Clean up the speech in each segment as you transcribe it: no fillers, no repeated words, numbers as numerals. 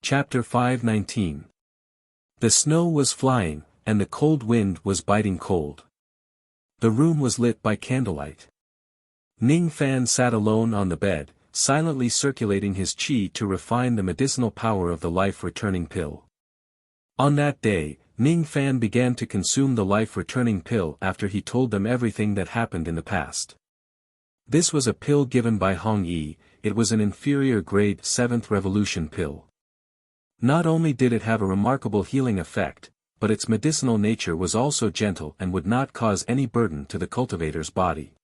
Chapter 519. The snow was flying, and the cold wind was biting cold. The room was lit by candlelight. Ning Fan sat alone on the bed, silently circulating his qi to refine the medicinal power of the life-returning pill. On that day, Ning Fan began to consume the life-returning pill after he told them everything that happened in the past. This was a pill given by Hong Yi. It was an inferior grade 7th revolution pill. Not only did it have a remarkable healing effect, but its medicinal nature was also gentle and would not cause any burden to the cultivator's body.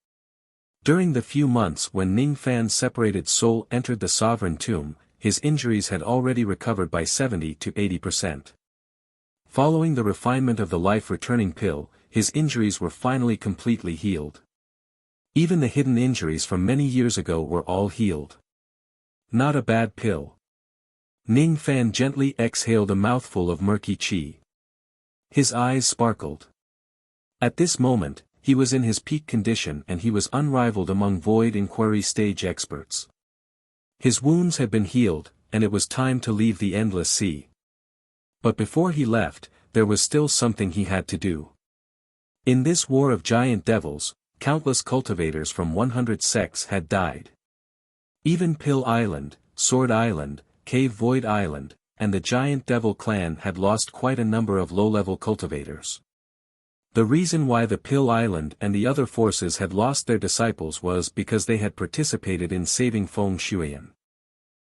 During the few months when Ning Fan's separated soul entered the sovereign tomb, his injuries had already recovered by 70 to 80%. Following the refinement of the life-returning pill, his injuries were finally completely healed. Even the hidden injuries from many years ago were all healed. Not a bad pill. Ning Fan gently exhaled a mouthful of murky qi. His eyes sparkled. At this moment, he was in his peak condition and he was unrivaled among void inquiry stage experts. His wounds had been healed, and it was time to leave the endless sea. But before he left, there was still something he had to do. In this war of giant devils, countless cultivators from 100 sects had died. Even Pill Island, Sword Island, Cave Void Island, and the giant devil clan had lost quite a number of low-level cultivators. The reason why the Pill Island and the other forces had lost their disciples was because they had participated in saving Feng Shuiyan.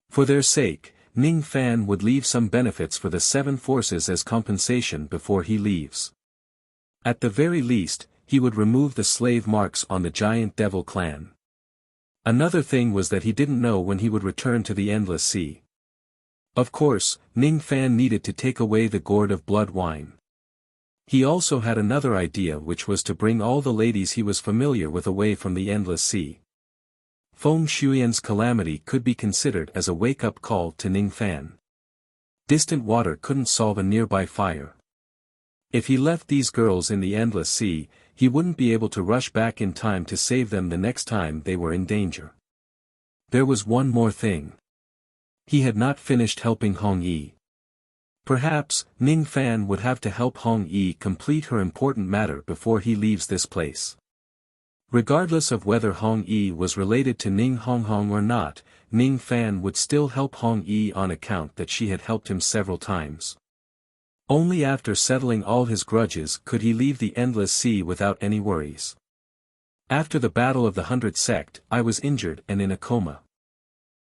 For their sake, Ning Fan would leave some benefits for the 7 forces as compensation before he leaves. At the very least, he would remove the slave marks on the giant devil clan. Another thing was that he didn't know when he would return to the endless sea. Of course, Ning Fan needed to take away the gourd of blood wine. He also had another idea, which was to bring all the ladies he was familiar with away from the endless sea. Feng Shuiyan's calamity could be considered as a wake-up call to Ning Fan. Distant water couldn't solve a nearby fire. If he left these girls in the endless sea, he wouldn't be able to rush back in time to save them the next time they were in danger. There was one more thing. He had not finished helping Hong Yi. Perhaps, Ning Fan would have to help Hong Yi complete her important matter before he leaves this place. Regardless of whether Hong Yi was related to Ning Honghong or not, Ning Fan would still help Hong Yi on account that she had helped him several times. Only after settling all his grudges could he leave the endless sea without any worries. After the battle of the 100 sect, I was injured and in a coma.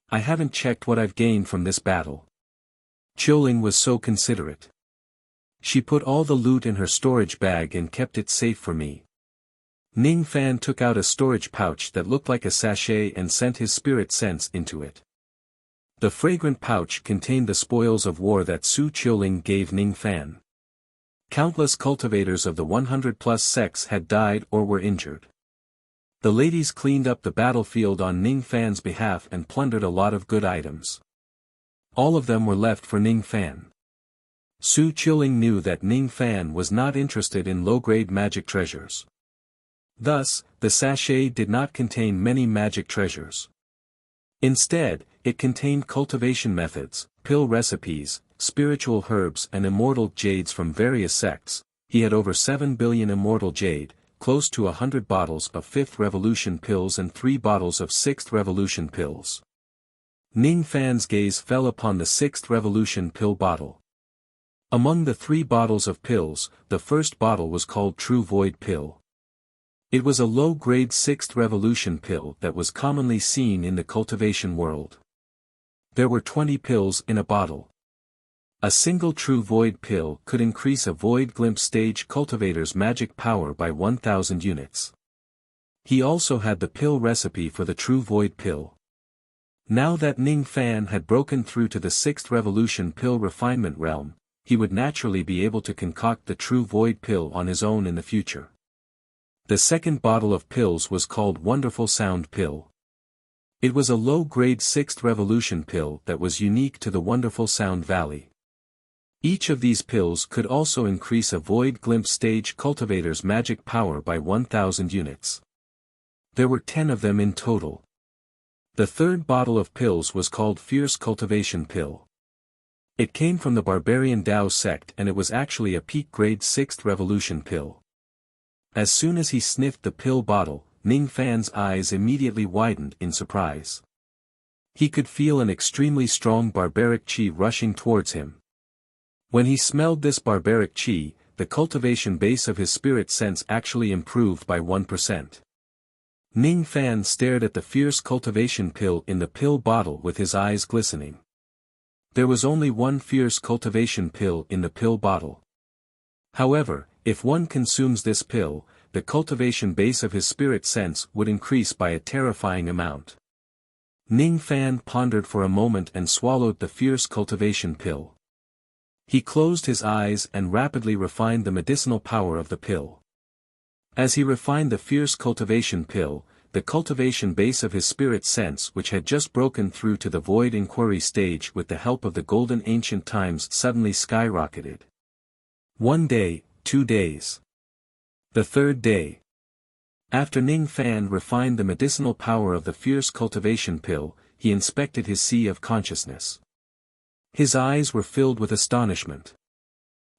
I haven't checked what I've gained from this battle. Qiuling was so considerate. She put all the loot in her storage bag and kept it safe for me. Ning Fan took out a storage pouch that looked like a sachet and sent his spirit sense into it. The fragrant pouch contained the spoils of war that Su Qiuling gave Ning Fan. Countless cultivators of the 100+ sects had died or were injured. The ladies cleaned up the battlefield on Ning Fan's behalf and plundered a lot of good items. All of them were left for Ning Fan. Su Qiuling knew that Ning Fan was not interested in low-grade magic treasures. Thus, the sachet did not contain many magic treasures. Instead, it contained cultivation methods, pill recipes, spiritual herbs and immortal jades from various sects. He had over 7 billion immortal jade, close to 100 bottles of 5th revolution pills and 3 bottles of 6th revolution pills. Ning Fan's gaze fell upon the 6th revolution pill bottle. Among the 3 bottles of pills, the first bottle was called True Void Pill. It was a low-grade 6th revolution pill that was commonly seen in the cultivation world. There were 20 pills in a bottle. A single True Void pill could increase a Void Glimpse stage cultivator's magic power by 1,000 units. He also had the pill recipe for the True Void pill. Now that Ning Fan had broken through to the 6th revolution pill refinement realm, he would naturally be able to concoct the True Void pill on his own in the future. The second bottle of pills was called Wonderful Sound Pill. It was a low-grade 6th revolution pill that was unique to the Wonderful Sound Valley. Each of these pills could also increase a Void Glimpse stage cultivator's magic power by 1,000 units. There were 10 of them in total. The third bottle of pills was called Fierce Cultivation Pill. It came from the barbarian Dao sect and it was actually a peak grade 6th revolution pill. As soon as he sniffed the pill bottle, Ning Fan's eyes immediately widened in surprise. He could feel an extremely strong barbaric qi rushing towards him. When he smelled this barbaric qi, the cultivation base of his spirit sense actually improved by 1%. Ning Fan stared at the fierce cultivation pill in the pill bottle with his eyes glistening. There was only one fierce cultivation pill in the pill bottle. However, if one consumes this pill, the cultivation base of his spirit sense would increase by a terrifying amount. Ning Fan pondered for a moment and swallowed the fierce cultivation pill. He closed his eyes and rapidly refined the medicinal power of the pill. As he refined the fierce cultivation pill, the cultivation base of his spirit sense which had just broken through to the void inquiry stage with the help of the golden ancient times suddenly skyrocketed. 1 day, 2 days. The 3rd day. After Ning Fan refined the medicinal power of the fierce cultivation pill, he inspected his sea of consciousness. His eyes were filled with astonishment.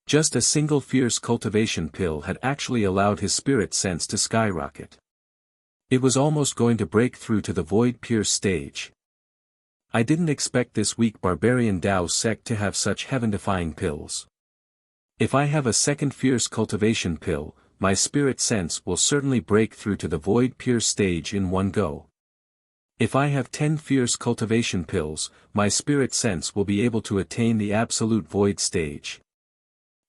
Just a single fierce cultivation pill had actually allowed his spirit sense to skyrocket. It was almost going to break through to the void pierce stage. I didn't expect this weak barbarian Dao sect to have such heaven-defying pills. If I have a second fierce cultivation pill, my spirit sense will certainly break through to the void pierce stage in one go. If I have 10 fierce cultivation pills, my spirit sense will be able to attain the absolute void stage.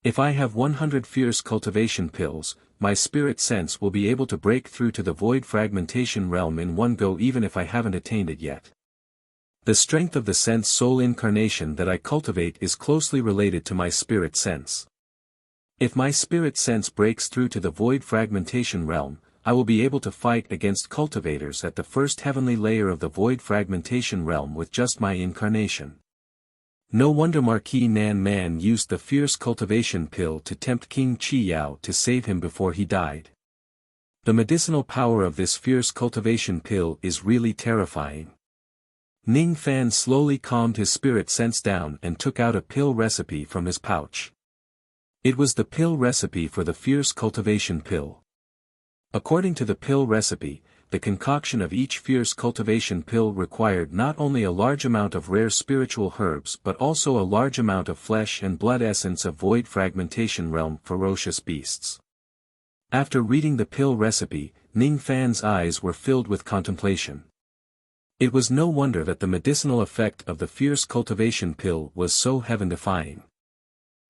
If I have 100 fierce cultivation pills, my spirit sense will be able to break through to the void fragmentation realm in one go even if I haven't attained it yet. The strength of the sense soul incarnation that I cultivate is closely related to my spirit sense. If my spirit sense breaks through to the void fragmentation realm, I will be able to fight against cultivators at the first heavenly layer of the void fragmentation realm with just my incarnation. No wonder Marquis Nan Man used the fierce cultivation pill to tempt King Chi Yao to save him before he died. The medicinal power of this fierce cultivation pill is really terrifying. Ning Fan slowly calmed his spirit sense down and took out a pill recipe from his pouch. It was the pill recipe for the fierce cultivation pill. According to the pill recipe, the concoction of each fierce cultivation pill required not only a large amount of rare spiritual herbs but also a large amount of flesh and blood essence of void fragmentation realm ferocious beasts. After reading the pill recipe, Ning Fan's eyes were filled with contemplation. It was no wonder that the medicinal effect of the fierce cultivation pill was so heaven-defying.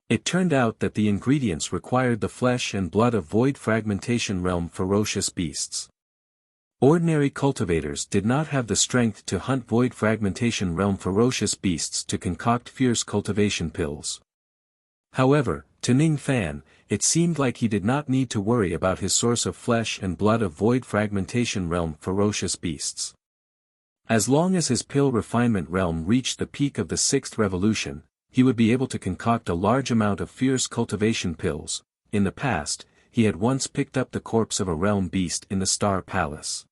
It turned out that the ingredients required the flesh and blood of void fragmentation realm ferocious beasts. Ordinary cultivators did not have the strength to hunt void fragmentation realm ferocious beasts to concoct fierce cultivation pills. However, to Ning Fan, it seemed like he did not need to worry about his source of flesh and blood of void fragmentation realm ferocious beasts. As long as his pill refinement realm reached the peak of the 6th revolution, he would be able to concoct a large amount of fierce cultivation pills. In the past, he had once picked up the corpse of a realm beast in the Star Palace.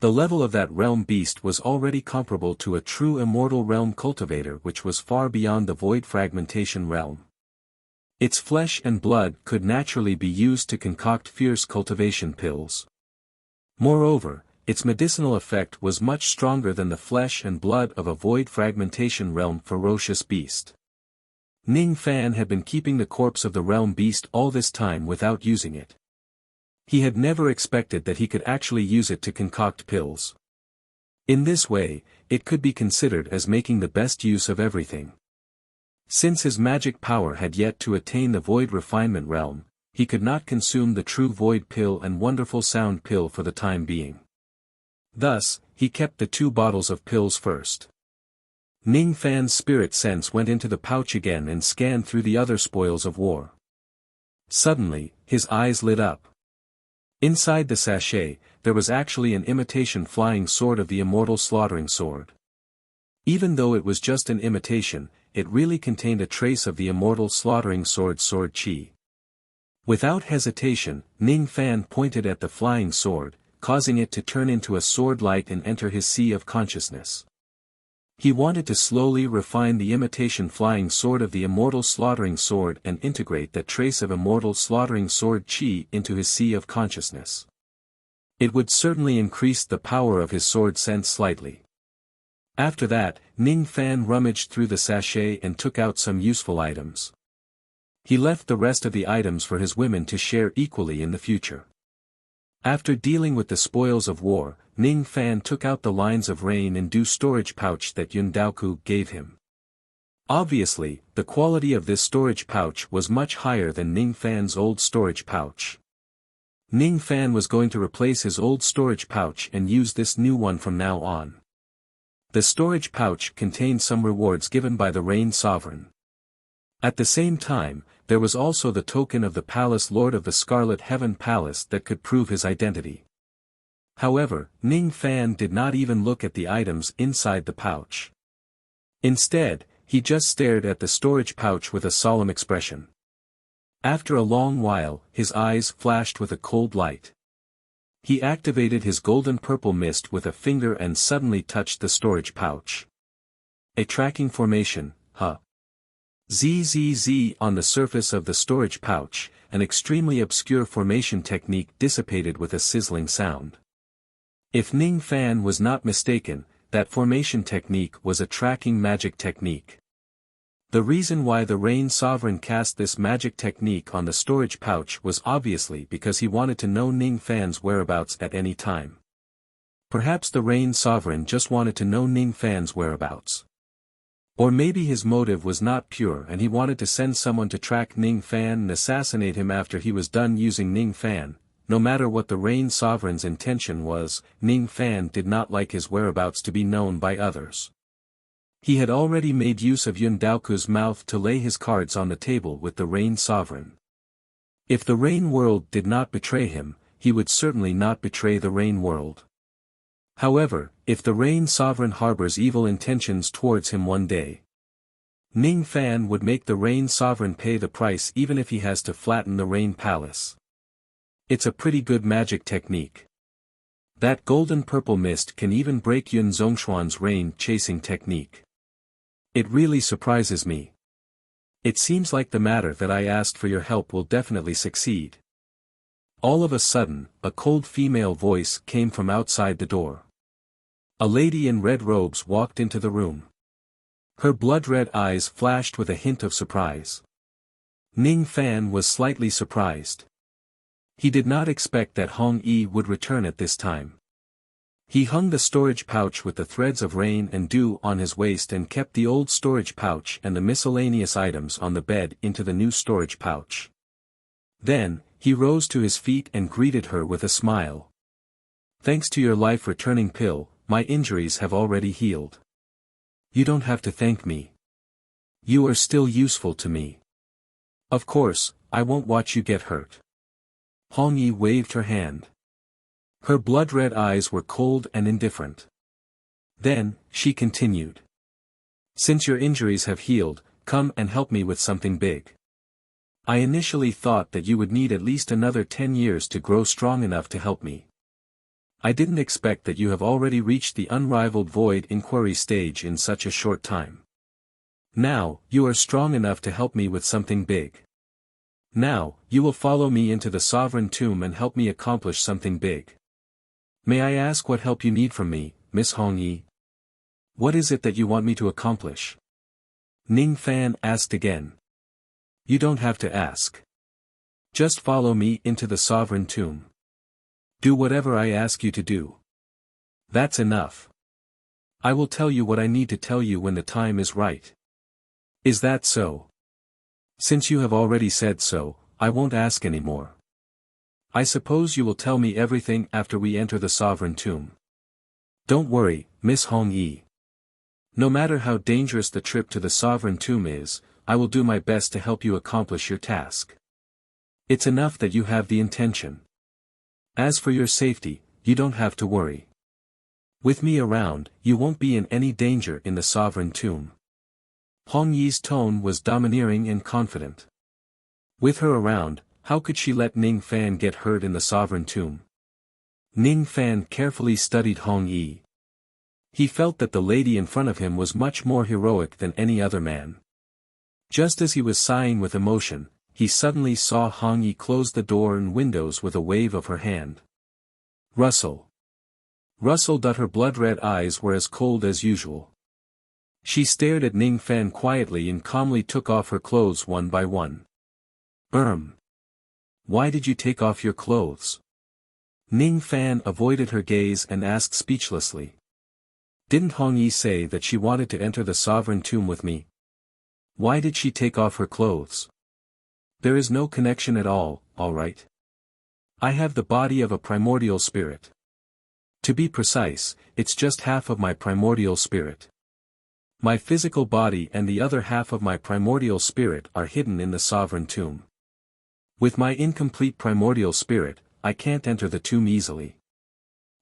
The level of that realm beast was already comparable to a true immortal realm cultivator which was far beyond the void fragmentation realm. Its flesh and blood could naturally be used to concoct fierce cultivation pills. Moreover, its medicinal effect was much stronger than the flesh and blood of a void fragmentation realm ferocious beast. Ning Fan had been keeping the corpse of the realm beast all this time without using it. He had never expected that he could actually use it to concoct pills. In this way, it could be considered as making the best use of everything. Since his magic power had yet to attain the void refinement realm, he could not consume the true void pill and wonderful sound pill for the time being. Thus, he kept the 2 bottles of pills first. Ning Fan's spirit sense went into the pouch again and scanned through the other spoils of war. Suddenly, his eyes lit up. Inside the sachet, there was actually an imitation flying sword of the immortal slaughtering sword. Even though it was just an imitation, it really contained a trace of the immortal slaughtering sword qi. Without hesitation, Ning Fan pointed at the flying sword, causing it to turn into a sword light and enter his sea of consciousness. He wanted to slowly refine the imitation flying sword of the immortal slaughtering sword and integrate that trace of immortal slaughtering sword chi into his sea of consciousness. It would certainly increase the power of his sword sense slightly. After that, Ning Fan rummaged through the sachet and took out some useful items. He left the rest of the items for his women to share equally in the future. After dealing with the spoils of war, Ning Fan took out the lines of rain and dew storage pouch that Yun Daoku gave him. Obviously, the quality of this storage pouch was much higher than Ning Fan's old storage pouch. Ning Fan was going to replace his old storage pouch and use this new one from now on. The storage pouch contained some rewards given by the Rain Sovereign. At the same time, there was also the token of the Palace Lord of the Scarlet Heaven Palace that could prove his identity. However, Ning Fan did not even look at the items inside the pouch. Instead, he just stared at the storage pouch with a solemn expression. After a long while, his eyes flashed with a cold light. He activated his golden purple mist with a finger and suddenly touched the storage pouch. A tracking formation, huh? ZZZ on the surface of the storage pouch, an extremely obscure formation technique dissipated with a sizzling sound. If Ning Fan was not mistaken, that formation technique was a tracking magic technique. The reason why the Rain Sovereign cast this magic technique on the storage pouch was obviously because he wanted to know Ning Fan's whereabouts at any time. Perhaps the Rain Sovereign just wanted to know Ning Fan's whereabouts. Or maybe his motive was not pure and he wanted to send someone to track Ning Fan and assassinate him after he was done using Ning Fan. No matter what the Rain Sovereign's intention was, Ning Fan did not like his whereabouts to be known by others. He had already made use of Yun Daoku's mouth to lay his cards on the table with the Rain Sovereign. If the Rain World did not betray him, he would certainly not betray the Rain World. However, if the Rain Sovereign harbors evil intentions towards him one day, Ning Fan would make the Rain Sovereign pay the price even if he has to flatten the Rain Palace. It's a pretty good magic technique. That golden purple mist can even break Yun Zhongshuan's rain-chasing technique. It really surprises me. It seems like the matter that I asked for your help will definitely succeed. All of a sudden, a cold female voice came from outside the door. A lady in red robes walked into the room. Her blood-red eyes flashed with a hint of surprise. Ning Fan was slightly surprised. He did not expect that Hong Yi would return at this time. He hung the storage pouch with the threads of rain and dew on his waist and kept the old storage pouch and the miscellaneous items on the bed into the new storage pouch. Then, he rose to his feet and greeted her with a smile. Thanks to your life-returning pill, my injuries have already healed. You don't have to thank me. You are still useful to me. Of course, I won't watch you get hurt. Hong Yi waved her hand. Her blood-red eyes were cold and indifferent. Then, she continued. Since your injuries have healed, come and help me with something big. I initially thought that you would need at least another 10 years to grow strong enough to help me. I didn't expect that you have already reached the unrivaled void inquiry stage in such a short time. Now, you are strong enough to help me with something big. Now, you will follow me into the sovereign tomb and help me accomplish something big. May I ask what help you need from me, Miss Hong Yi? What is it that you want me to accomplish? Ning Fan asked again. You don't have to ask. Just follow me into the sovereign tomb. Do whatever I ask you to do. That's enough. I will tell you what I need to tell you when the time is right. Is that so? Since you have already said so, I won't ask any more. I suppose you will tell me everything after we enter the sovereign tomb. Don't worry, Miss Hong Yi. No matter how dangerous the trip to the sovereign tomb is, I will do my best to help you accomplish your task. It's enough that you have the intention. As for your safety, you don't have to worry. With me around, you won't be in any danger in the sovereign tomb. Hong Yi's tone was domineering and confident. With her around, how could she let Ning Fan get hurt in the sovereign tomb? Ning Fan carefully studied Hong Yi. He felt that the lady in front of him was much more heroic than any other man. Just as he was sighing with emotion, he suddenly saw Hong Yi close the door and windows with a wave of her hand. Rustle. Rustled, her blood-red eyes were as cold as usual. She stared at Ning Fan quietly and calmly took off her clothes one by one. Why did you take off your clothes? Ning Fan avoided her gaze and asked speechlessly. Didn't Hong Yi say that she wanted to enter the sovereign tomb with me? Why did she take off her clothes? There is no connection at all right? I have the body of a primordial spirit. To be precise, it's just half of my primordial spirit. My physical body and the other half of my primordial spirit are hidden in the sovereign tomb. With my incomplete primordial spirit, I can't enter the tomb easily.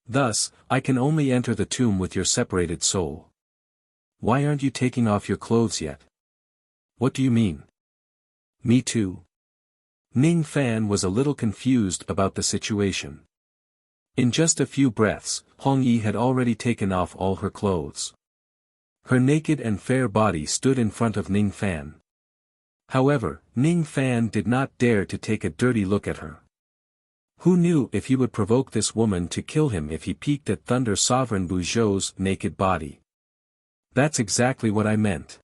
Thus, I can only enter the tomb with your separated soul. Why aren't you taking off your clothes yet? What do you mean? Me too. Ning Fan was a little confused about the situation. In just a few breaths, Hong Yi had already taken off all her clothes. Her naked and fair body stood in front of Ning Fan. However, Ning Fan did not dare to take a dirty look at her. Who knew if he would provoke this woman to kill him if he peeked at Thunder Sovereign Buzhou's naked body? That's exactly what I meant.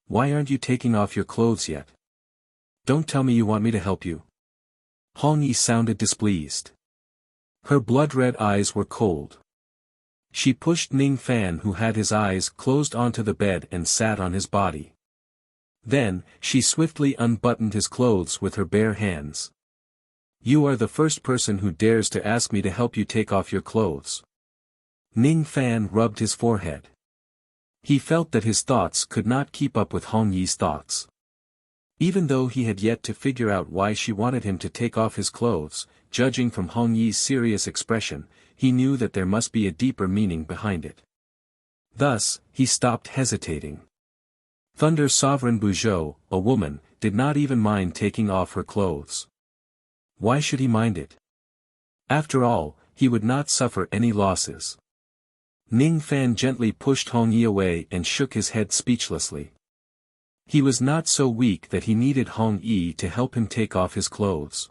Why aren't you taking off your clothes yet? Don't tell me you want me to help you. Hong Yi sounded displeased. Her blood-red eyes were cold. She pushed Ning Fan, who had his eyes closed, onto the bed and sat on his body. Then, she swiftly unbuttoned his clothes with her bare hands. You are the first person who dares to ask me to help you take off your clothes. Ning Fan rubbed his forehead. He felt that his thoughts could not keep up with Hong Yi's thoughts. Even though he had yet to figure out why she wanted him to take off his clothes, judging from Hong Yi's serious expression, he knew that there must be a deeper meaning behind it. Thus, he stopped hesitating. Thunder Sovereign Buzhou, a woman, did not even mind taking off her clothes. Why should he mind it? After all, he would not suffer any losses. Ning Fan gently pushed Hong Yi away and shook his head speechlessly. He was not so weak that he needed Hong Yi to help him take off his clothes.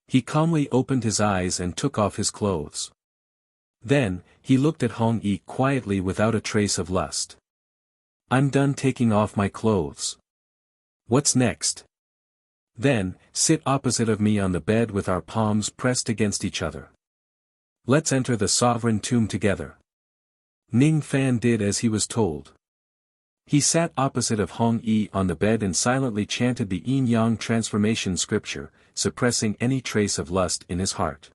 He calmly opened his eyes and took off his clothes. Then, he looked at Hong Yi quietly without a trace of lust. I'm done taking off my clothes. What's next? Then, sit opposite of me on the bed with our palms pressed against each other. Let's enter the sovereign tomb together. Ning Fan did as he was told. He sat opposite of Hong Yi on the bed and silently chanted the yin-yang transformation scripture, suppressing any trace of lust in his heart.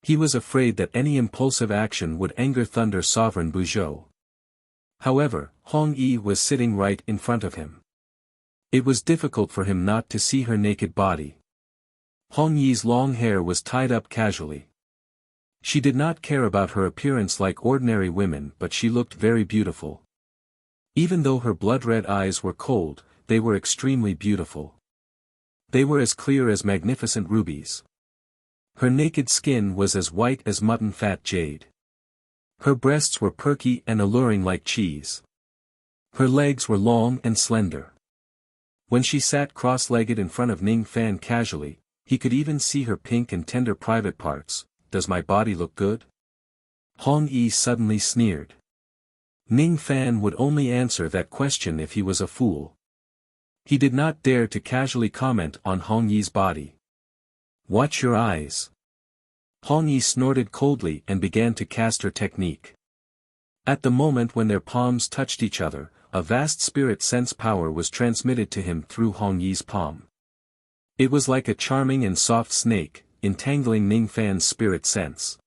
He was afraid that any impulsive action would anger Thunder Sovereign Buzhou. However, Hong Yi was sitting right in front of him. It was difficult for him not to see her naked body. Hong Yi's long hair was tied up casually. She did not care about her appearance like ordinary women, but she looked very beautiful. Even though her blood-red eyes were cold, they were extremely beautiful. They were as clear as magnificent rubies. Her naked skin was as white as mutton-fat jade. Her breasts were perky and alluring like cheese. Her legs were long and slender. When she sat cross-legged in front of Ning Fan casually, he could even see her pink and tender private parts. Does my body look good? Hong Yi suddenly sneered. Ning Fan would only answer that question if he was a fool. He did not dare to casually comment on Hong Yi's body. Watch your eyes. Hong Yi snorted coldly and began to cast her technique. At the moment when their palms touched each other, a vast spirit sense power was transmitted to him through Hong Yi's palm. It was like a charming and soft snake, entangling Ning Fan's spirit sense.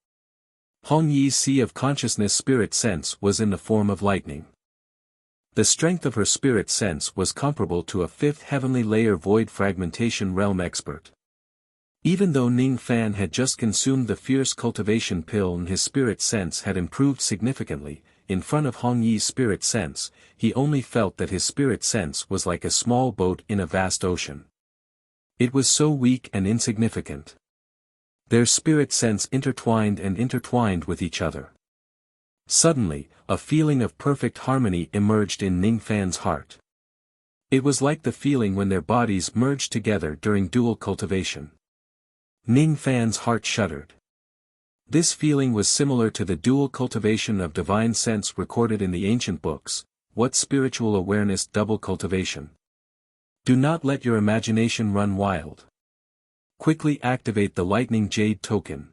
Hong Yi's sea of consciousness spirit sense was in the form of lightning. The strength of her spirit sense was comparable to a fifth heavenly layer void fragmentation realm expert. Even though Ning Fan had just consumed the fierce cultivation pill and his spirit sense had improved significantly, in front of Hong Yi's spirit sense, he only felt that his spirit sense was like a small boat in a vast ocean. It was so weak and insignificant. Their spirit sense intertwined with each other. Suddenly, a feeling of perfect harmony emerged in Ning Fan's heart. It was like the feeling when their bodies merged together during dual cultivation. Ning Fan's heart shuddered. This feeling was similar to the dual cultivation of divine sense recorded in the ancient books. What spiritual awareness double cultivation? Do not let your imagination run wild. Quickly activate the lightning jade token.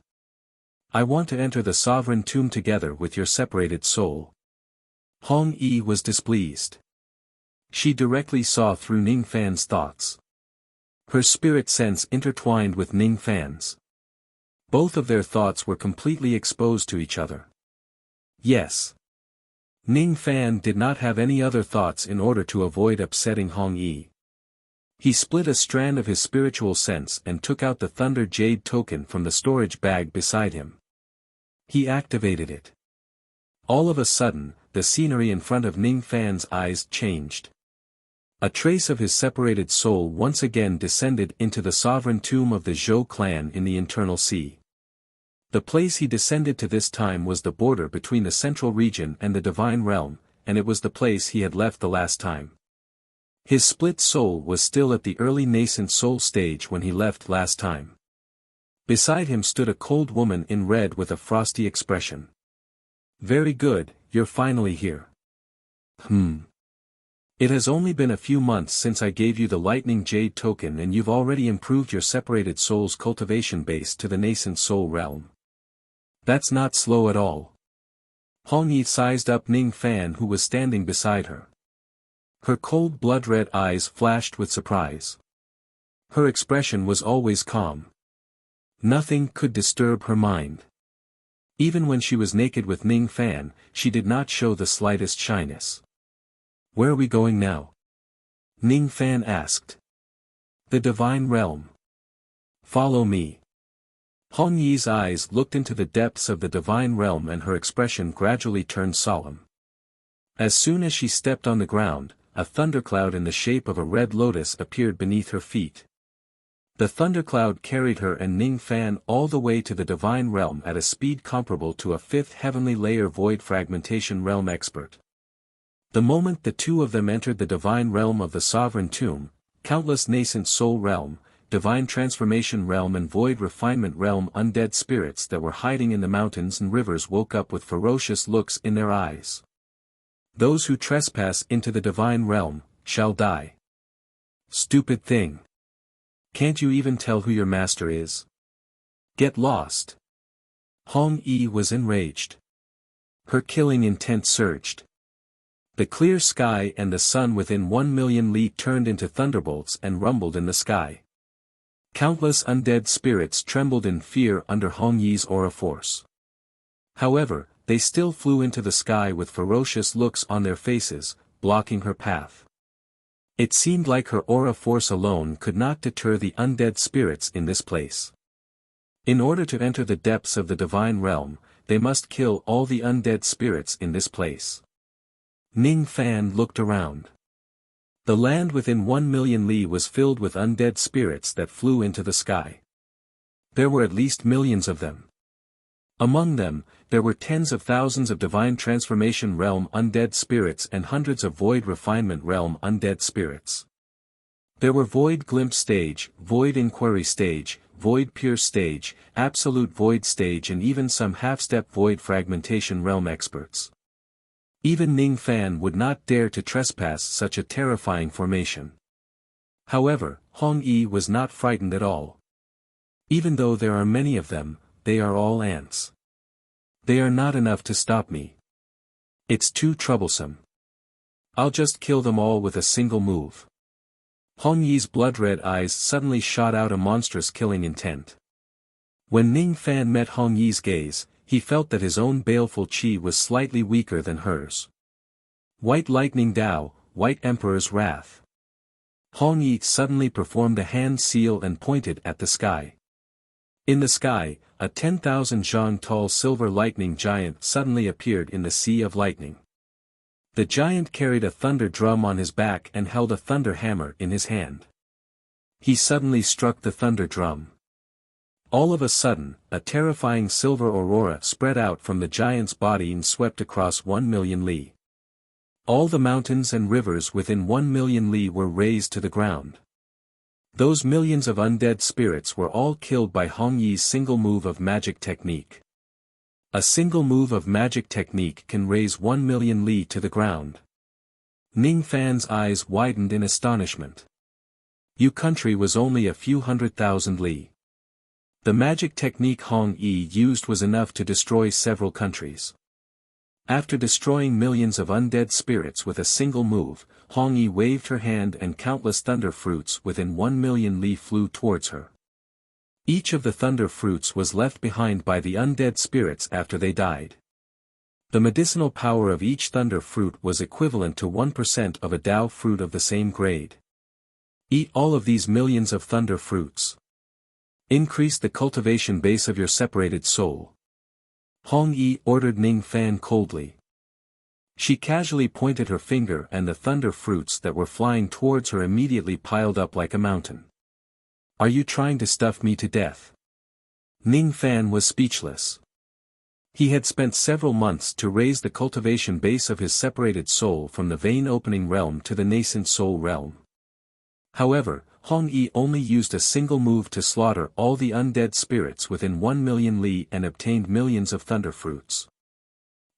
I want to enter the sovereign tomb together with your separated soul. Hong Yi was displeased. She directly saw through Ning Fan's thoughts. Her spirit sense intertwined with Ning Fan's. Both of their thoughts were completely exposed to each other. Yes. Ning Fan did not have any other thoughts in order to avoid upsetting Hong Yi. He split a strand of his spiritual sense and took out the Thunder Jade token from the storage bag beside him. He activated it. All of a sudden, the scenery in front of Ning Fan's eyes changed. A trace of his separated soul once again descended into the sovereign tomb of the Zhou clan in the internal sea. The place he descended to this time was the border between the central region and the divine realm, and it was the place he had left the last time. His split soul was still at the early nascent soul stage when he left last time. Beside him stood a cold woman in red with a frosty expression. Very good, you're finally here. It has only been a few months since I gave you the lightning jade token and you've already improved your separated soul's cultivation base to the nascent soul realm. That's not slow at all. Hong Yi sized up Ning Fan who was standing beside her. Her cold blood-red eyes flashed with surprise. Her expression was always calm. Nothing could disturb her mind. Even when she was naked with Ning Fan, she did not show the slightest shyness. Where are we going now? Ning Fan asked. The divine realm. Follow me. Hong Yi's eyes looked into the depths of the divine realm and her expression gradually turned solemn. As soon as she stepped on the ground, a thundercloud in the shape of a red lotus appeared beneath her feet. The thundercloud carried her and Ning Fan all the way to the divine realm at a speed comparable to a fifth heavenly layer void fragmentation realm expert. The moment the two of them entered the divine realm of the sovereign tomb, countless nascent soul realm, divine transformation realm and void refinement realm undead spirits that were hiding in the mountains and rivers woke up with ferocious looks in their eyes. Those who trespass into the divine realm, shall die. Stupid thing. Can't you even tell who your master is? Get lost. Hong Yi was enraged. Her killing intent surged. The clear sky and the sun within 1,000,000 li turned into thunderbolts and rumbled in the sky. Countless undead spirits trembled in fear under Hong Yi's aura force. However, they still flew into the sky with ferocious looks on their faces, blocking her path. It seemed like her aura force alone could not deter the undead spirits in this place. In order to enter the depths of the divine realm, they must kill all the undead spirits in this place. Ning Fan looked around. The land within 1,000,000 li was filled with undead spirits that flew into the sky. There were at least millions of them. Among them, there were tens of thousands of divine transformation realm undead spirits and hundreds of void refinement realm undead spirits. There were void glimpse stage, void inquiry stage, void pierce stage, absolute void stage and even some half-step void fragmentation realm experts. Even Ning Fan would not dare to trespass such a terrifying formation. However, Hong Yi was not frightened at all. Even though there are many of them, they are all ants. They are not enough to stop me. It's too troublesome. I'll just kill them all with a single move. Hong Yi's blood-red eyes suddenly shot out a monstrous killing intent. When Ning Fan met Hong Yi's gaze, he felt that his own baleful chi was slightly weaker than hers. White lightning Dao, White Emperor's wrath. Hong Yi suddenly performed a hand seal and pointed at the sky. In the sky, a 10,000 zhang tall silver lightning giant suddenly appeared in the sea of lightning. The giant carried a thunder drum on his back and held a thunder hammer in his hand. He suddenly struck the thunder drum. All of a sudden, a terrifying silver aurora spread out from the giant's body and swept across 1,000,000 li. All the mountains and rivers within 1,000,000 li were razed to the ground. Those millions of undead spirits were all killed by Hong Yi's single move of magic technique. A single move of magic technique can raise 1,000,000 li to the ground. Ning Fan's eyes widened in astonishment. Yu country was only a few 100,000 li. The magic technique Hong Yi used was enough to destroy several countries. After destroying millions of undead spirits with a single move, Hong Yi waved her hand and countless thunder fruits within 1,000,000 li flew towards her. Each of the thunder fruits was left behind by the undead spirits after they died. The medicinal power of each thunder fruit was equivalent to 1% of a Dao fruit of the same grade. Eat all of these millions of thunder fruits. Increase the cultivation base of your separated soul. Hong Yi ordered Ning Fan coldly. She casually pointed her finger and the thunder fruits that were flying towards her immediately piled up like a mountain. Are you trying to stuff me to death? Ning Fan was speechless. He had spent several months to raise the cultivation base of his separated soul from the vein-opening realm to the nascent soul realm. However, Hong Yi only used a single move to slaughter all the undead spirits within 1,000,000 li and obtained millions of thunder fruits.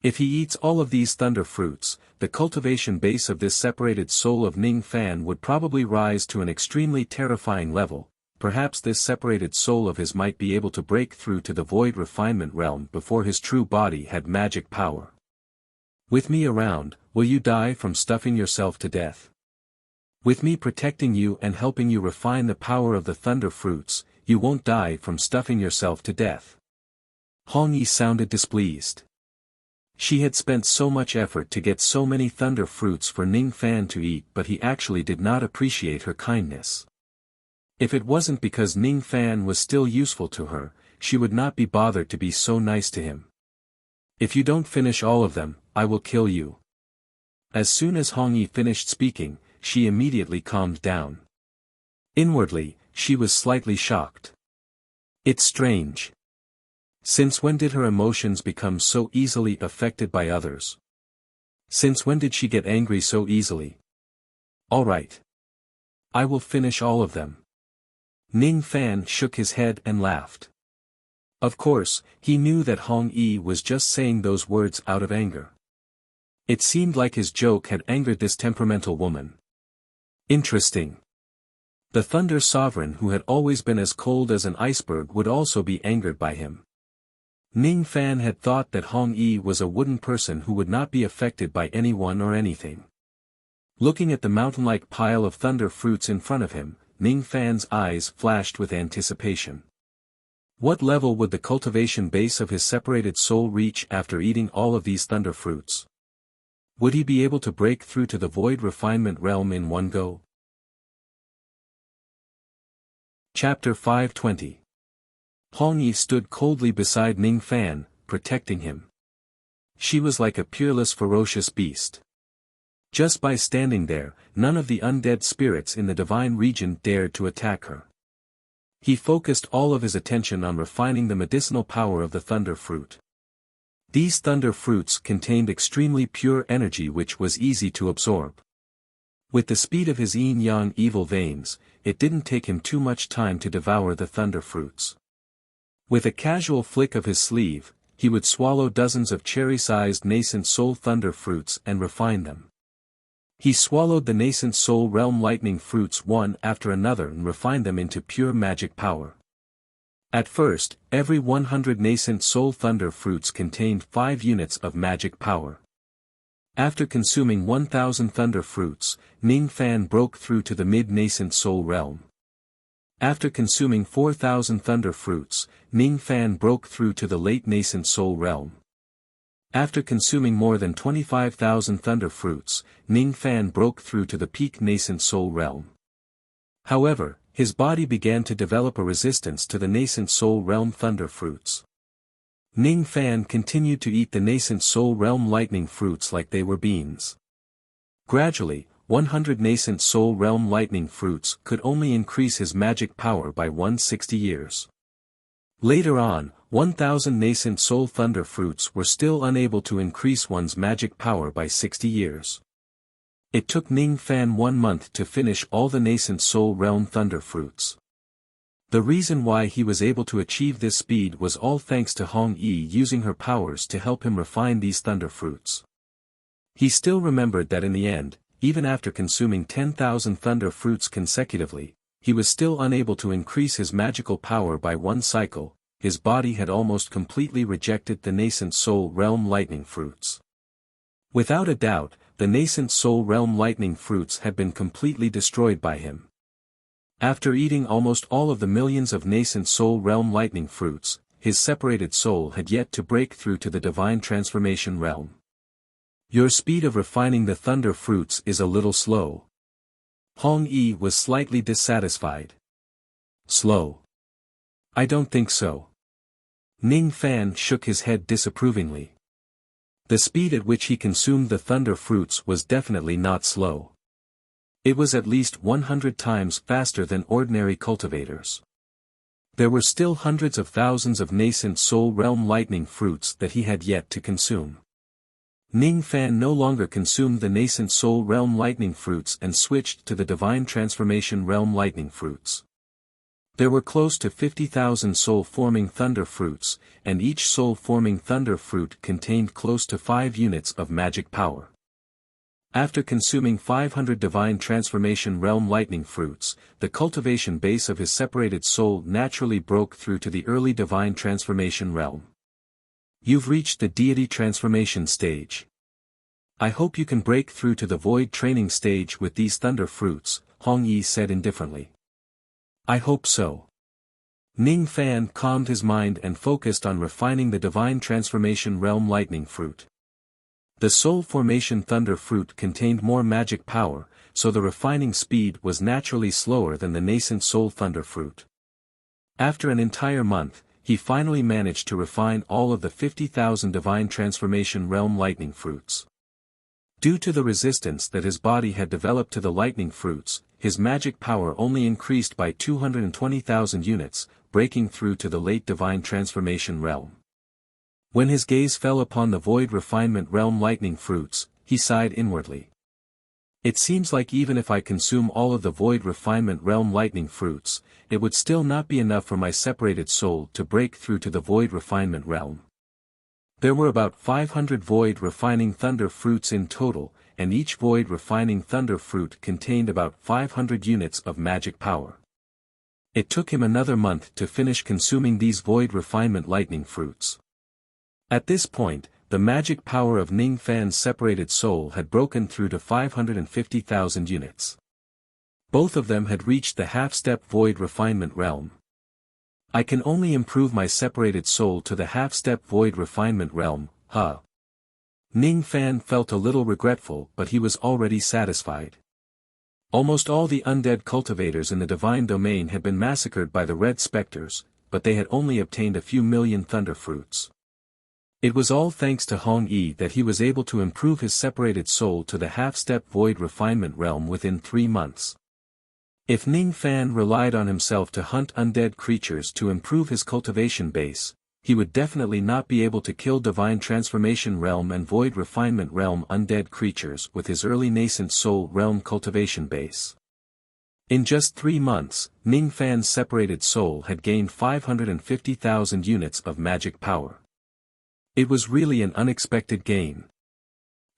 If he eats all of these thunder fruits, the cultivation base of this separated soul of Ning Fan would probably rise to an extremely terrifying level. Perhaps this separated soul of his might be able to break through to the void refinement realm before his true body had magic power. With me around, will you die from stuffing yourself to death? With me protecting you and helping you refine the power of the thunder fruits, you won't die from stuffing yourself to death. Hong Yi sounded displeased. She had spent so much effort to get so many thunder fruits for Ning Fan to eat, but he actually did not appreciate her kindness. If it wasn't because Ning Fan was still useful to her, she would not be bothered to be so nice to him. If you don't finish all of them, I will kill you. As soon as Hong Yi finished speaking, she immediately calmed down. Inwardly, she was slightly shocked. It's strange. Since when did her emotions become so easily affected by others? Since when did she get angry so easily? All right. I will finish all of them. Ning Fan shook his head and laughed. Of course, he knew that Hong Yi was just saying those words out of anger. It seemed like his joke had angered this temperamental woman. Interesting. The Thunder Sovereign who had always been as cold as an iceberg would also be angered by him. Ning Fan had thought that Hong Yi was a wooden person who would not be affected by anyone or anything. Looking at the mountain-like pile of thunder fruits in front of him, Ning Fan's eyes flashed with anticipation. What level would the cultivation base of his separated soul reach after eating all of these thunder fruits? Would he be able to break through to the void refinement realm in one go? Chapter 520. Hong Yi stood coldly beside Ning Fan, protecting him. She was like a peerless ferocious beast. Just by standing there, none of the undead spirits in the divine region dared to attack her. He focused all of his attention on refining the medicinal power of the thunder fruit. These thunder fruits contained extremely pure energy which was easy to absorb. With the speed of his yin-yang evil veins, it didn't take him too much time to devour the thunder fruits. With a casual flick of his sleeve, he would swallow dozens of cherry-sized nascent soul thunder fruits and refine them. He swallowed the nascent soul realm lightning fruits one after another and refined them into pure magic power. At first, every 100 nascent soul thunder fruits contained 5 units of magic power. After consuming 1,000 thunder fruits, Ning Fan broke through to the mid-nascent soul realm. After consuming 4,000 thunder fruits, Ning Fan broke through to the late nascent soul realm. After consuming more than 25,000 thunder fruits, Ning Fan broke through to the peak nascent soul realm. However, his body began to develop a resistance to the nascent soul realm thunder fruits. Ning Fan continued to eat the nascent soul realm lightning fruits like they were beans. Gradually, 100 nascent soul realm lightning fruits could only increase his magic power by 160 years. Later on, 1,000 nascent soul thunder fruits were still unable to increase one's magic power by 60 years. It took Ning Fan 1 month to finish all the nascent soul realm thunder fruits. The reason why he was able to achieve this speed was all thanks to Hong Yi using her powers to help him refine these thunder fruits. He still remembered that in the end, even after consuming 10,000 thunder fruits consecutively, he was still unable to increase his magical power by one cycle. His body had almost completely rejected the nascent soul realm lightning fruits. Without a doubt, the nascent soul realm lightning fruits had been completely destroyed by him. After eating almost all of the millions of nascent soul realm lightning fruits, his separated soul had yet to break through to the divine transformation realm. Your speed of refining the thunder fruits is a little slow. Hong Yi was slightly dissatisfied. Slow? I don't think so. Ning Fan shook his head disapprovingly. The speed at which he consumed the thunder fruits was definitely not slow. It was at least 100 times faster than ordinary cultivators. There were still hundreds of thousands of nascent soul realm lightning fruits that he had yet to consume. Ning Fan no longer consumed the nascent soul realm lightning fruits and switched to the divine transformation realm lightning fruits. There were close to 50,000 soul-forming thunder fruits, and each soul-forming thunder fruit contained close to 5 units of magic power. After consuming 500 divine transformation realm lightning fruits, the cultivation base of his separated soul naturally broke through to the early divine transformation realm. You've reached the deity transformation stage. I hope you can break through to the void training stage with these thunder fruits, Hong Yi said indifferently. I hope so. Ning Fan calmed his mind and focused on refining the divine transformation realm lightning fruit. The soul formation thunder fruit contained more magic power, so the refining speed was naturally slower than the nascent soul thunder fruit. After an entire month, he finally managed to refine all of the 50,000 divine transformation realm lightning fruits. Due to the resistance that his body had developed to the lightning fruits, his magic power only increased by 220,000 units, breaking through to the late divine transformation realm. When his gaze fell upon the void refinement realm lightning fruits, he sighed inwardly. It seems like even if I consume all of the void refinement realm lightning fruits, it would still not be enough for my separated soul to break through to the void refinement realm. There were about 500 void refining thunder fruits in total, and each void refining thunder fruit contained about 500 units of magic power. It took him another month to finish consuming these void refinement lightning fruits. At this point, the magic power of Ning Fan's separated soul had broken through to 550,000 units. Both of them had reached the half-step void refinement realm. I can only improve my separated soul to the half-step void refinement realm, huh? Ning Fan felt a little regretful, but he was already satisfied. Almost all the undead cultivators in the divine domain had been massacred by the red specters, but they had only obtained a few million thunder fruits. It was all thanks to Hong Yi that he was able to improve his separated soul to the half-step void refinement realm within 3 months. If Ning Fan relied on himself to hunt undead creatures to improve his cultivation base, he would definitely not be able to kill divine transformation realm and void refinement realm undead creatures with his early nascent soul realm cultivation base. In just 3 months, Ning Fan's separated soul had gained 550,000 units of magic power. It was really an unexpected gain.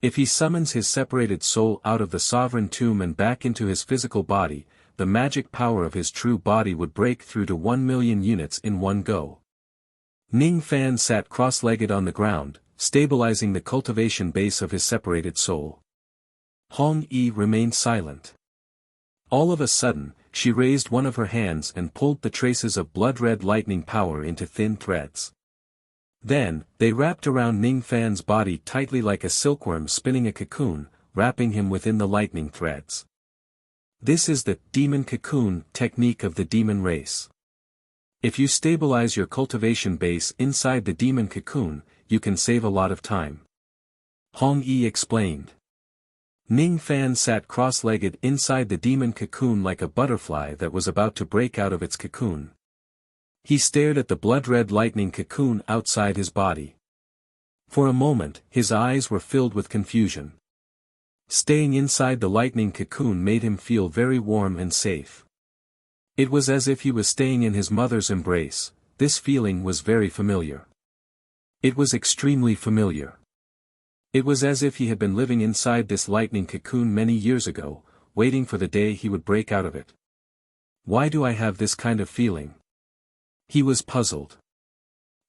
If he summons his separated soul out of the sovereign tomb and back into his physical body, the magic power of his true body would break through to 1 million units in one go. Ning Fan sat cross-legged on the ground, stabilizing the cultivation base of his separated soul. Hong Yi remained silent. All of a sudden, she raised one of her hands and pulled the traces of blood-red lightning power into thin threads. Then, they wrapped around Ning Fan's body tightly like a silkworm spinning a cocoon, wrapping him within the lightning threads. This is the demon cocoon technique of the demon race. If you stabilize your cultivation base inside the demon cocoon, you can save a lot of time. Hong Yi explained. Ning Fan sat cross-legged inside the demon cocoon like a butterfly that was about to break out of its cocoon. He stared at the blood-red lightning cocoon outside his body. For a moment, his eyes were filled with confusion. Staying inside the lightning cocoon made him feel very warm and safe. It was as if he was staying in his mother's embrace. This feeling was very familiar. It was extremely familiar. It was as if he had been living inside this lightning cocoon many years ago, waiting for the day he would break out of it. Why do I have this kind of feeling? He was puzzled.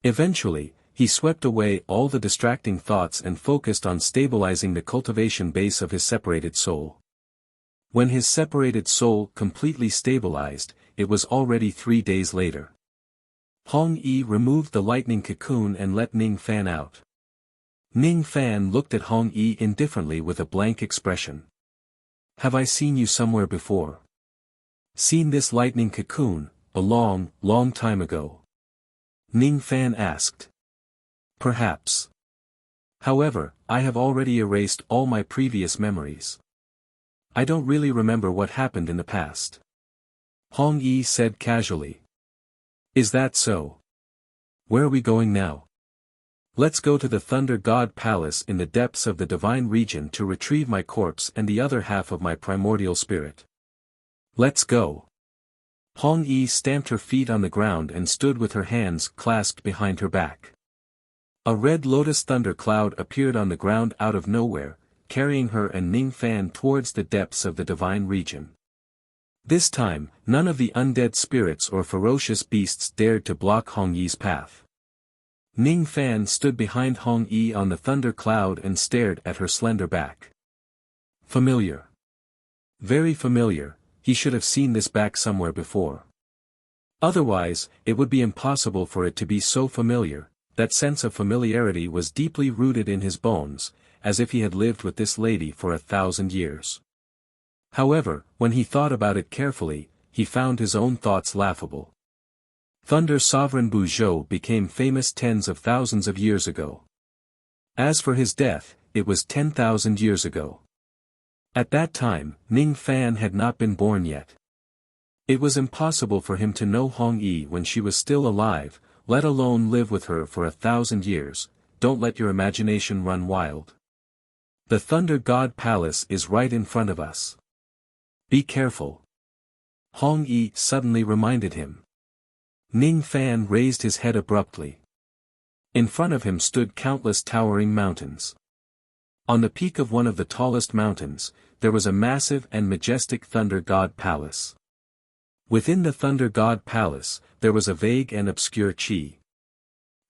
Eventually, he swept away all the distracting thoughts and focused on stabilizing the cultivation base of his separated soul. When his separated soul completely stabilized, it was already 3 days later. Hong Yi removed the lightning cocoon and let Ning Fan out. Ning Fan looked at Hong Yi indifferently with a blank expression. Have I seen you somewhere before? Seen this lightning cocoon, a long, long time ago? Ning Fan asked. Perhaps. However, I have already erased all my previous memories. I don't really remember what happened in the past. Hong Yi said casually. Is that so? Where are we going now? Let's go to the Thunder God Palace in the depths of the divine region to retrieve my corpse and the other half of my primordial spirit. Let's go. Hong Yi stamped her feet on the ground and stood with her hands clasped behind her back. A red lotus thunder cloud appeared on the ground out of nowhere, carrying her and Ning Fan towards the depths of the divine region. This time, none of the undead spirits or ferocious beasts dared to block Hong Yi's path. Ning Fan stood behind Hong Yi on the thunder cloud and stared at her slender back. Familiar. Very familiar, he should have seen this back somewhere before. Otherwise, it would be impossible for it to be so familiar. That sense of familiarity was deeply rooted in his bones, as if he had lived with this lady for 1,000 years. However, when he thought about it carefully, he found his own thoughts laughable. Thunder Sovereign Buzhou became famous tens of thousands of years ago. As for his death, it was 10,000 years ago. At that time, Ning Fan had not been born yet. It was impossible for him to know Hong Yi when she was still alive, let alone live with her for 1,000 years. Don't let your imagination run wild. The Thunder God Palace is right in front of us. Be careful. Hong Yi suddenly reminded him. Ning Fan raised his head abruptly. In front of him stood countless towering mountains. On the peak of one of the tallest mountains, there was a massive and majestic Thunder God Palace. Within the Thunder God Palace, there was a vague and obscure chi.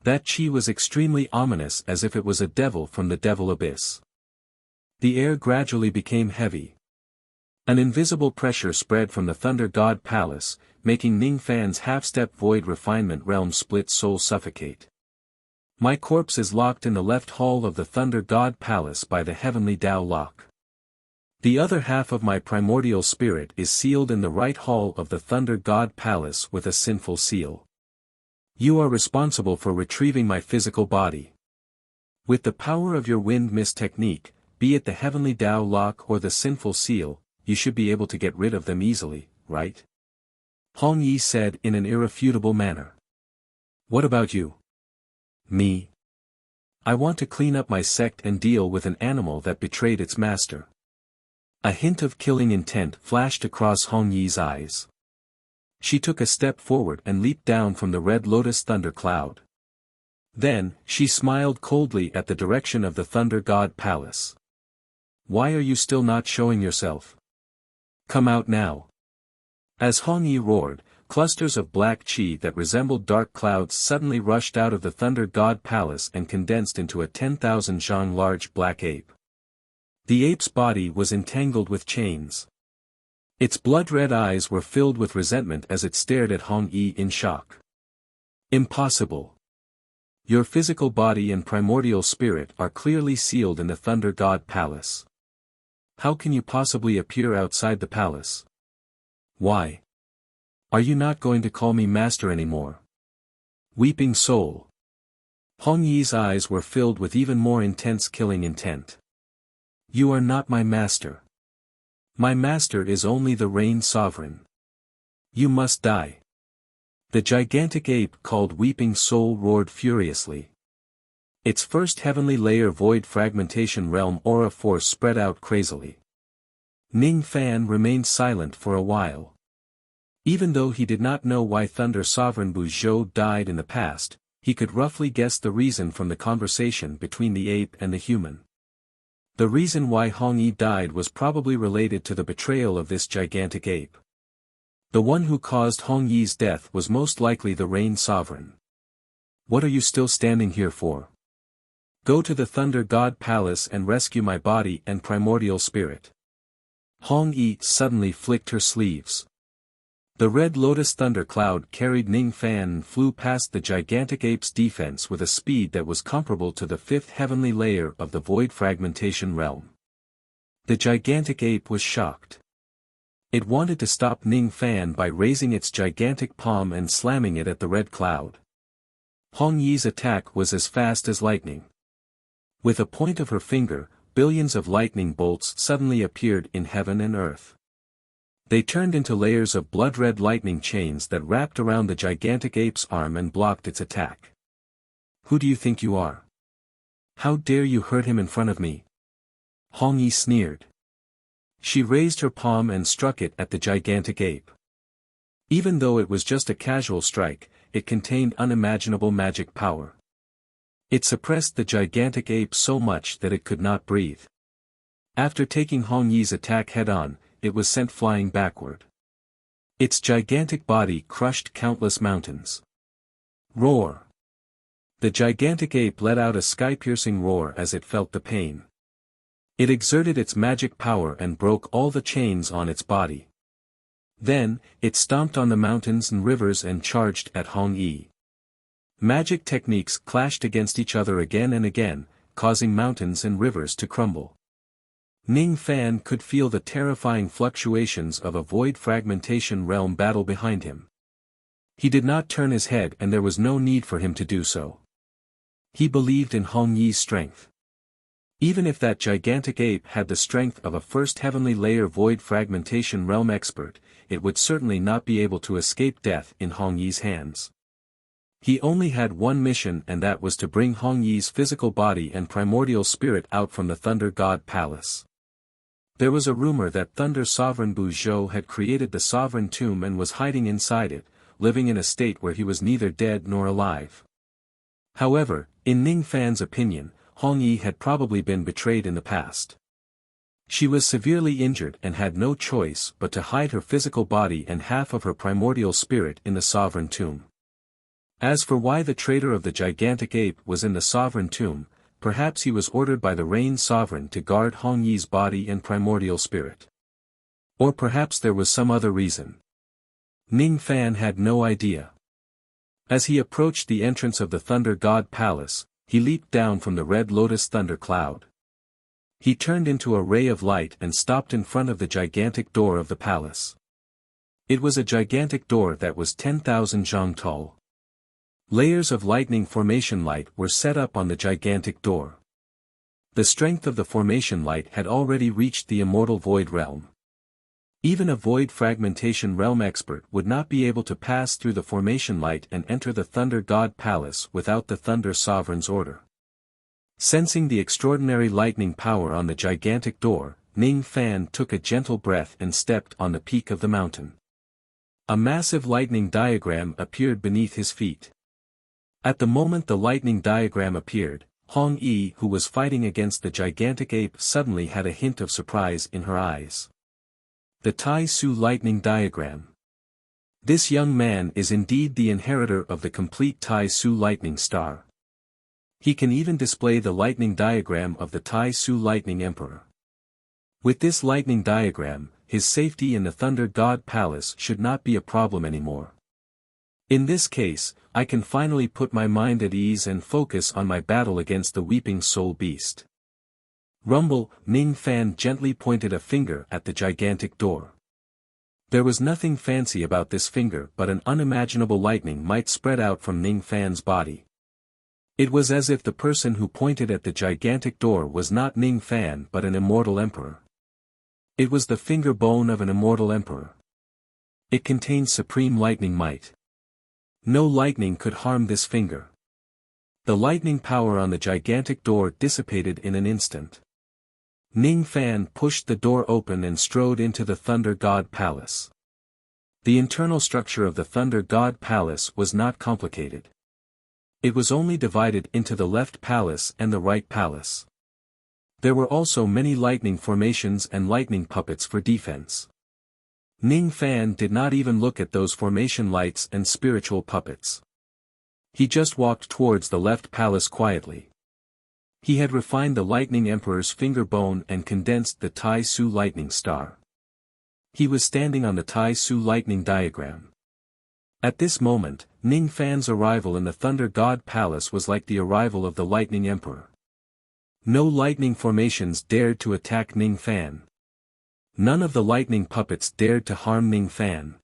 That chi was extremely ominous, as if it was a devil from the devil abyss. The air gradually became heavy. An invisible pressure spread from the Thunder God Palace, making Ning Fan's half-step void refinement realm split soul suffocate. My corpse is locked in the left hall of the Thunder God Palace by the heavenly Tao lock. The other half of my primordial spirit is sealed in the right hall of the Thunder God Palace with a sinful seal. You are responsible for retrieving my physical body. With the power of your wind mist technique, be it the heavenly Tao lock or the sinful seal, you should be able to get rid of them easily, right? Hong Yi said in an irrefutable manner. What about you? Me? I want to clean up my sect and deal with an animal that betrayed its master. A hint of killing intent flashed across Hong Yi's eyes. She took a step forward and leaped down from the red lotus thunder cloud. Then, she smiled coldly at the direction of the Thunder God Palace. Why are you still not showing yourself? Come out now. As Hong Yi roared, clusters of black chi that resembled dark clouds suddenly rushed out of the Thunder God Palace and condensed into a 10,000 zhang large black ape. The ape's body was entangled with chains. Its blood-red eyes were filled with resentment as it stared at Hong Yi in shock. Impossible. Your physical body and primordial spirit are clearly sealed in the Thunder God Palace. How can you possibly appear outside the palace? Why? Are you not going to call me master anymore? Weeping soul. Hong Yi's eyes were filled with even more intense killing intent. You are not my master. My master is only the Rain Sovereign. You must die. The gigantic ape called Weeping Soul roared furiously. Its first heavenly layer void fragmentation realm aura force spread out crazily. Ning Fan remained silent for a while. Even though he did not know why Thunder Sovereign Bu Zhou died in the past, he could roughly guess the reason from the conversation between the ape and the human. The reason why Hong Yi died was probably related to the betrayal of this gigantic ape. The one who caused Hong Yi's death was most likely the Rain Sovereign. What are you still standing here for? Go to the Thunder God Palace and rescue my body and primordial spirit. Hong Yi suddenly flicked her sleeves. The red lotus thunder cloud carried Ning Fan and flew past the gigantic ape's defense with a speed that was comparable to the fifth heavenly layer of the void fragmentation realm. The gigantic ape was shocked. It wanted to stop Ning Fan by raising its gigantic palm and slamming it at the red cloud. Hong Yi's attack was as fast as lightning. With a point of her finger, billions of lightning bolts suddenly appeared in heaven and earth. They turned into layers of blood-red lightning chains that wrapped around the gigantic ape's arm and blocked its attack. Who do you think you are? How dare you hurt him in front of me? Hong Yi sneered. She raised her palm and struck it at the gigantic ape. Even though it was just a casual strike, it contained unimaginable magic power. It suppressed the gigantic ape so much that it could not breathe. After taking Hong Yi's attack head-on, it was sent flying backward. Its gigantic body crushed countless mountains. Roar! The gigantic ape let out a sky-piercing roar as it felt the pain. It exerted its magic power and broke all the chains on its body. Then, it stomped on the mountains and rivers and charged at Hong Yi. Magic techniques clashed against each other again and again, causing mountains and rivers to crumble. Ning Fan could feel the terrifying fluctuations of a void fragmentation realm battle behind him. He did not turn his head and there was no need for him to do so. He believed in Hong Yi's strength. Even if that gigantic ape had the strength of a first heavenly layer void fragmentation realm expert, it would certainly not be able to escape death in Hong Yi's hands. He only had one mission and that was to bring Hong Yi's physical body and primordial spirit out from the Thunder God Palace. There was a rumor that Thunder Sovereign Bu Zhou had created the Sovereign Tomb and was hiding inside it, living in a state where he was neither dead nor alive. However, in Ning Fan's opinion, Hong Yi had probably been betrayed in the past. She was severely injured and had no choice but to hide her physical body and half of her primordial spirit in the Sovereign Tomb. As for why the traitor of the gigantic ape was in the Sovereign Tomb, perhaps he was ordered by the Rain Sovereign to guard Hong Yi's body and primordial spirit. Or perhaps there was some other reason. Ning Fan had no idea. As he approached the entrance of the Thunder God Palace, he leaped down from the red lotus thunder cloud. He turned into a ray of light and stopped in front of the gigantic door of the palace. It was a gigantic door that was 10,000 zhang tall. Layers of lightning formation light were set up on the gigantic door. The strength of the formation light had already reached the immortal void realm. Even a void fragmentation realm expert would not be able to pass through the formation light and enter the Thunder God Palace without the Thunder Sovereign's order. Sensing the extraordinary lightning power on the gigantic door, Ning Fan took a gentle breath and stepped on the peak of the mountain. A massive lightning diagram appeared beneath his feet. At the moment the lightning diagram appeared, Hong Yi, who was fighting against the gigantic ape, suddenly had a hint of surprise in her eyes. The Tai Su lightning diagram. This young man is indeed the inheritor of the complete Tai Su lightning star. He can even display the lightning diagram of the Tai Su lightning emperor. With this lightning diagram, his safety in the Thunder God Palace should not be a problem anymore. In this case, I can finally put my mind at ease and focus on my battle against the Weeping Soul Beast. Rumble, Ning Fan gently pointed a finger at the gigantic door. There was nothing fancy about this finger but an unimaginable lightning might spread out from Ning Fan's body. It was as if the person who pointed at the gigantic door was not Ning Fan but an immortal emperor. It was the finger bone of an immortal emperor. It contained supreme lightning might. No lightning could harm this finger. The lightning power on the gigantic door dissipated in an instant. Ning Fan pushed the door open and strode into the Thunder God Palace. The internal structure of the Thunder God Palace was not complicated. It was only divided into the left palace and the right palace. There were also many lightning formations and lightning puppets for defense. Ning Fan did not even look at those formation lights and spiritual puppets. He just walked towards the left palace quietly. He had refined the Lightning Emperor's finger bone and condensed the Tai Su lightning star. He was standing on the Tai Su lightning diagram. At this moment, Ning Fan's arrival in the Thunder God Palace was like the arrival of the Lightning Emperor. No lightning formations dared to attack Ning Fan. None of the lightning puppets dared to harm Ning Fan.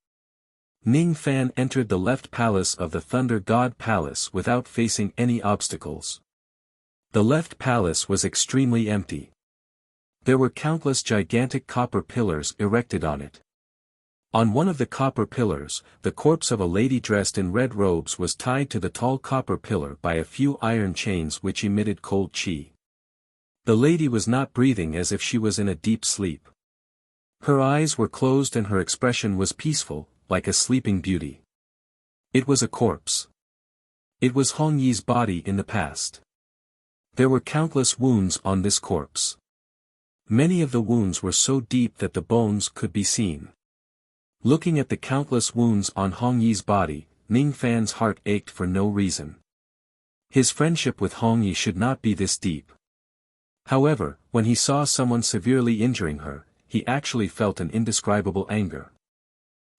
Ning Fan entered the left palace of the Thunder God Palace without facing any obstacles. The left palace was extremely empty. There were countless gigantic copper pillars erected on it. On one of the copper pillars, the corpse of a lady dressed in red robes was tied to the tall copper pillar by a few iron chains which emitted cold chi. The lady was not breathing, as if she was in a deep sleep. Her eyes were closed and her expression was peaceful, like a sleeping beauty. It was a corpse. It was Hong Yi's body in the past. There were countless wounds on this corpse. Many of the wounds were so deep that the bones could be seen. Looking at the countless wounds on Hong Yi's body, Ning Fan's heart ached for no reason. His friendship with Hong Yi should not be this deep. However, when he saw someone severely injuring her, he actually felt an indescribable anger.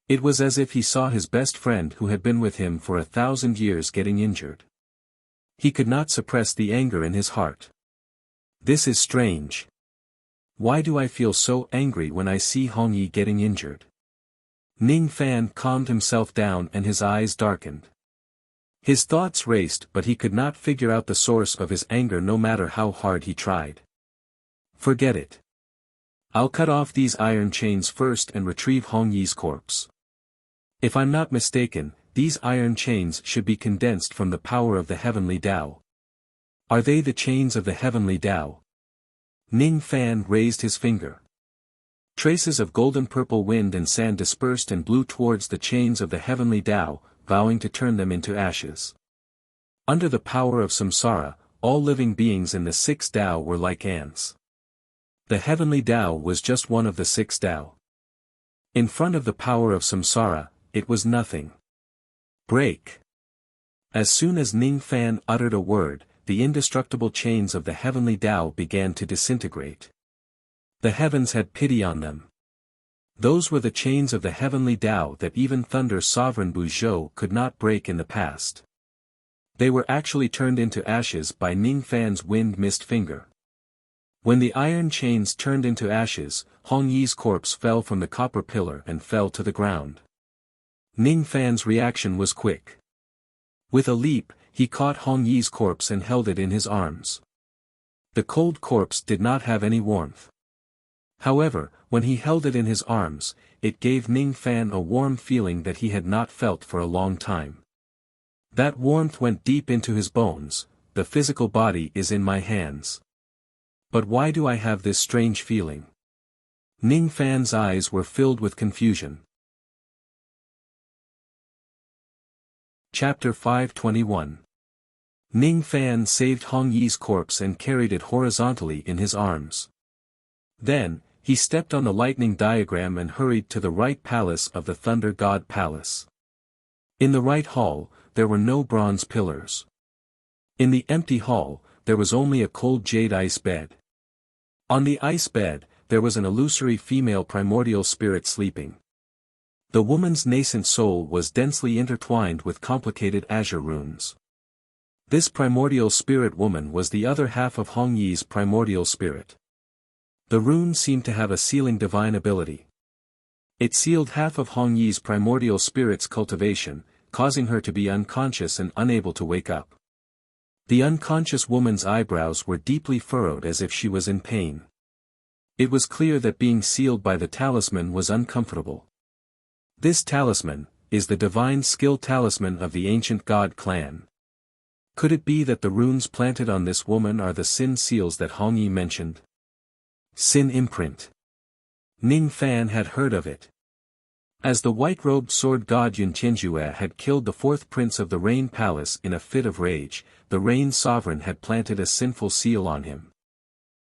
It was as if he saw his best friend who had been with him for 1,000 years getting injured. He could not suppress the anger in his heart. This is strange. Why do I feel so angry when I see Hong Yi getting injured? Ning Fan calmed himself down and his eyes darkened. His thoughts raced, but he could not figure out the source of his anger no matter how hard he tried. Forget it. I'll cut off these iron chains first and retrieve Hong Yi's corpse. If I'm not mistaken, these iron chains should be condensed from the power of the heavenly Tao. Are they the chains of the heavenly Tao? Ning Fan raised his finger. Traces of golden-purple wind and sand dispersed and blew towards the chains of the heavenly Tao, vowing to turn them into ashes. Under the power of samsara, all living beings in the six Tao were like ants. The heavenly Tao was just one of the six Tao. In front of the power of samsara, it was nothing. Break. As soon as Ning Fan uttered a word, the indestructible chains of the heavenly Tao began to disintegrate. The heavens had pity on them. Those were the chains of the heavenly Tao that even Thunder's sovereign Buzhou could not break in the past. They were actually turned into ashes by Ning Fan's wind-mist finger. When the iron chains turned into ashes, Hong Yi's corpse fell from the copper pillar and fell to the ground. Ning Fan's reaction was quick. With a leap, he caught Hong Yi's corpse and held it in his arms. The cold corpse did not have any warmth. However, when he held it in his arms, it gave Ning Fan a warm feeling that he had not felt for a long time. That warmth went deep into his bones. The physical body is in my hands. But why do I have this strange feeling? Ning Fan's eyes were filled with confusion. Chapter 521. Ning Fan saved Hong Yi's corpse and carried it horizontally in his arms. Then, he stepped on the lightning diagram and hurried to the right palace of the Thunder God Palace. In the right hall, there were no bronze pillars. In the empty hall, there was only a cold jade ice bed. On the ice bed, there was an illusory female primordial spirit sleeping. The woman's nascent soul was densely intertwined with complicated azure runes. This primordial spirit woman was the other half of Hong Yi's primordial spirit. The rune seemed to have a sealing divine ability. It sealed half of Hong Yi's primordial spirit's cultivation, causing her to be unconscious and unable to wake up. The unconscious woman's eyebrows were deeply furrowed as if she was in pain. It was clear that being sealed by the talisman was uncomfortable. This talisman, is the divine skill talisman of the ancient god clan. Could it be that the runes planted on this woman are the sin seals that Hong Yi mentioned? Sin imprint. Ning Fan had heard of it. As the white-robed sword god Yun Tianjue had killed the fourth prince of the Rain Palace in a fit of rage, the Rain Sovereign had planted a sinful seal on him.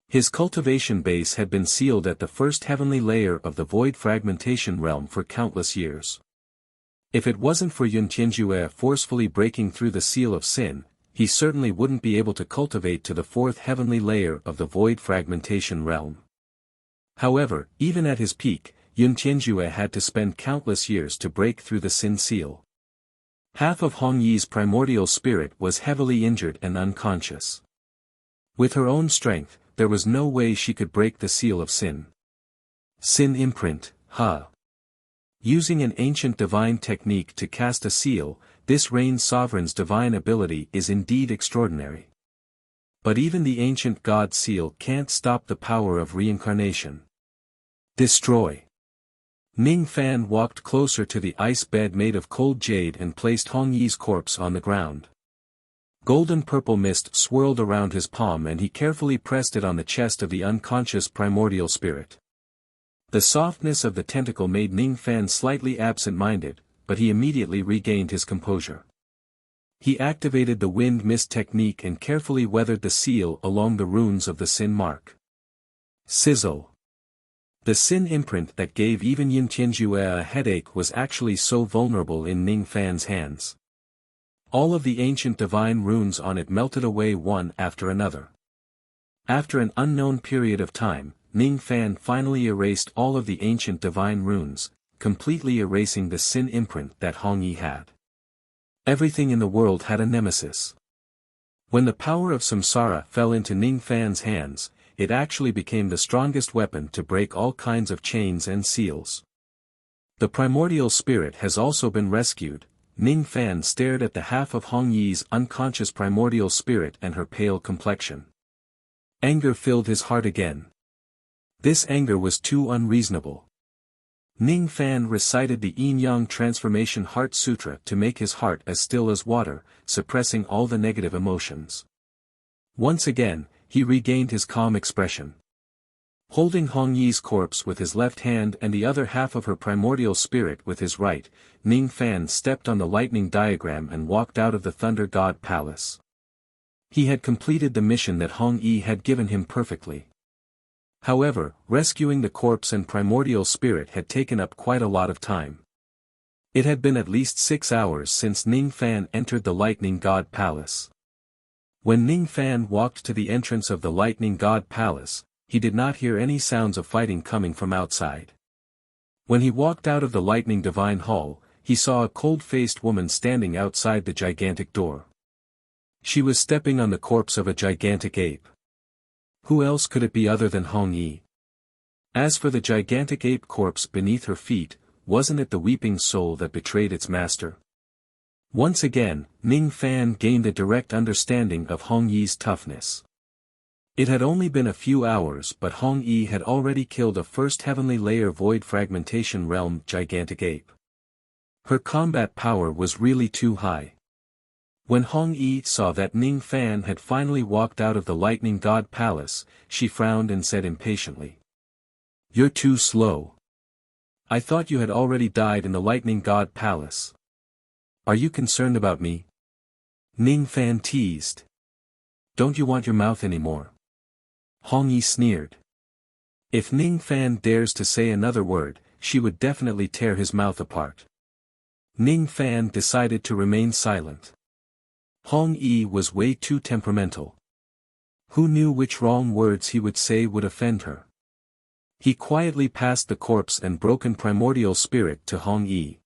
His cultivation base had been sealed at the first heavenly layer of the void fragmentation realm for countless years. If it wasn't for Yun Tianjue forcefully breaking through the seal of sin, he certainly wouldn't be able to cultivate to the fourth heavenly layer of the void fragmentation realm. However, even at his peak, Yun Tianjue had to spend countless years to break through the sin seal. Half of Hong Yi's primordial spirit was heavily injured and unconscious. With her own strength, there was no way she could break the seal of sin. Sin imprint, Using an ancient divine technique to cast a seal, this Rain Sovereign's divine ability is indeed extraordinary. But even the ancient god seal can't stop the power of reincarnation. Destroy. Ning Fan walked closer to the ice bed made of cold jade and placed Hong Yi's corpse on the ground. Golden-purple mist swirled around his palm and he carefully pressed it on the chest of the unconscious primordial spirit. The softness of the tentacle made Ning Fan slightly absent-minded, but he immediately regained his composure. He activated the wind mist technique and carefully weathered the seal along the runes of the sin mark. Sizzle. The sin imprint that gave even Yun Tianjue a headache was actually so vulnerable in Ning Fan's hands. All of the ancient divine runes on it melted away one after another. After an unknown period of time, Ning Fan finally erased all of the ancient divine runes, completely erasing the sin imprint that Hong Yi had. Everything in the world had a nemesis. When the power of samsara fell into Ning Fan's hands, it actually became the strongest weapon to break all kinds of chains and seals. The primordial spirit has also been rescued. Ning Fan stared at the half of Hong Yi's unconscious primordial spirit and her pale complexion. Anger filled his heart again. This anger was too unreasonable. Ning Fan recited the Yin-Yang Transformation Heart Sutra to make his heart as still as water, suppressing all the negative emotions. Once again, he regained his calm expression. Holding Hong Yi's corpse with his left hand and the other half of her primordial spirit with his right, Ning Fan stepped on the lightning diagram and walked out of the Thunder God Palace. He had completed the mission that Hong Yi had given him perfectly. However, rescuing the corpse and primordial spirit had taken up quite a lot of time. It had been at least 6 hours since Ning Fan entered the Lightning God Palace. When Ning Fan walked to the entrance of the Lightning God Palace, he did not hear any sounds of fighting coming from outside. When he walked out of the Lightning Divine Hall, he saw a cold-faced woman standing outside the gigantic door. She was stepping on the corpse of a gigantic ape. Who else could it be other than Hong Yi? As for the gigantic ape corpse beneath her feet, wasn't it the weeping soul that betrayed its master? Once again, Ning Fan gained a direct understanding of Hong Yi's toughness. It had only been a few hours but Hong Yi had already killed a first heavenly layer void fragmentation realm gigantic ape. Her combat power was really too high. When Hong Yi saw that Ning Fan had finally walked out of the Lightning God Palace, she frowned and said impatiently. "You're too slow. I thought you had already died in the Lightning God Palace. Are you concerned about me?" Ning Fan teased. "Don't you want your mouth anymore?" Hong Yi sneered. If Ning Fan dares to say another word, she would definitely tear his mouth apart. Ning Fan decided to remain silent. Hong Yi was way too temperamental. Who knew which wrong words he would say would offend her? He quietly passed the corpse and broken primordial spirit to Hong Yi.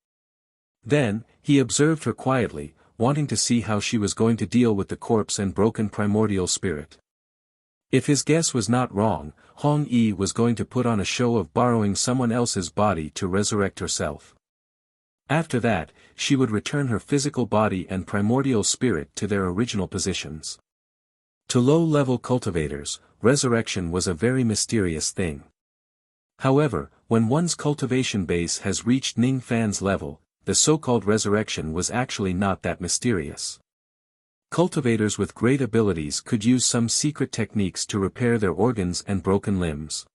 Then, he observed her quietly, wanting to see how she was going to deal with the corpse and broken primordial spirit. If his guess was not wrong, Hong Yi was going to put on a show of borrowing someone else's body to resurrect herself. After that, she would return her physical body and primordial spirit to their original positions. To low-level cultivators, resurrection was a very mysterious thing. However, when one's cultivation base has reached Ning Fan's level, the so-called resurrection was actually not that mysterious. Cultivators with great abilities could use some secret techniques to repair their organs and broken limbs.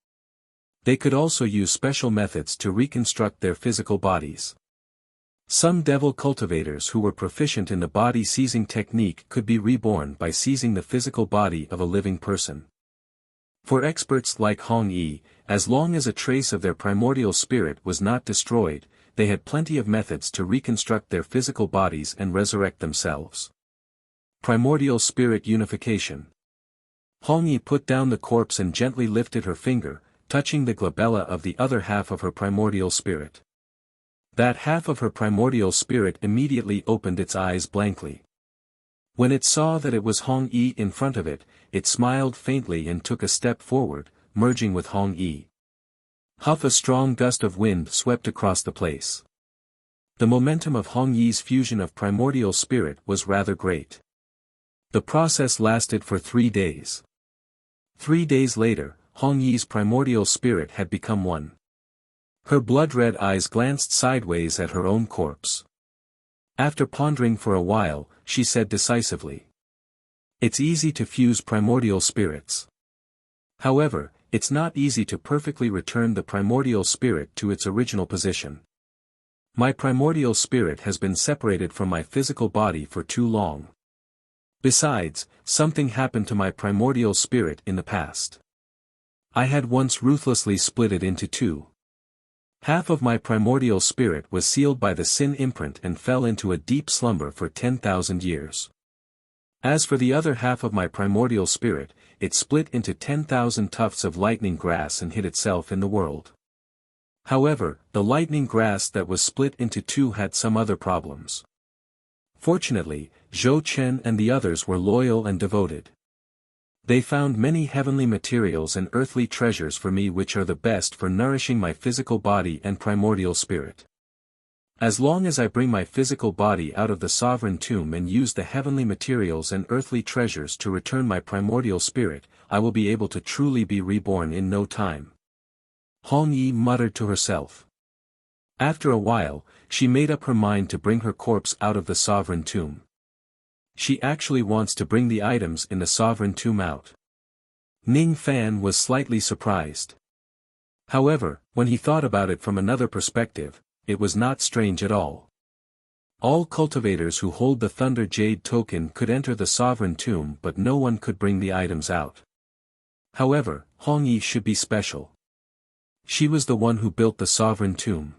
They could also use special methods to reconstruct their physical bodies. Some devil cultivators who were proficient in the body-seizing technique could be reborn by seizing the physical body of a living person. For experts like Hong Yi, as long as a trace of their primordial spirit was not destroyed, they had plenty of methods to reconstruct their physical bodies and resurrect themselves. Primordial spirit unification. Hong Yi put down the corpse and gently lifted her finger, touching the glabella of the other half of her primordial spirit. That half of her primordial spirit immediately opened its eyes blankly. When it saw that it was Hong Yi in front of it, it smiled faintly and took a step forward, merging with Hong Yi. A strong gust of wind swept across the place. The momentum of Hong Yi's fusion of primordial spirit was rather great. The process lasted for 3 days. 3 days later, Hong Yi's primordial spirit had become one. Her blood-red eyes glanced sideways at her own corpse. After pondering for a while, she said decisively, "It's easy to fuse primordial spirits. However, it's not easy to perfectly return the primordial spirit to its original position. My primordial spirit has been separated from my physical body for too long. Besides, something happened to my primordial spirit in the past. I had once ruthlessly split it into two. Half of my primordial spirit was sealed by the sin imprint and fell into a deep slumber for 10,000 years. As for the other half of my primordial spirit, it split into 10,000 tufts of lightning grass and hid itself in the world. However, the lightning grass that was split into two had some other problems. Fortunately, Zhou Chen and the others were loyal and devoted. They found many heavenly materials and earthly treasures for me which are the best for nourishing my physical body and primordial spirit. As long as I bring my physical body out of the sovereign tomb and use the heavenly materials and earthly treasures to return my primordial spirit, I will be able to truly be reborn in no time." Hong Yi muttered to herself. After a while, she made up her mind to bring her corpse out of the sovereign tomb. She actually wants to bring the items in the sovereign tomb out. Ning Fan was slightly surprised. However, when he thought about it from another perspective, it was not strange at all. All cultivators who hold the Thunder Jade token could enter the sovereign tomb, but no one could bring the items out. However, Hong Yi should be special. She was the one who built the sovereign tomb.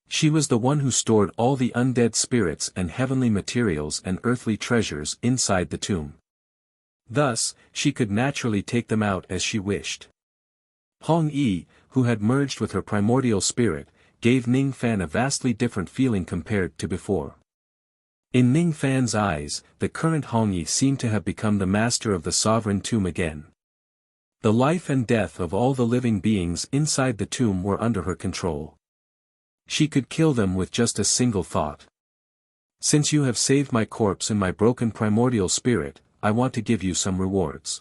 She was the one who stored all the undead spirits and heavenly materials and earthly treasures inside the tomb. Thus, she could naturally take them out as she wished. Hong Yi, who had merged with her primordial spirit, gave Ning Fan a vastly different feeling compared to before. In Ning Fan's eyes, the current Hong Yi seemed to have become the master of the sovereign tomb again. The life and death of all the living beings inside the tomb were under her control. She could kill them with just a single thought. "Since you have saved my corpse and my broken primordial spirit, I want to give you some rewards.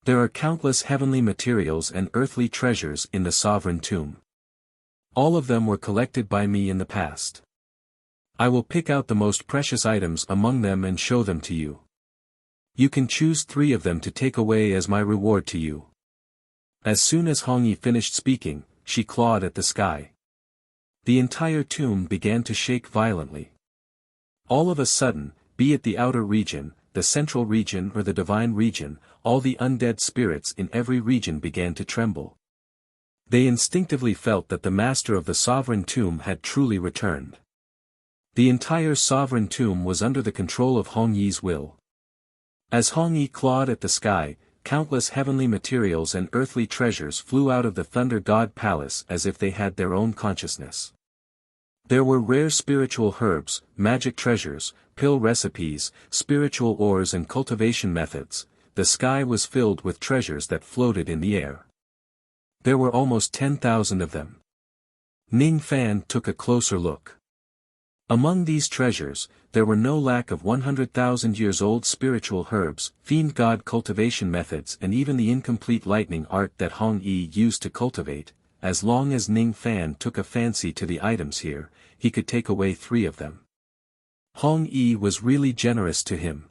There are countless heavenly materials and earthly treasures in the sovereign tomb. All of them were collected by me in the past. I will pick out the most precious items among them and show them to you. You can choose 3 of them to take away as my reward to you." As soon as Hong Yi finished speaking, she clawed at the sky. The entire tomb began to shake violently. All of a sudden, be it the outer region, the central region or the divine region, all the undead spirits in every region began to tremble. They instinctively felt that the master of the sovereign tomb had truly returned. The entire sovereign tomb was under the control of Hong Yi's will. As Hong Yi clawed at the sky, countless heavenly materials and earthly treasures flew out of the Thunder God Palace as if they had their own consciousness. There were rare spiritual herbs, magic treasures, pill recipes, spiritual ores and cultivation methods. The sky was filled with treasures that floated in the air. There were almost 10,000 of them. Ning Fan took a closer look. Among these treasures, there were no lack of 100,000 years old spiritual herbs, fiend god cultivation methods and even the incomplete lightning art that Hong Yi used to cultivate, as long as Ning Fan took a fancy to the items here, he could take away 3 of them. Hong Yi was really generous to him.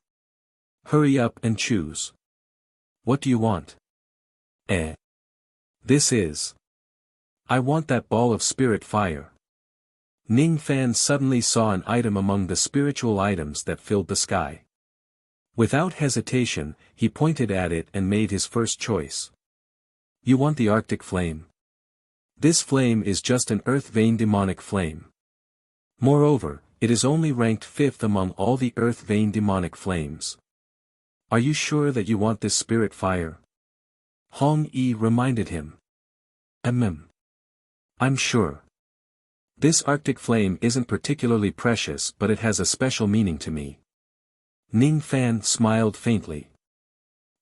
Hurry up and choose. What do you want? This is. I want that ball of spirit fire. Ning Fan suddenly saw an item among the spiritual items that filled the sky. Without hesitation, he pointed at it and made his first choice. You want the Arctic flame? This flame is just an earth vein demonic flame. Moreover, it is only ranked 5th among all the earth vein demonic flames. Are you sure that you want this spirit fire? Hong Yi reminded him. I'm sure. This Arctic flame isn't particularly precious, but it has a special meaning to me. Ning Fan smiled faintly.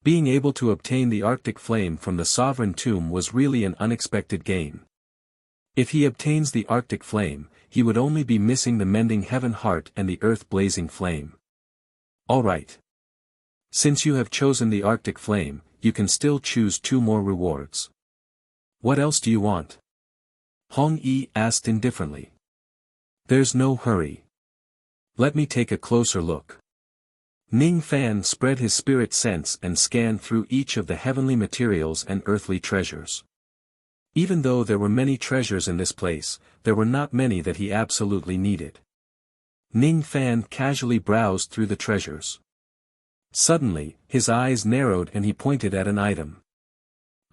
Being able to obtain the Arctic flame from the sovereign tomb was really an unexpected gain. If he obtains the Arctic flame, he would only be missing the mending heaven heart and the earth blazing flame. All right. Since you have chosen the Arctic flame, you can still choose 2 more rewards. What else do you want? Hong Yi asked indifferently. There's no hurry. Let me take a closer look. Ning Fan spread his spirit sense and scanned through each of the heavenly materials and earthly treasures. Even though there were many treasures in this place, there were not many that he absolutely needed. Ning Fan casually browsed through the treasures. Suddenly, his eyes narrowed and he pointed at an item.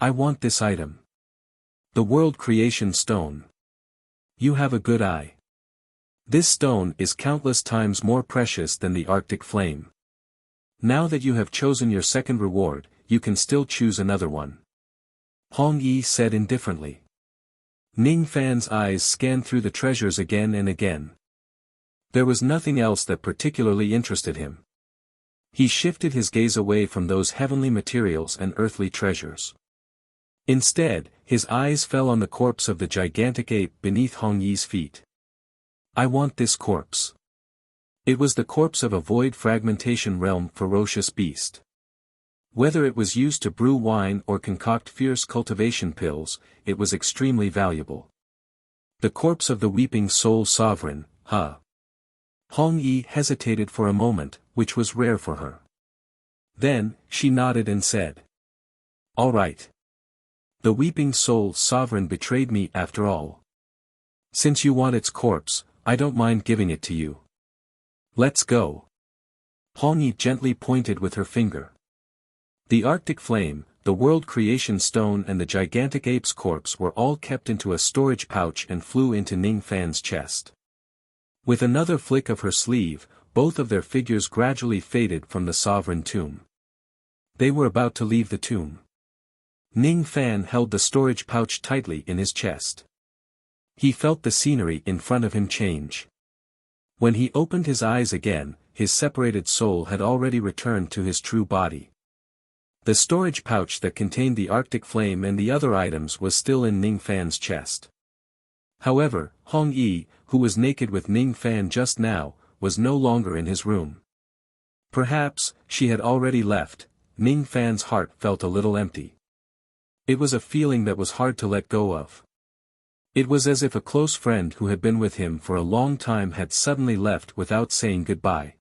I want this item. The World Creation Stone. You have a good eye. This stone is countless times more precious than the Arctic flame. Now that you have chosen your second reward, you can still choose another one. Hong Yi said indifferently. Ning Fan's eyes scanned through the treasures again and again. There was nothing else that particularly interested him. He shifted his gaze away from those heavenly materials and earthly treasures. Instead, his eyes fell on the corpse of the gigantic ape beneath Hong Yi's feet. I want this corpse. It was the corpse of a void fragmentation realm ferocious beast. Whether it was used to brew wine or concoct fierce cultivation pills, it was extremely valuable. The corpse of the weeping soul sovereign, huh? Hong Yi hesitated for a moment, which was rare for her. Then, she nodded and said. All right. The weeping soul sovereign betrayed me after all. Since you want its corpse, I don't mind giving it to you. Let's go. Hong Yi gently pointed with her finger. The Arctic flame, the World Creation Stone and the gigantic ape's corpse were all kept into a storage pouch and flew into Ning Fan's chest. With another flick of her sleeve, both of their figures gradually faded from the sovereign tomb. They were about to leave the tomb. Ning Fan held the storage pouch tightly in his chest. He felt the scenery in front of him change. When he opened his eyes again, his separated soul had already returned to his true body. The storage pouch that contained the Arctic flame and the other items was still in Ning Fan's chest. However, Hong Yi, who was naked with Ning Fan just now, was no longer in his room. Perhaps, she had already left. Ning Fan's heart felt a little empty. It was a feeling that was hard to let go of. It was as if a close friend who had been with him for a long time had suddenly left without saying goodbye.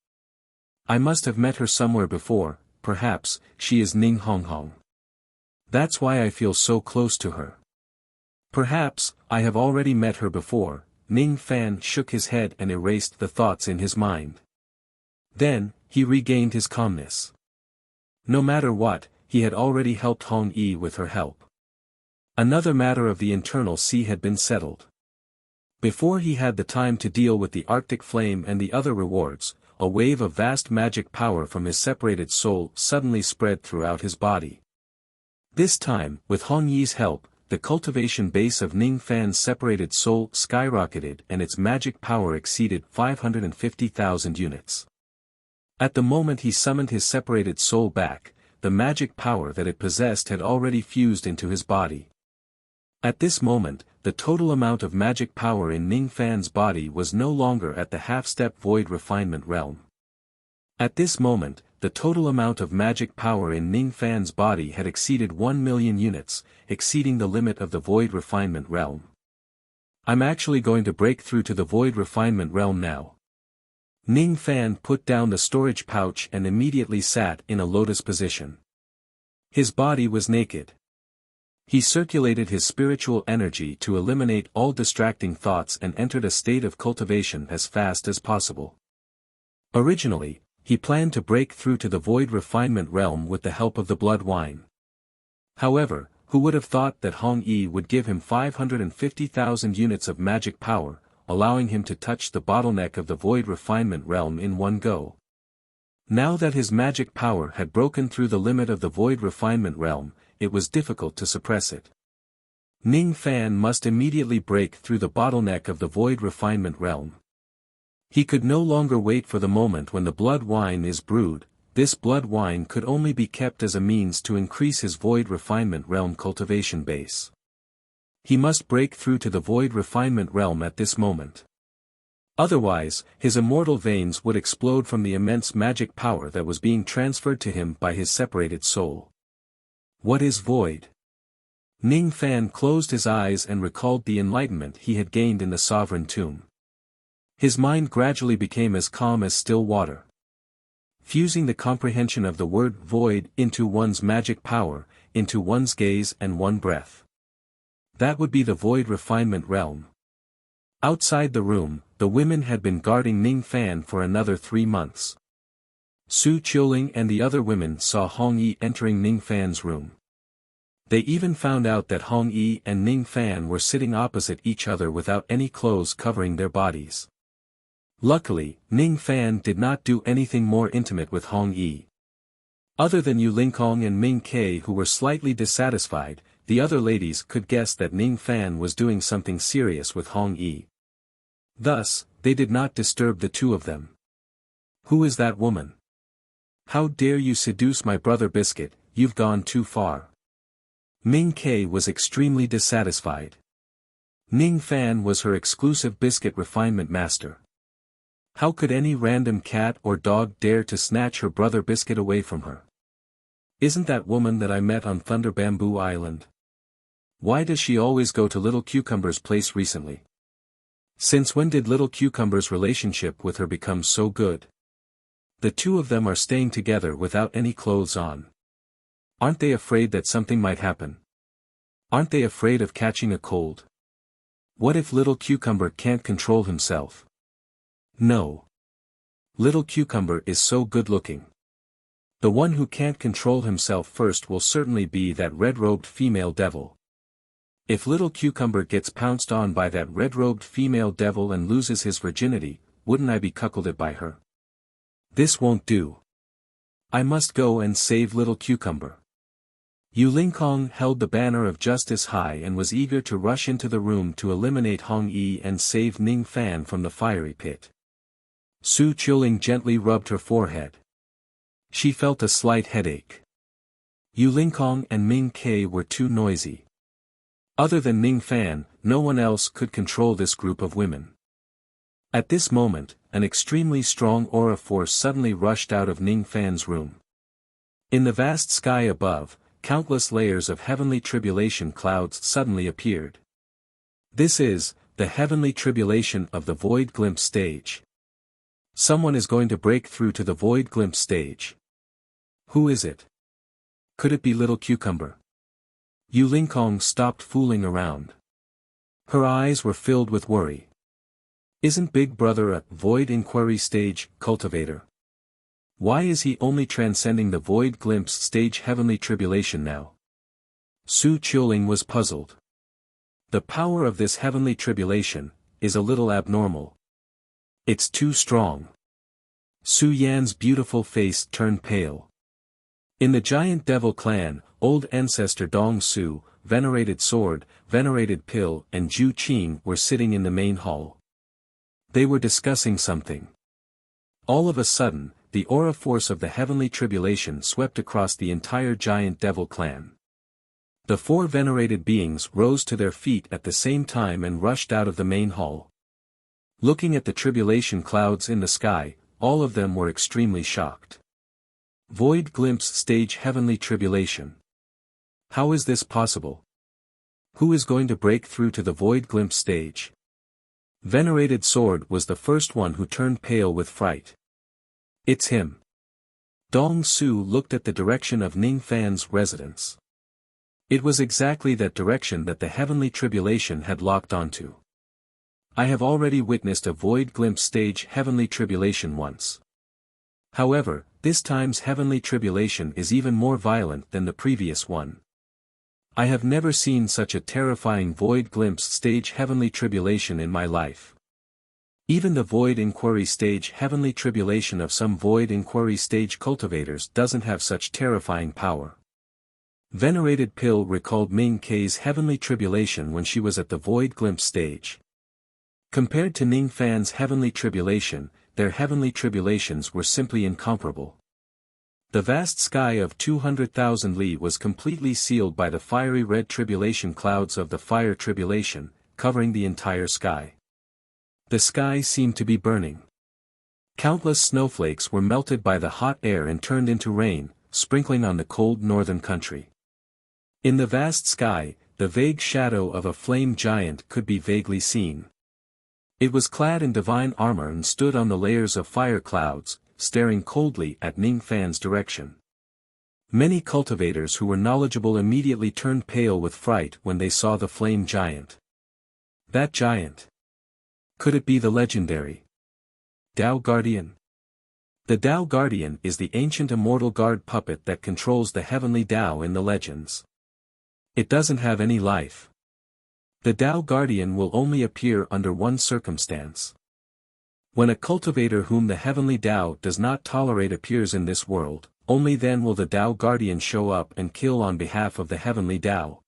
I must have met her somewhere before, perhaps, she is Ning Honghong. That's why I feel so close to her. Perhaps, I have already met her before. Ning Fan shook his head and erased the thoughts in his mind. Then, he regained his calmness. No matter what, he had already helped Hong Yi with her help. Another matter of the internal sea had been settled. Before he had the time to deal with the Arctic flame and the other rewards, a wave of vast magic power from his separated soul suddenly spread throughout his body. This time, with Hong Yi's help, the cultivation base of Ning Fan's separated soul skyrocketed and its magic power exceeded 550,000 units. At the moment he summoned his separated soul back, the magic power that it possessed had already fused into his body. At this moment, the total amount of magic power in Ning Fan's body was no longer at the half-step void refinement realm. At this moment, the total amount of magic power in Ning Fan's body had exceeded 1 million units, exceeding the limit of the Void Refinement Realm. I'm actually going to break through to the Void Refinement Realm now. Ning Fan put down the storage pouch and immediately sat in a lotus position. His body was naked. He circulated his spiritual energy to eliminate all distracting thoughts and entered a state of cultivation as fast as possible. Originally, he planned to break through to the Void Refinement Realm with the help of the Blood Wine. However, who would have thought that Hong Yi would give him 550,000 units of magic power, allowing him to touch the bottleneck of the Void Refinement Realm in one go. Now that his magic power had broken through the limit of the Void Refinement Realm, it was difficult to suppress it. Ning Fan must immediately break through the bottleneck of the Void Refinement Realm. He could no longer wait for the moment when the blood wine is brewed. This blood wine could only be kept as a means to increase his Void Refinement Realm cultivation base. He must break through to the Void Refinement Realm at this moment. Otherwise, his immortal veins would explode from the immense magic power that was being transferred to him by his separated soul. What is void? Ning Fan closed his eyes and recalled the enlightenment he had gained in the Sovereign Tomb. His mind gradually became as calm as still water. Fusing the comprehension of the word void into one's magic power, into one's gaze and one breath. That would be the Void Refinement Realm. Outside the room, the women had been guarding Ning Fan for another 3 months. Su Qiuling and the other women saw Hong Yi entering Ning Fan's room. They even found out that Hong Yi and Ning Fan were sitting opposite each other without any clothes covering their bodies. Luckily, Ning Fan did not do anything more intimate with Hong Yi. Other than Yu Lingkong and Ming Ke, who were slightly dissatisfied, the other ladies could guess that Ning Fan was doing something serious with Hong Yi. Thus, they did not disturb the two of them. Who is that woman? How dare you seduce my brother Biscuit, you've gone too far. Ming Ke was extremely dissatisfied. Ning Fan was her exclusive biscuit refinement master. How could any random cat or dog dare to snatch her brother Biscuit away from her? Isn't that woman that I met on Thunder Bamboo Island? Why does she always go to Little Cucumber's place recently? Since when did Little Cucumber's relationship with her become so good? The two of them are staying together without any clothes on. Aren't they afraid that something might happen? Aren't they afraid of catching a cold? What if Little Cucumber can't control himself? No. Little Cucumber is so good-looking. The one who can't control himself first will certainly be that red-robed female devil. If Little Cucumber gets pounced on by that red-robed female devil and loses his virginity, wouldn't I be cuckolded by her? This won't do. I must go and save Little Cucumber. Yu Lingkong held the banner of justice high and was eager to rush into the room to eliminate Hong Yi and save Ning Fan from the fiery pit. Su Qiuling gently rubbed her forehead. She felt a slight headache. Yu Lingkong and Ming Ke were too noisy. Other than Ning Fan, no one else could control this group of women. At this moment, an extremely strong aura force suddenly rushed out of Ning Fan's room. In the vast sky above, countless layers of heavenly tribulation clouds suddenly appeared. This is, the heavenly tribulation of the Void Glimpse stage. Someone is going to break through to the Void Glimpse stage. Who is it? Could it be Little Cucumber? Yu Lingkong stopped fooling around. Her eyes were filled with worry. Isn't Big Brother a Void Inquiry stage cultivator? Why is he only transcending the Void Glimpse stage heavenly tribulation now? Su Qiuling was puzzled. The power of this heavenly tribulation is a little abnormal. It's too strong. Su Yan's beautiful face turned pale. In the giant devil clan, old ancestor Dong Su, venerated sword, venerated pill and Zhu Qing were sitting in the main hall. They were discussing something. All of a sudden, the aura force of the heavenly tribulation swept across the entire giant devil clan. The 4 venerated beings rose to their feet at the same time and rushed out of the main hall. Looking at the tribulation clouds in the sky, all of them were extremely shocked. Void glimpse stage heavenly tribulation. How is this possible? Who is going to break through to the void glimpse stage? Venerated Sword was the first one who turned pale with fright. It's him. Dong Su looked at the direction of Ning Fan's residence. It was exactly that direction that the heavenly tribulation had locked onto. I have already witnessed a void glimpse stage heavenly tribulation once. However, this time's heavenly tribulation is even more violent than the previous one. I have never seen such a terrifying void glimpse stage heavenly tribulation in my life. Even the void inquiry stage heavenly tribulation of some void inquiry stage cultivators doesn't have such terrifying power. Venerated Pill recalled Ming Kei's heavenly tribulation when she was at the void glimpse stage. Compared to Ning Fan's heavenly tribulation, their heavenly tribulations were simply incomparable. The vast sky of 200,000 li was completely sealed by the fiery red tribulation clouds of the fire tribulation, covering the entire sky. The sky seemed to be burning. Countless snowflakes were melted by the hot air and turned into rain, sprinkling on the cold northern country. In the vast sky, the vague shadow of a flame giant could be vaguely seen. It was clad in divine armor and stood on the layers of fire clouds, staring coldly at Ning Fan's direction. Many cultivators who were knowledgeable immediately turned pale with fright when they saw the flame giant. That giant. Could it be the legendary Tao Guardian? The Tao Guardian is the ancient immortal guard puppet that controls the heavenly Tao in the legends. It doesn't have any life. The Tao Guardian will only appear under one circumstance. When a cultivator whom the heavenly Tao does not tolerate appears in this world, only then will the Tao Guardian show up and kill on behalf of the heavenly Tao.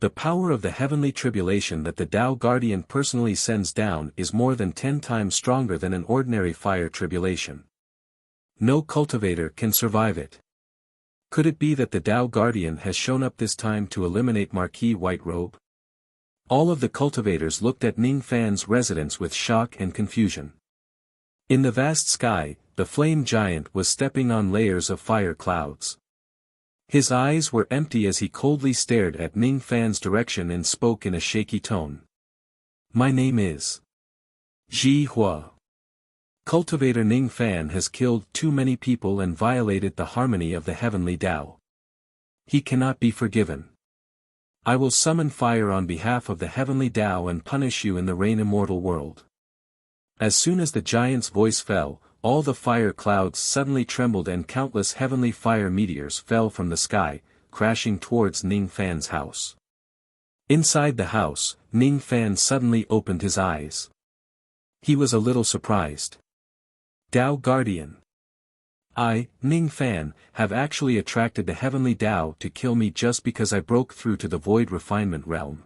The power of the heavenly tribulation that the Tao Guardian personally sends down is more than 10 times stronger than an ordinary fire tribulation. No cultivator can survive it. Could it be that the Tao Guardian has shown up this time to eliminate Marquis White Robe? All of the cultivators looked at Ning Fan's residence with shock and confusion. In the vast sky, the flame giant was stepping on layers of fire clouds. His eyes were empty as he coldly stared at Ning Fan's direction and spoke in a shaky tone. My name is Ji Hua. Cultivator Ning Fan has killed too many people and violated the harmony of the heavenly Tao. He cannot be forgiven. I will summon fire on behalf of the heavenly Tao and punish you in the rain immortal world. As soon as the giant's voice fell, all the fire clouds suddenly trembled and countless heavenly fire meteors fell from the sky, crashing towards Ning Fan's house. Inside the house, Ning Fan suddenly opened his eyes. He was a little surprised. Tao Guardian. I, Ning Fan, have actually attracted the heavenly Tao to kill me just because I broke through to the void refinement realm.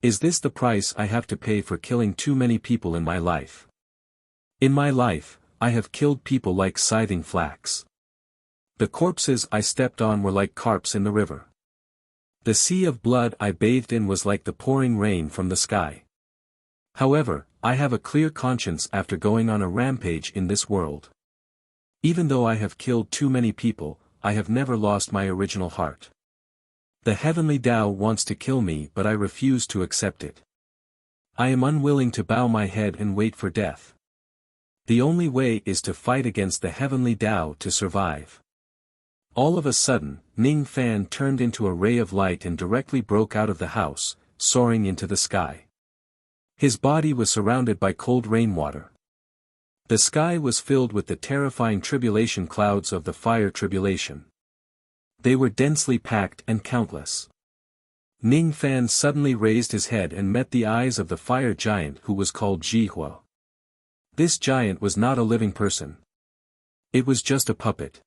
Is this the price I have to pay for killing too many people in my life? In my life, I have killed people like scything flax. The corpses I stepped on were like carps in the river. The sea of blood I bathed in was like the pouring rain from the sky. However, I have a clear conscience after going on a rampage in this world. Even though I have killed too many people, I have never lost my original heart. The heavenly Tao wants to kill me but I refuse to accept it. I am unwilling to bow my head and wait for death. The only way is to fight against the heavenly Tao to survive. All of a sudden, Ning Fan turned into a ray of light and directly broke out of the house, soaring into the sky. His body was surrounded by cold rainwater. The sky was filled with the terrifying tribulation clouds of the fire tribulation. They were densely packed and countless. Ning Fan suddenly raised his head and met the eyes of the fire giant who was called Jihua. This giant was not a living person. It was just a puppet.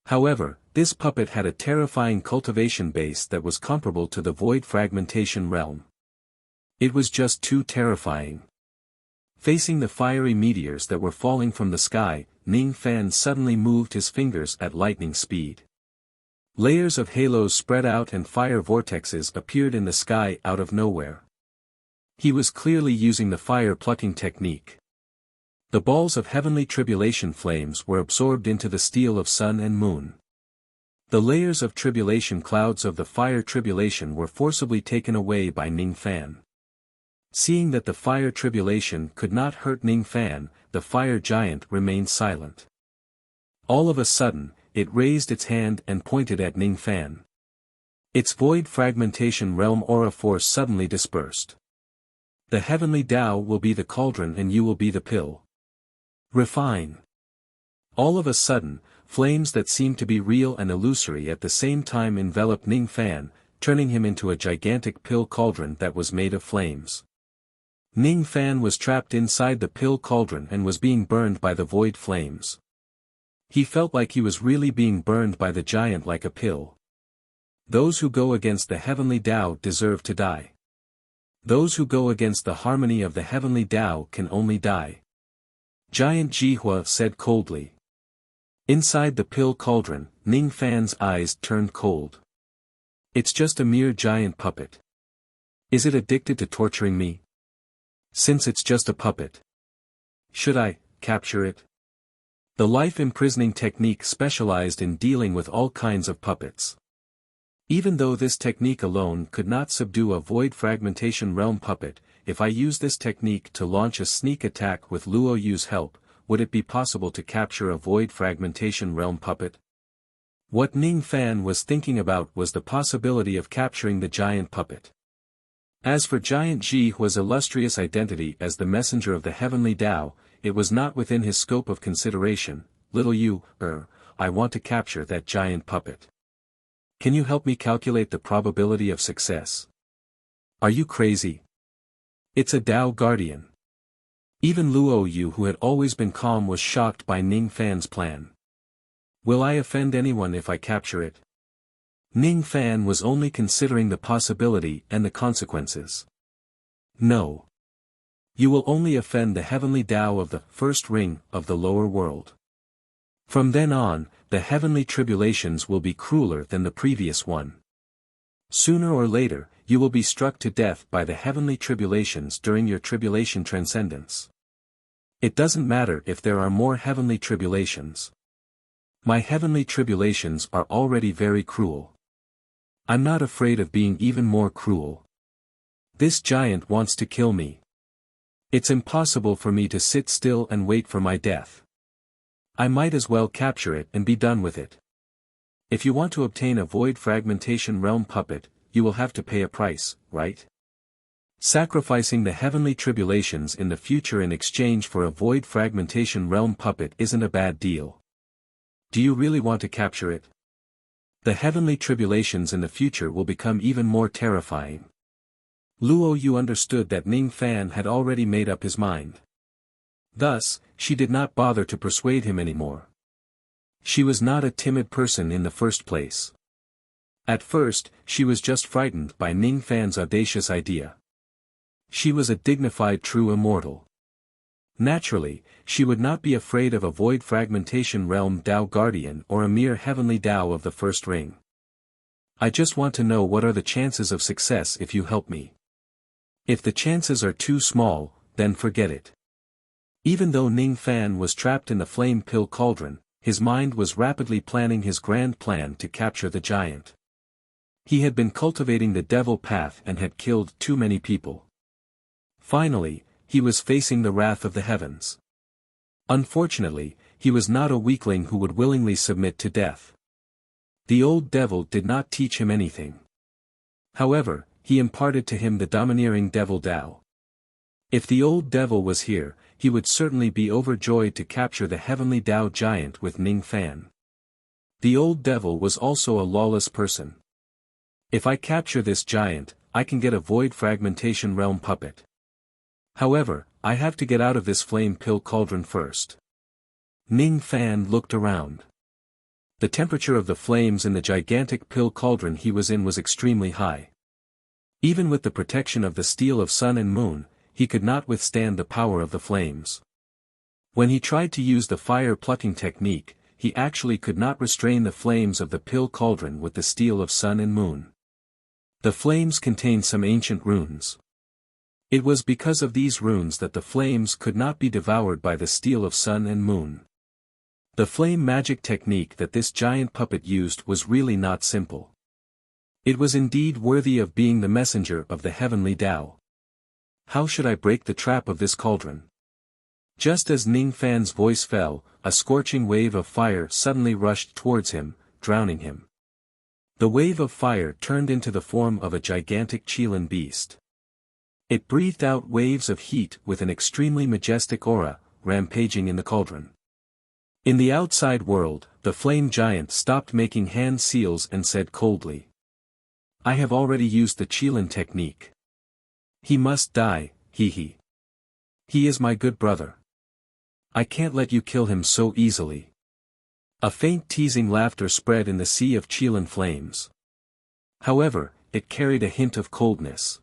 However, this puppet had a terrifying cultivation base that was comparable to the void fragmentation realm. It was just too terrifying. Facing the fiery meteors that were falling from the sky, Ning Fan suddenly moved his fingers at lightning speed. Layers of halos spread out and fire vortexes appeared in the sky out of nowhere. He was clearly using the fire plucking technique. The balls of heavenly tribulation flames were absorbed into the steel of sun and moon. The layers of tribulation clouds of the fire tribulation were forcibly taken away by Ning Fan. Seeing that the fire tribulation could not hurt Ning Fan, the fire giant remained silent. All of a sudden, it raised its hand and pointed at Ning Fan. Its void fragmentation realm aura force suddenly dispersed. The heavenly Tao will be the cauldron and you will be the pill. Refine. All of a sudden, flames that seemed to be real and illusory at the same time enveloped Ning Fan, turning him into a gigantic pill cauldron that was made of flames. Ning Fan was trapped inside the pill cauldron and was being burned by the void flames. He felt like he was really being burned by the giant like a pill. Those who go against the heavenly Tao deserve to die. Those who go against the harmony of the heavenly Tao can only die. Giant Jihua said coldly. Inside the pill cauldron, Ning Fan's eyes turned cold. It's just a mere giant puppet. Is it addicted to torturing me? Since it's just a puppet. Should I capture it? The life imprisoning technique specialized in dealing with all kinds of puppets. Even though this technique alone could not subdue a void fragmentation realm puppet, if I use this technique to launch a sneak attack with Luo Yu's help, would it be possible to capture a void fragmentation realm puppet? What Ning Fan was thinking about was the possibility of capturing the giant puppet. As for Giant Jihua's illustrious identity as the messenger of the heavenly Tao, it was not within his scope of consideration. Little you, I want to capture that giant puppet. Can you help me calculate the probability of success? Are you crazy? It's a Tao guardian. Even Luo Yu, who had always been calm, was shocked by Ning Fan's plan. Will I offend anyone if I capture it? Ning Fan was only considering the possibility and the consequences. No. You will only offend the heavenly Tao of the first ring of the lower world. From then on, the heavenly tribulations will be crueler than the previous one. Sooner or later, you will be struck to death by the heavenly tribulations during your tribulation transcendence. It doesn't matter if there are more heavenly tribulations. My heavenly tribulations are already very cruel. I'm not afraid of being even more cruel. This giant wants to kill me. It's impossible for me to sit still and wait for my death. I might as well capture it and be done with it. If you want to obtain a void fragmentation realm puppet, you will have to pay a price, right? Sacrificing the heavenly tribulations in the future in exchange for a void fragmentation realm puppet isn't a bad deal. Do you really want to capture it? The heavenly tribulations in the future will become even more terrifying. Luo Yu understood that Ning Fan had already made up his mind. Thus, she did not bother to persuade him anymore. She was not a timid person in the first place. At first, she was just frightened by Ning Fan's audacious idea. She was a dignified true immortal. Naturally, she would not be afraid of a void fragmentation realm Tao guardian or a mere heavenly Tao of the first ring. I just want to know what are the chances of success if you help me. If the chances are too small, then forget it. Even though Ning Fan was trapped in the flame pill cauldron, his mind was rapidly planning his grand plan to capture the giant. He had been cultivating the devil path and had killed too many people. Finally, he was facing the wrath of the heavens. Unfortunately, he was not a weakling who would willingly submit to death. The old devil did not teach him anything. However, he imparted to him the domineering devil Tao. If the old devil was here, he would certainly be overjoyed to capture the heavenly Tao giant with Ning Fan. The old devil was also a lawless person. If I capture this giant, I can get a void fragmentation realm puppet. However, I have to get out of this flame pill cauldron first. Ning Fan looked around. The temperature of the flames in the gigantic pill cauldron he was in was extremely high. Even with the protection of the steel of sun and moon, he could not withstand the power of the flames. When he tried to use the fire plucking technique, he actually could not restrain the flames of the pill cauldron with the steel of sun and moon. The flames contained some ancient runes. It was because of these runes that the flames could not be devoured by the steel of sun and moon. The flame magic technique that this giant puppet used was really not simple. It was indeed worthy of being the messenger of the heavenly Tao. How should I break the trap of this cauldron? Just as Ning Fan's voice fell, a scorching wave of fire suddenly rushed towards him, drowning him. The wave of fire turned into the form of a gigantic Qilin beast. It breathed out waves of heat with an extremely majestic aura, rampaging in the cauldron. In the outside world, the flame giant stopped making hand seals and said coldly, "I have already used the Qilin technique. He must die, he. He is my good brother. I can't let you kill him so easily." A faint teasing laughter spread in the sea of Qilin flames. However, it carried a hint of coldness.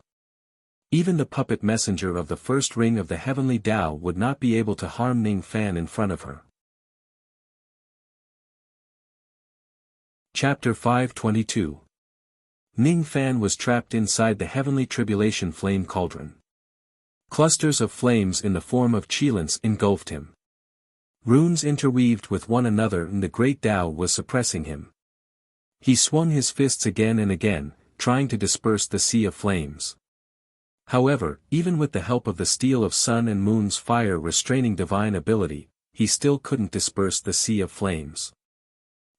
Even the puppet messenger of the first ring of the heavenly Tao would not be able to harm Ning Fan in front of her. Chapter 522. Ning Fan was trapped inside the heavenly tribulation flame cauldron. Clusters of flames in the form of Qilins engulfed him. Runes interweaved with one another and the great Tao was suppressing him. He swung his fists again and again, trying to disperse the sea of flames. However, even with the help of the steel of sun and moon's fire restraining divine ability, he still couldn't disperse the sea of flames.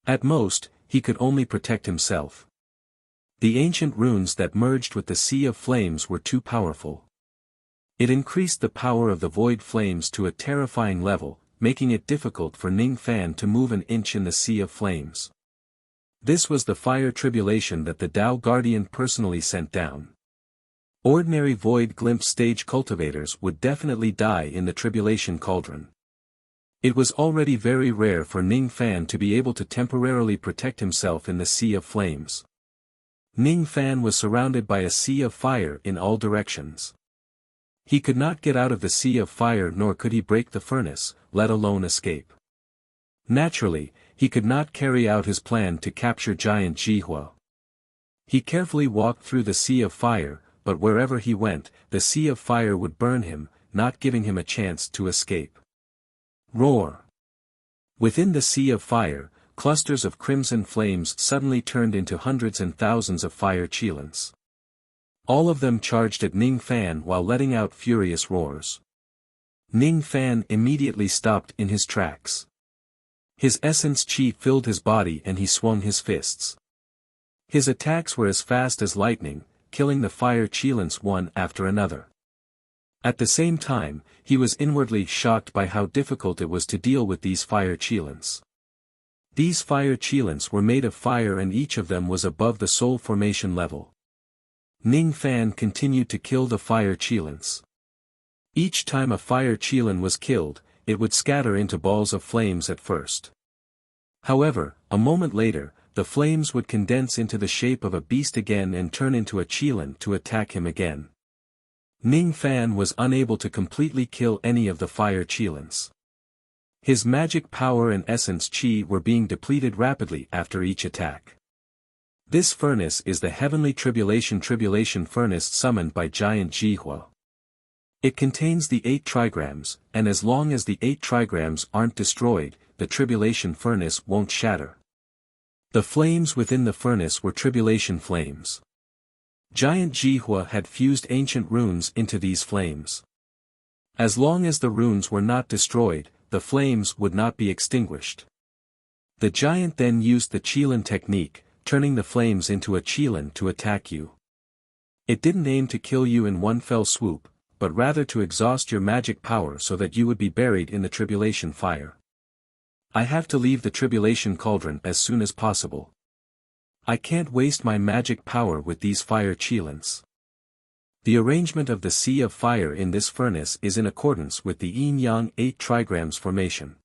At most, he could only protect himself. The ancient runes that merged with the sea of flames were too powerful. It increased the power of the void flames to a terrifying level, making it difficult for Ning Fan to move an inch in the sea of flames. This was the fire tribulation that the Tao Guardian personally sent down. Ordinary void glimpse stage cultivators would definitely die in the tribulation cauldron. It was already very rare for Ning Fan to be able to temporarily protect himself in the sea of flames. Ning Fan was surrounded by a sea of fire in all directions. He could not get out of the sea of fire nor could he break the furnace, let alone escape. Naturally, he could not carry out his plan to capture giant Jihua. He carefully walked through the sea of fire, but wherever he went, the sea of fire would burn him, not giving him a chance to escape. Roar! Within the sea of fire, clusters of crimson flames suddenly turned into hundreds and thousands of fire Qilins. All of them charged at Ning Fan while letting out furious roars. Ning Fan immediately stopped in his tracks. His essence qi filled his body and he swung his fists. His attacks were as fast as lightning, killing the fire Qilins one after another. At the same time, he was inwardly shocked by how difficult it was to deal with these fire Qilins. These fire Qilins were made of fire and each of them was above the soul formation level. Ning Fan continued to kill the fire Qilins. Each time a fire Qilin was killed, it would scatter into balls of flames at first. However, a moment later, the flames would condense into the shape of a beast again and turn into a Qilin to attack him again. Ning Fan was unable to completely kill any of the fire Qilins. His magic power and essence qi were being depleted rapidly after each attack. This furnace is the heavenly tribulation furnace summoned by giant Jihua. It contains the 8 trigrams, and as long as the 8 trigrams aren't destroyed, the tribulation furnace won't shatter. The flames within the furnace were tribulation flames. Giant Jihua had fused ancient runes into these flames. As long as the runes were not destroyed, the flames would not be extinguished. The giant then used the Qilin technique, turning the flames into a Qilin to attack you. It didn't aim to kill you in one fell swoop, but rather to exhaust your magic power so that you would be buried in the tribulation fire. I have to leave the tribulation cauldron as soon as possible. I can't waste my magic power with these fire Qilins. The arrangement of the sea of fire in this furnace is in accordance with the yin-yang 8 trigrams formation.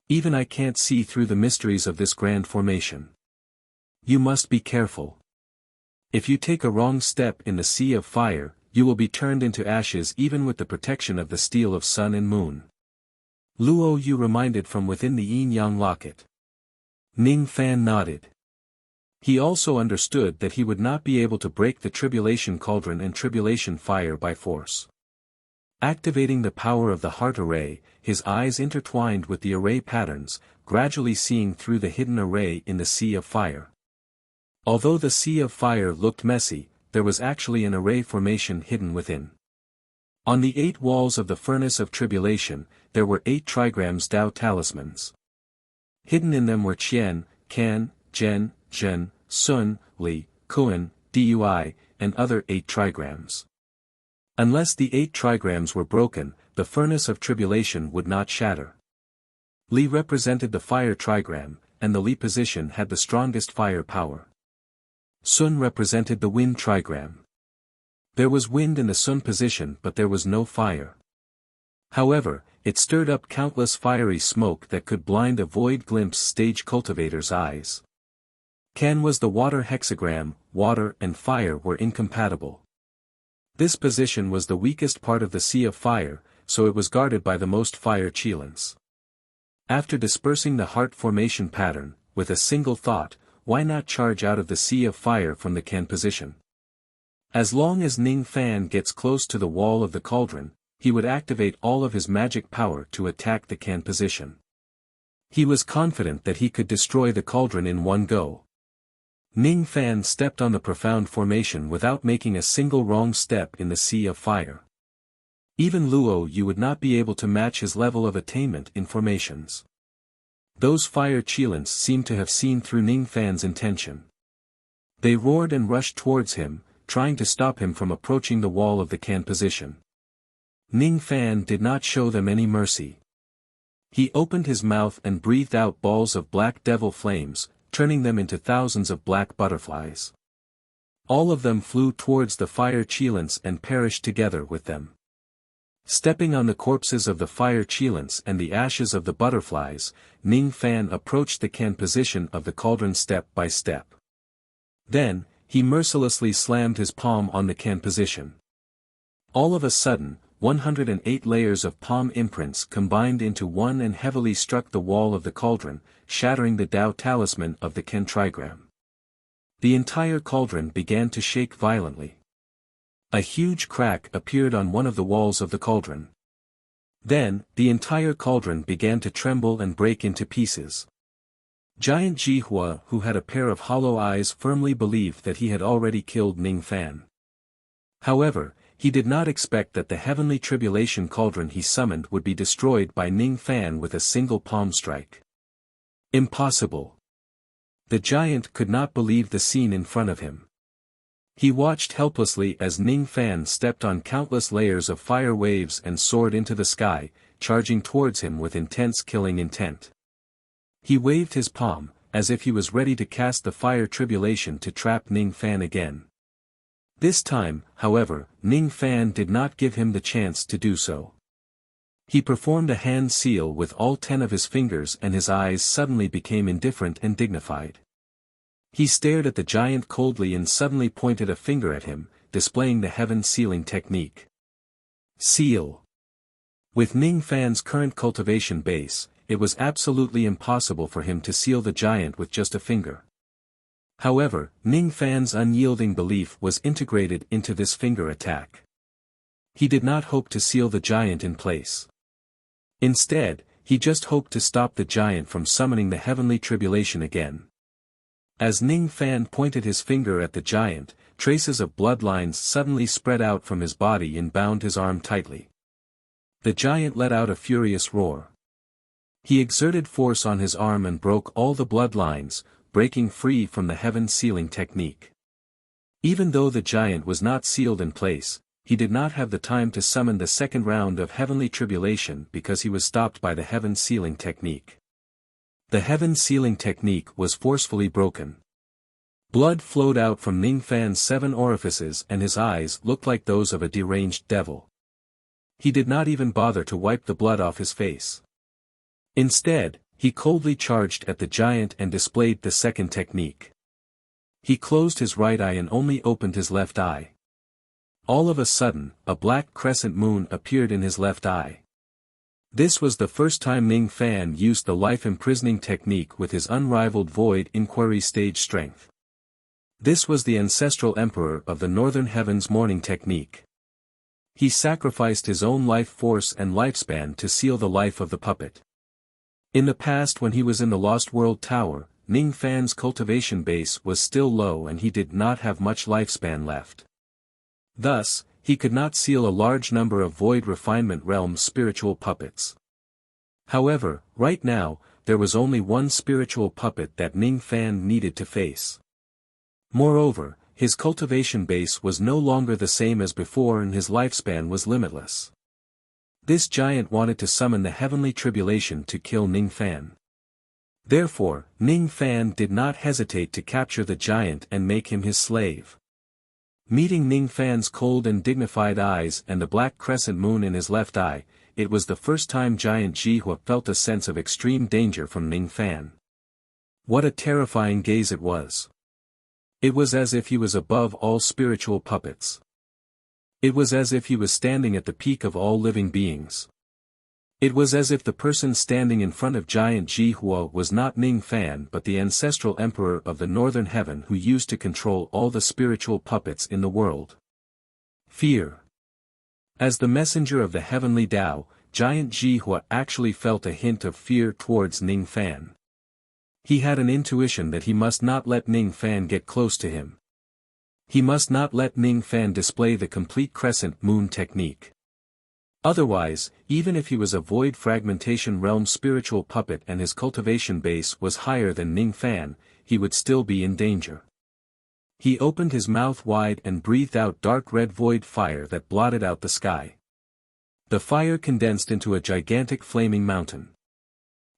Even I can't see through the mysteries of this grand formation. You must be careful. If you take a wrong step in the sea of fire, you will be turned into ashes even with the protection of the steel of sun and moon. Luo Yu reminded from within the yin-yang locket. Ning Fan nodded. He also understood that he would not be able to break the tribulation cauldron and tribulation fire by force. Activating the power of the heart array, his eyes intertwined with the array patterns, gradually seeing through the hidden array in the sea of fire. Although the sea of fire looked messy, there was actually an array formation hidden within. On the 8 walls of the furnace of tribulation, there were 8 trigrams Tao talismans. Hidden in them were Qian, Kan, Zhen, Zhen, Sun, Li, Kuan, Dui, and other 8 trigrams. Unless the 8 trigrams were broken, the furnace of tribulation would not shatter. Li represented the fire trigram, and the Li position had the strongest fire power. Sun represented the wind trigram. There was wind in the Sun position but there was no fire. However, it stirred up countless fiery smoke that could blind a void glimpse stage cultivator's eyes. Kan was the water hexagram, water and fire were incompatible. This position was the weakest part of the sea of fire, so it was guarded by the most fire chelans. After dispersing the heart formation pattern, with a single thought, why not charge out of the sea of fire from the Kan position? As long as Ning Fan gets close to the wall of the cauldron, he would activate all of his magic power to attack the Kan position. He was confident that he could destroy the cauldron in one go. Ning Fan stepped on the profound formation without making a single wrong step in the sea of fire. Even Luo Yu would not be able to match his level of attainment in formations. Those fire chelans seemed to have seen through Ning Fan's intention. They roared and rushed towards him, trying to stop him from approaching the wall of the Kan position. Ning Fan did not show them any mercy. He opened his mouth and breathed out balls of black devil flames, turning them into thousands of black butterflies. All of them flew towards the fire chelans and perished together with them. Stepping on the corpses of the fire chelans and the ashes of the butterflies, Ning Fan approached the Kan position of the cauldron step by step. Then, he mercilessly slammed his palm on the Kan position. All of a sudden, 108 layers of palm imprints combined into one and heavily struck the wall of the cauldron, shattering the Tao talisman of the Kan trigram. The entire cauldron began to shake violently. A huge crack appeared on one of the walls of the cauldron. Then, the entire cauldron began to tremble and break into pieces. Giant Jihua, who had a pair of hollow eyes, firmly believed that he had already killed Ning Fan. However, he did not expect that the heavenly tribulation cauldron he summoned would be destroyed by Ning Fan with a single palm strike. Impossible. The giant could not believe the scene in front of him. He watched helplessly as Ning Fan stepped on countless layers of fire waves and soared into the sky, charging towards him with intense killing intent. He waved his palm, as if he was ready to cast the fire tribulation to trap Ning Fan again. This time, however, Ning Fan did not give him the chance to do so. He performed a hand seal with all 10 of his fingers and his eyes suddenly became indifferent and dignified. He stared at the giant coldly and suddenly pointed a finger at him, displaying the heaven sealing technique. Seal. With Ning Fan's current cultivation base, it was absolutely impossible for him to seal the giant with just a finger. However, Ning Fan's unyielding belief was integrated into this finger attack. He did not hope to seal the giant in place. Instead, he just hoped to stop the giant from summoning the heavenly tribulation again. As Ning Fan pointed his finger at the giant, traces of bloodlines suddenly spread out from his body and bound his arm tightly. The giant let out a furious roar. He exerted force on his arm and broke all the bloodlines, breaking free from the heaven sealing technique. Even though the giant was not sealed in place, he did not have the time to summon the second round of heavenly tribulation because he was stopped by the heaven sealing technique. The heaven sealing technique was forcefully broken. Blood flowed out from Ning Fan's 7 orifices and his eyes looked like those of a deranged devil. He did not even bother to wipe the blood off his face. Instead, he coldly charged at the giant and displayed the second technique. He closed his right eye and only opened his left eye. All of a sudden, a black crescent moon appeared in his left eye. This was the first time Ning Fan used the life-imprisoning technique with his unrivaled void inquiry stage strength. This was the ancestral emperor of the Northern Heaven's mourning technique. He sacrificed his own life force and lifespan to seal the life of the puppet. In the past, when he was in the Lost World Tower, Ning Fan's cultivation base was still low and he did not have much lifespan left. Thus, he could not seal a large number of Void Refinement Realm spiritual puppets. However, right now, there was only one spiritual puppet that Ning Fan needed to face. Moreover, his cultivation base was no longer the same as before and his lifespan was limitless. This giant wanted to summon the heavenly tribulation to kill Ning Fan. Therefore, Ning Fan did not hesitate to capture the giant and make him his slave. Meeting Ning Fan's cold and dignified eyes and the black crescent moon in his left eye, it was the first time Giant Jihua felt a sense of extreme danger from Ning Fan. What a terrifying gaze it was! It was as if he was above all spiritual puppets. It was as if he was standing at the peak of all living beings. It was as if the person standing in front of Giant Jihua was not Ning Fan but the ancestral emperor of the Northern Heaven who used to control all the spiritual puppets in the world. Fear. As the messenger of the heavenly Tao, Giant Jihua actually felt a hint of fear towards Ning Fan. He had an intuition that he must not let Ning Fan get close to him. He must not let Ning Fan display the complete crescent moon technique. Otherwise, even if he was a void fragmentation realm spiritual puppet and his cultivation base was higher than Ning Fan, he would still be in danger. He opened his mouth wide and breathed out dark red void fire that blotted out the sky. The fire condensed into a gigantic flaming mountain.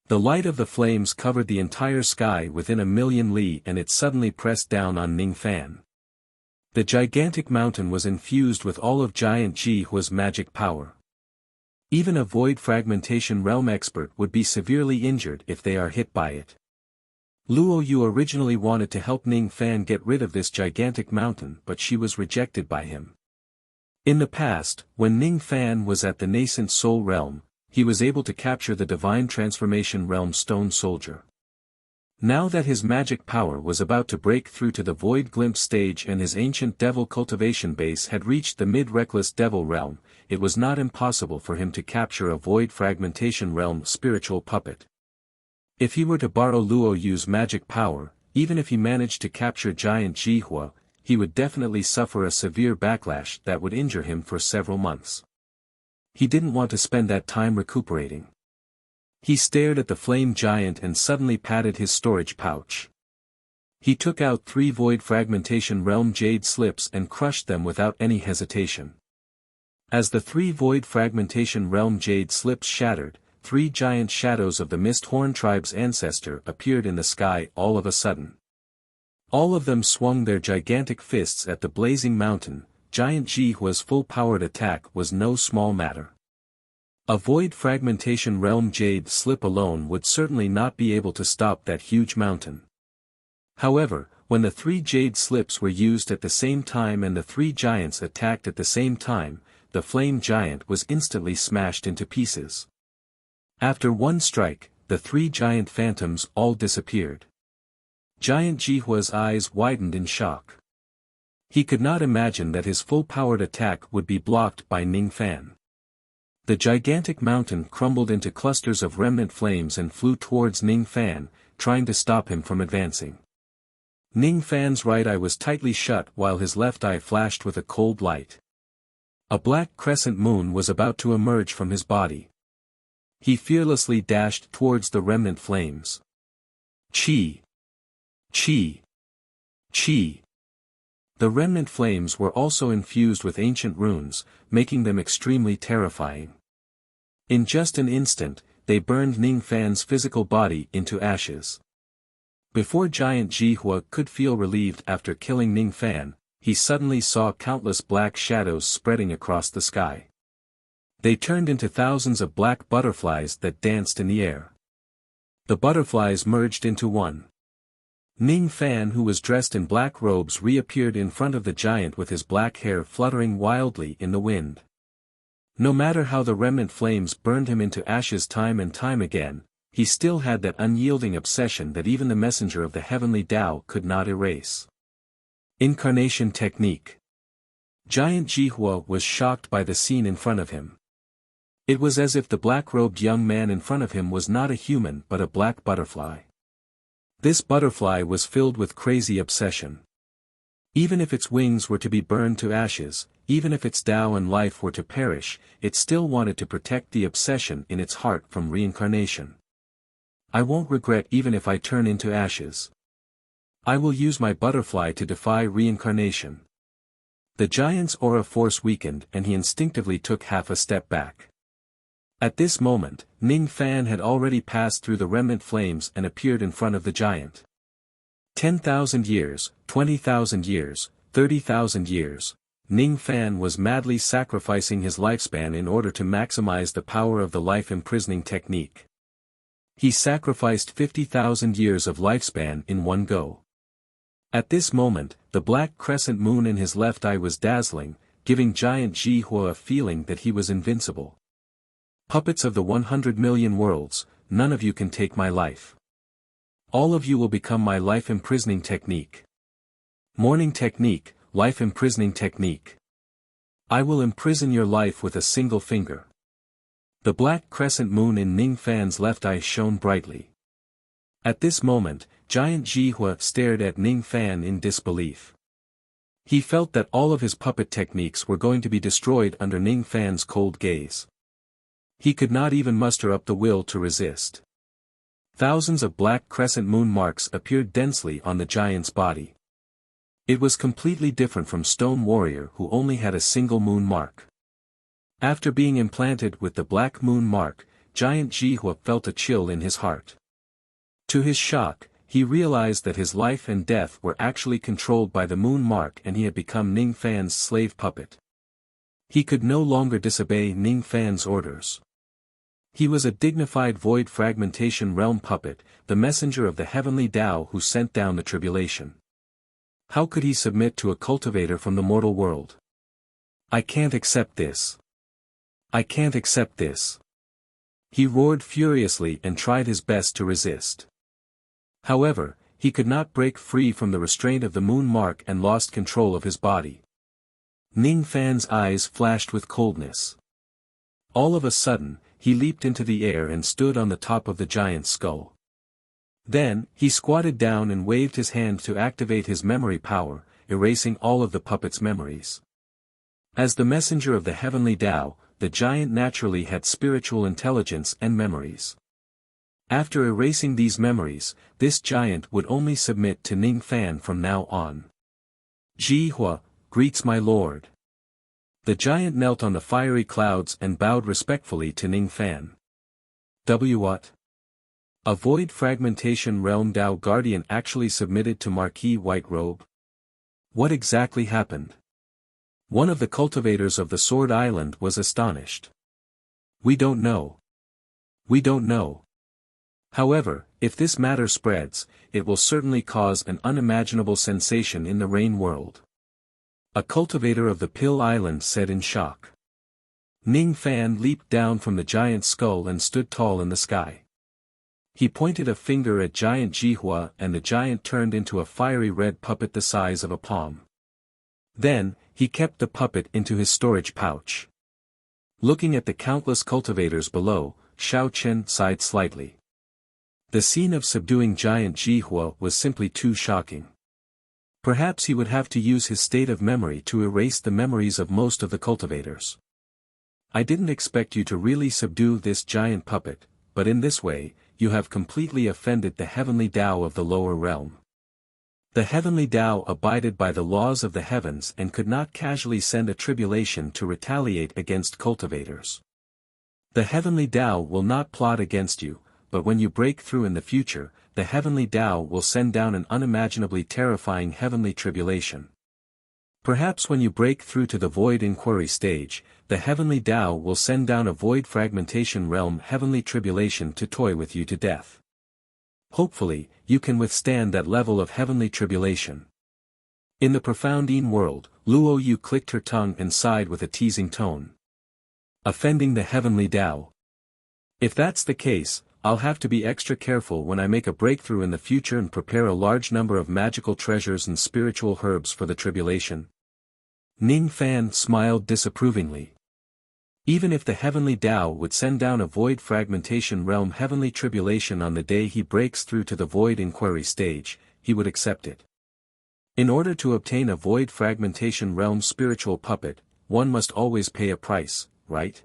The light of the flames covered the entire sky within a million li and it suddenly pressed down on Ning Fan. The gigantic mountain was infused with all of Giant Jihua's magic power. Even a void fragmentation realm expert would be severely injured if they are hit by it. Luo Yu originally wanted to help Ning Fan get rid of this gigantic mountain but she was rejected by him. In the past, when Ning Fan was at the nascent soul realm, he was able to capture the divine transformation realm stone soldier. Now that his magic power was about to break through to the void glimpse stage and his ancient devil cultivation base had reached the mid-reckless devil realm, it was not impossible for him to capture a void fragmentation realm spiritual puppet. If he were to borrow Luo Yu's magic power, even if he managed to capture Giant Jihua, he would definitely suffer a severe backlash that would injure him for several months. He didn't want to spend that time recuperating. He stared at the flame giant and suddenly patted his storage pouch. He took out 3 void fragmentation realm jade slips and crushed them without any hesitation. As the 3 void fragmentation realm jade slips shattered, 3 giant shadows of the Mist Horn tribe's ancestor appeared in the sky all of a sudden. All of them swung their gigantic fists at the blazing mountain. Giant Jihua's full-powered attack was no small matter. A void fragmentation realm jade slip alone would certainly not be able to stop that huge mountain. However, when the 3 jade slips were used at the same time and the 3 giants attacked at the same time, the flame giant was instantly smashed into pieces. After one strike, the 3 giant phantoms all disappeared. Giant Jihua's eyes widened in shock. He could not imagine that his full-powered attack would be blocked by Ning Fan. The gigantic mountain crumbled into clusters of remnant flames and flew towards Ning Fan, trying to stop him from advancing. Ning Fan's right eye was tightly shut while his left eye flashed with a cold light. A black crescent moon was about to emerge from his body. He fearlessly dashed towards the remnant flames. Chi! Chi! Chi! The remnant flames were also infused with ancient runes, making them extremely terrifying. In just an instant, they burned Ning Fan's physical body into ashes. Before Giant Jihua could feel relieved after killing Ning Fan, he suddenly saw countless black shadows spreading across the sky. They turned into thousands of black butterflies that danced in the air. The butterflies merged into one. Ning Fan, who was dressed in black robes, reappeared in front of the giant with his black hair fluttering wildly in the wind. No matter how the remnant flames burned him into ashes time and time again, he still had that unyielding obsession that even the messenger of the heavenly Tao could not erase. Incarnation technique. Giant Jihua was shocked by the scene in front of him. It was as if the black-robed young man in front of him was not a human but a black butterfly. This butterfly was filled with crazy obsession. Even if its wings were to be burned to ashes, even if its Tao and life were to perish, it still wanted to protect the obsession in its heart from reincarnation. I won't regret even if I turn into ashes. I will use my butterfly to defy reincarnation. The giant's aura force weakened and he instinctively took half a step back. At this moment, Ning Fan had already passed through the remnant flames and appeared in front of the giant. 10,000 years, 20,000 years, 30,000 years, Ning Fan was madly sacrificing his lifespan in order to maximize the power of the life-imprisoning technique. He sacrificed 50,000 years of lifespan in one go. At this moment, the black crescent moon in his left eye was dazzling, giving Giant Jihua a feeling that he was invincible. Puppets of the 100 million worlds, none of you can take my life. All of you will become my life-imprisoning technique. Morning technique, life-imprisoning technique. I will imprison your life with a single finger. The black crescent moon in Ning Fan's left eye shone brightly. At this moment, Giant Jihua stared at Ning Fan in disbelief. He felt that all of his puppet techniques were going to be destroyed under Ning Fan's cold gaze. He could not even muster up the will to resist. Thousands of black crescent moon marks appeared densely on the giant's body. It was completely different from Stone Warrior who only had a single moon mark. After being implanted with the black moon mark, Giant Jihua felt a chill in his heart. To his shock, he realized that his life and death were actually controlled by the moon mark and he had become Ning Fan's slave puppet. He could no longer disobey Ning Fan's orders. He was a dignified void fragmentation realm puppet, the messenger of the heavenly Tao who sent down the tribulation. How could he submit to a cultivator from the mortal world? I can't accept this. I can't accept this. He roared furiously and tried his best to resist. However, he could not break free from the restraint of the moon mark and lost control of his body. Ning Fan's eyes flashed with coldness. All of a sudden, he leaped into the air and stood on the top of the giant's skull. Then, he squatted down and waved his hand to activate his memory power, erasing all of the puppet's memories. As the messenger of the heavenly Tao, the giant naturally had spiritual intelligence and memories. After erasing these memories, this giant would only submit to Ning Fan from now on. Jihua, greets my lord. The giant knelt on the fiery clouds and bowed respectfully to Ning Fan. What? A void fragmentation realm Tao guardian actually submitted to Marquis White Robe? What exactly happened? One of the cultivators of the Sword Island was astonished. We don't know. We don't know. However, if this matter spreads, it will certainly cause an unimaginable sensation in the Rain world. A cultivator of the Pill Island said in shock. Ning Fan leaped down from the giant's skull and stood tall in the sky. He pointed a finger at Giant Jihua and the giant turned into a fiery red puppet the size of a palm. Then, he kept the puppet into his storage pouch. Looking at the countless cultivators below, Xiao Chen sighed slightly. The scene of subduing Giant Jihua was simply too shocking. Perhaps he would have to use his state of memory to erase the memories of most of the cultivators. I didn't expect you to really subdue this giant puppet, but in this way, you have completely offended the heavenly Tao of the lower realm. The heavenly Tao abided by the laws of the heavens and could not casually send a tribulation to retaliate against cultivators. The heavenly Tao will not plot against you, but when you break through in the future, the heavenly Tao will send down an unimaginably terrifying heavenly tribulation. Perhaps when you break through to the void inquiry stage, the heavenly Tao will send down a void fragmentation realm heavenly tribulation to toy with you to death. Hopefully, you can withstand that level of heavenly tribulation. In the profound Yin world, Luo Yu clicked her tongue and sighed with a teasing tone. Offending the heavenly Tao. If that's the case, I'll have to be extra careful when I make a breakthrough in the future and prepare a large number of magical treasures and spiritual herbs for the tribulation. Ning Fan smiled disapprovingly. Even if the heavenly Tao would send down a void fragmentation realm heavenly tribulation on the day he breaks through to the void inquiry stage, he would accept it. In order to obtain a void fragmentation realm spiritual puppet, one must always pay a price, right?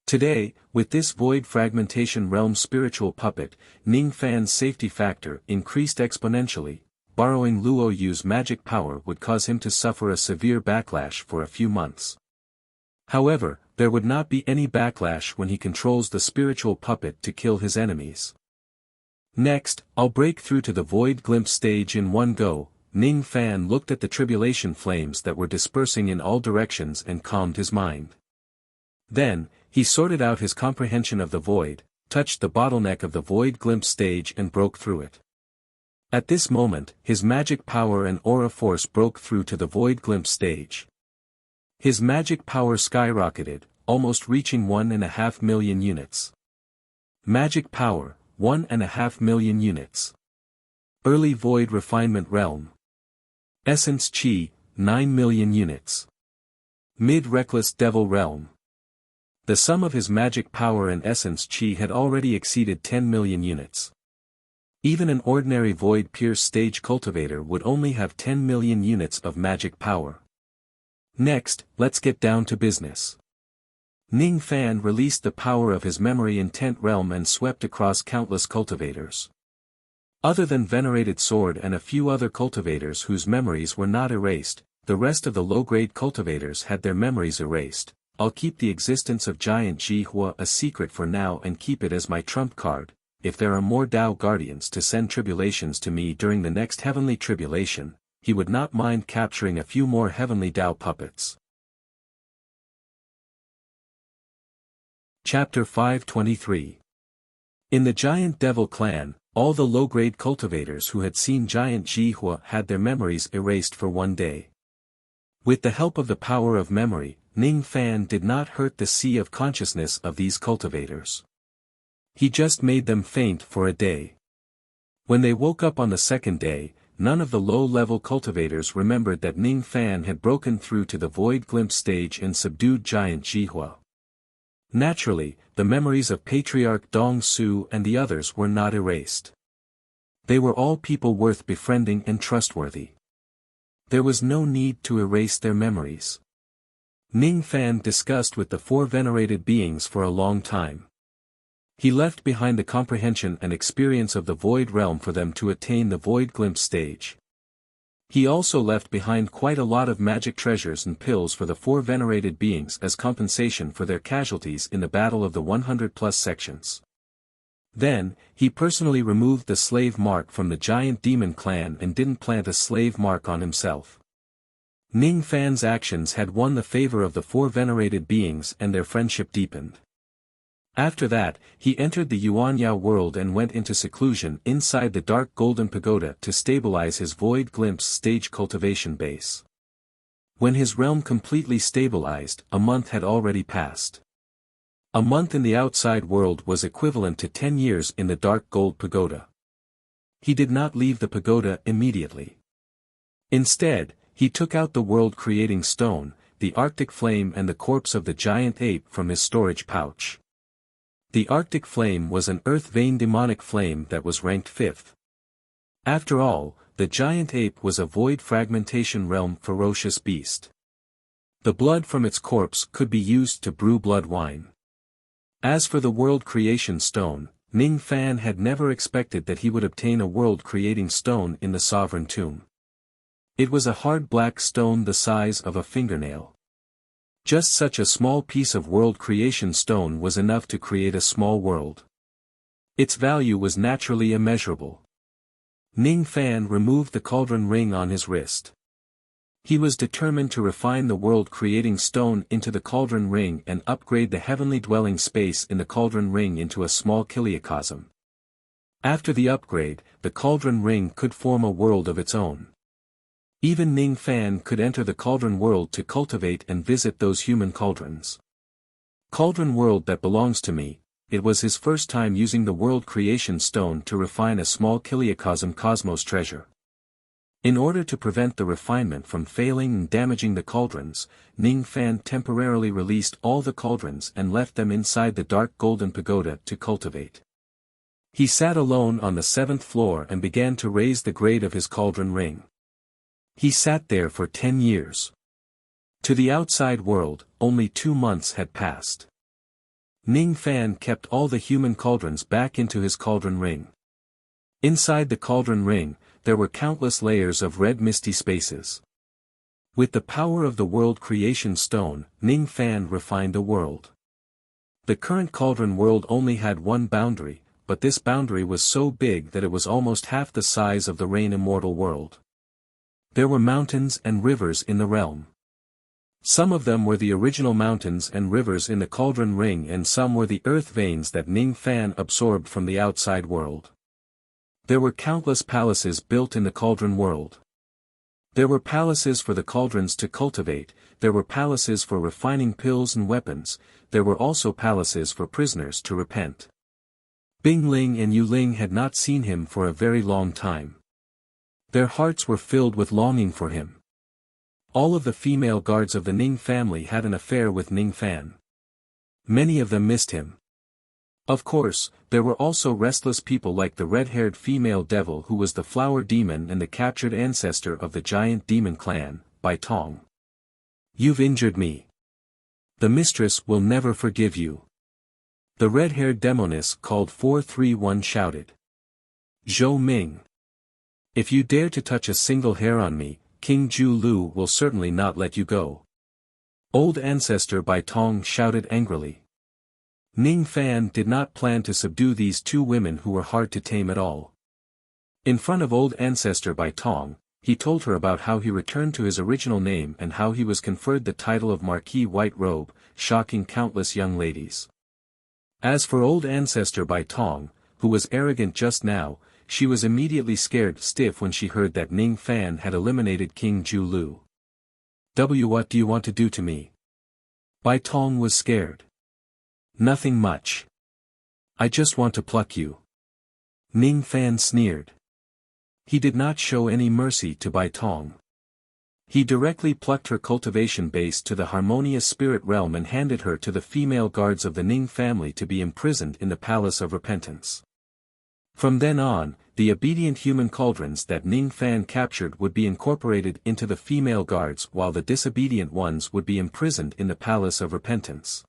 Today, with this void fragmentation realm spiritual puppet, Ning Fan's safety factor increased exponentially. Borrowing Luo Yu's magic power would cause him to suffer a severe backlash for a few months. However, there would not be any backlash when he controls the spiritual puppet to kill his enemies. Next, I'll break through to the void glimpse stage in one go. Ning Fan looked at the tribulation flames that were dispersing in all directions and calmed his mind. Then, he sorted out his comprehension of the void, touched the bottleneck of the void glimpse stage and broke through it. At this moment, his magic power and aura force broke through to the void glimpse stage. His magic power skyrocketed, almost reaching 1.5 million units. Magic power, 1.5 million units. Early void refinement realm. Essence chi, 9 million units. Mid-reckless devil realm. The sum of his magic power and essence chi had already exceeded 10 million units. Even an ordinary void pierce stage cultivator would only have 10 million units of magic power. Next, let's get down to business. Ning Fan released the power of his memory intent realm and swept across countless cultivators. Other than Venerated Sword and a few other cultivators whose memories were not erased, the rest of the low-grade cultivators had their memories erased. I'll keep the existence of Giant Jihua a secret for now and keep it as my trump card. If there are more Tao Guardians to send tribulations to me during the next heavenly tribulation, he would not mind capturing a few more heavenly Tao puppets. Chapter 523. In the Giant Devil clan, all the low-grade cultivators who had seen Giant Jihua had their memories erased for one day. With the help of the power of memory, Ning Fan did not hurt the sea of consciousness of these cultivators. He just made them faint for a day. When they woke up on the second day, none of the low-level cultivators remembered that Ning Fan had broken through to the void glimpse stage and subdued Giant Jihua. Naturally, the memories of Patriarch Dong Su and the others were not erased. They were all people worth befriending and trustworthy. There was no need to erase their memories. Ning Fan discussed with the four venerated beings for a long time. He left behind the comprehension and experience of the void realm for them to attain the void glimpse stage. He also left behind quite a lot of magic treasures and pills for the four venerated beings as compensation for their casualties in the battle of the 100+ sections. Then, he personally removed the slave mark from the giant demon clan and didn't plant a slave mark on himself. Ning Fan's actions had won the favor of the four venerated beings and their friendship deepened. After that, he entered the Yuanyao world and went into seclusion inside the dark golden pagoda to stabilize his void glimpse stage cultivation base. When his realm completely stabilized, a month had already passed. A month in the outside world was equivalent to 10 years in the dark gold pagoda. He did not leave the pagoda immediately. Instead, he took out the world-creating stone, the Arctic flame and the corpse of the giant ape from his storage pouch. The Arctic flame was an earth-vein demonic flame that was ranked 5th. After all, the giant ape was a void fragmentation realm ferocious beast. The blood from its corpse could be used to brew blood wine. As for the world creation stone, Ning Fan had never expected that he would obtain a world-creating stone in the sovereign tomb. It was a hard black stone the size of a fingernail. Just such a small piece of world creation stone was enough to create a small world. Its value was naturally immeasurable. Ning Fan removed the cauldron ring on his wrist. He was determined to refine the world-creating stone into the cauldron ring and upgrade the heavenly dwelling space in the cauldron ring into a small kiliacosm. After the upgrade, the cauldron ring could form a world of its own. Even Ning Fan could enter the cauldron world to cultivate and visit those human cauldrons. Cauldron world that belongs to me, it was his first time using the world creation stone to refine a small kiliocosm cosmos treasure. In order to prevent the refinement from failing and damaging the cauldrons, Ning Fan temporarily released all the cauldrons and left them inside the dark golden pagoda to cultivate. He sat alone on the 7th floor and began to raise the grade of his cauldron ring. He sat there for 10 years. To the outside world, only 2 months had passed. Ning Fan kept all the human cauldrons back into his cauldron ring. Inside the cauldron ring, there were countless layers of red misty spaces. With the power of the world creation stone, Ning Fan refined the world. The current cauldron world only had one boundary, but this boundary was so big that it was almost half the size of the Rain Immortal world. There were mountains and rivers in the realm. Some of them were the original mountains and rivers in the cauldron ring, and some were the earth veins that Ning Fan absorbed from the outside world. There were countless palaces built in the cauldron world. There were palaces for the cauldrons to cultivate, there were palaces for refining pills and weapons, there were also palaces for prisoners to repent. Bing Ling and Yu Ling had not seen him for a very long time. Their hearts were filled with longing for him. All of the female guards of the Ning family had an affair with Ning Fan. Many of them missed him. Of course, there were also restless people like the red-haired female devil who was the flower demon and the captured ancestor of the giant demon clan, Bai Tong. "You've injured me. The mistress will never forgive you." The red-haired demoness called 431 shouted. "Zhou Ming. If you dare to touch a single hair on me, King Zhu Lu will certainly not let you go." Old ancestor Bai Tong shouted angrily. Ning Fan did not plan to subdue these 2 women who were hard to tame at all. In front of old ancestor Bai Tong, he told her about how he returned to his original name and how he was conferred the title of Marquis White Robe, shocking countless young ladies. As for old ancestor Bai Tong, who was arrogant just now, she was immediately scared stiff when she heard that Ning Fan had eliminated King Zhu Lu. What do you want to do to me?" Bai Tong was scared. "Nothing much. I just want to pluck you." Ning Fan sneered. He did not show any mercy to Bai Tong. He directly plucked her cultivation base to the harmonious spirit realm and handed her to the female guards of the Ning family to be imprisoned in the Palace of Repentance. From then on, the obedient human cauldrons that Ning Fan captured would be incorporated into the female guards while the disobedient ones would be imprisoned in the Palace of Repentance.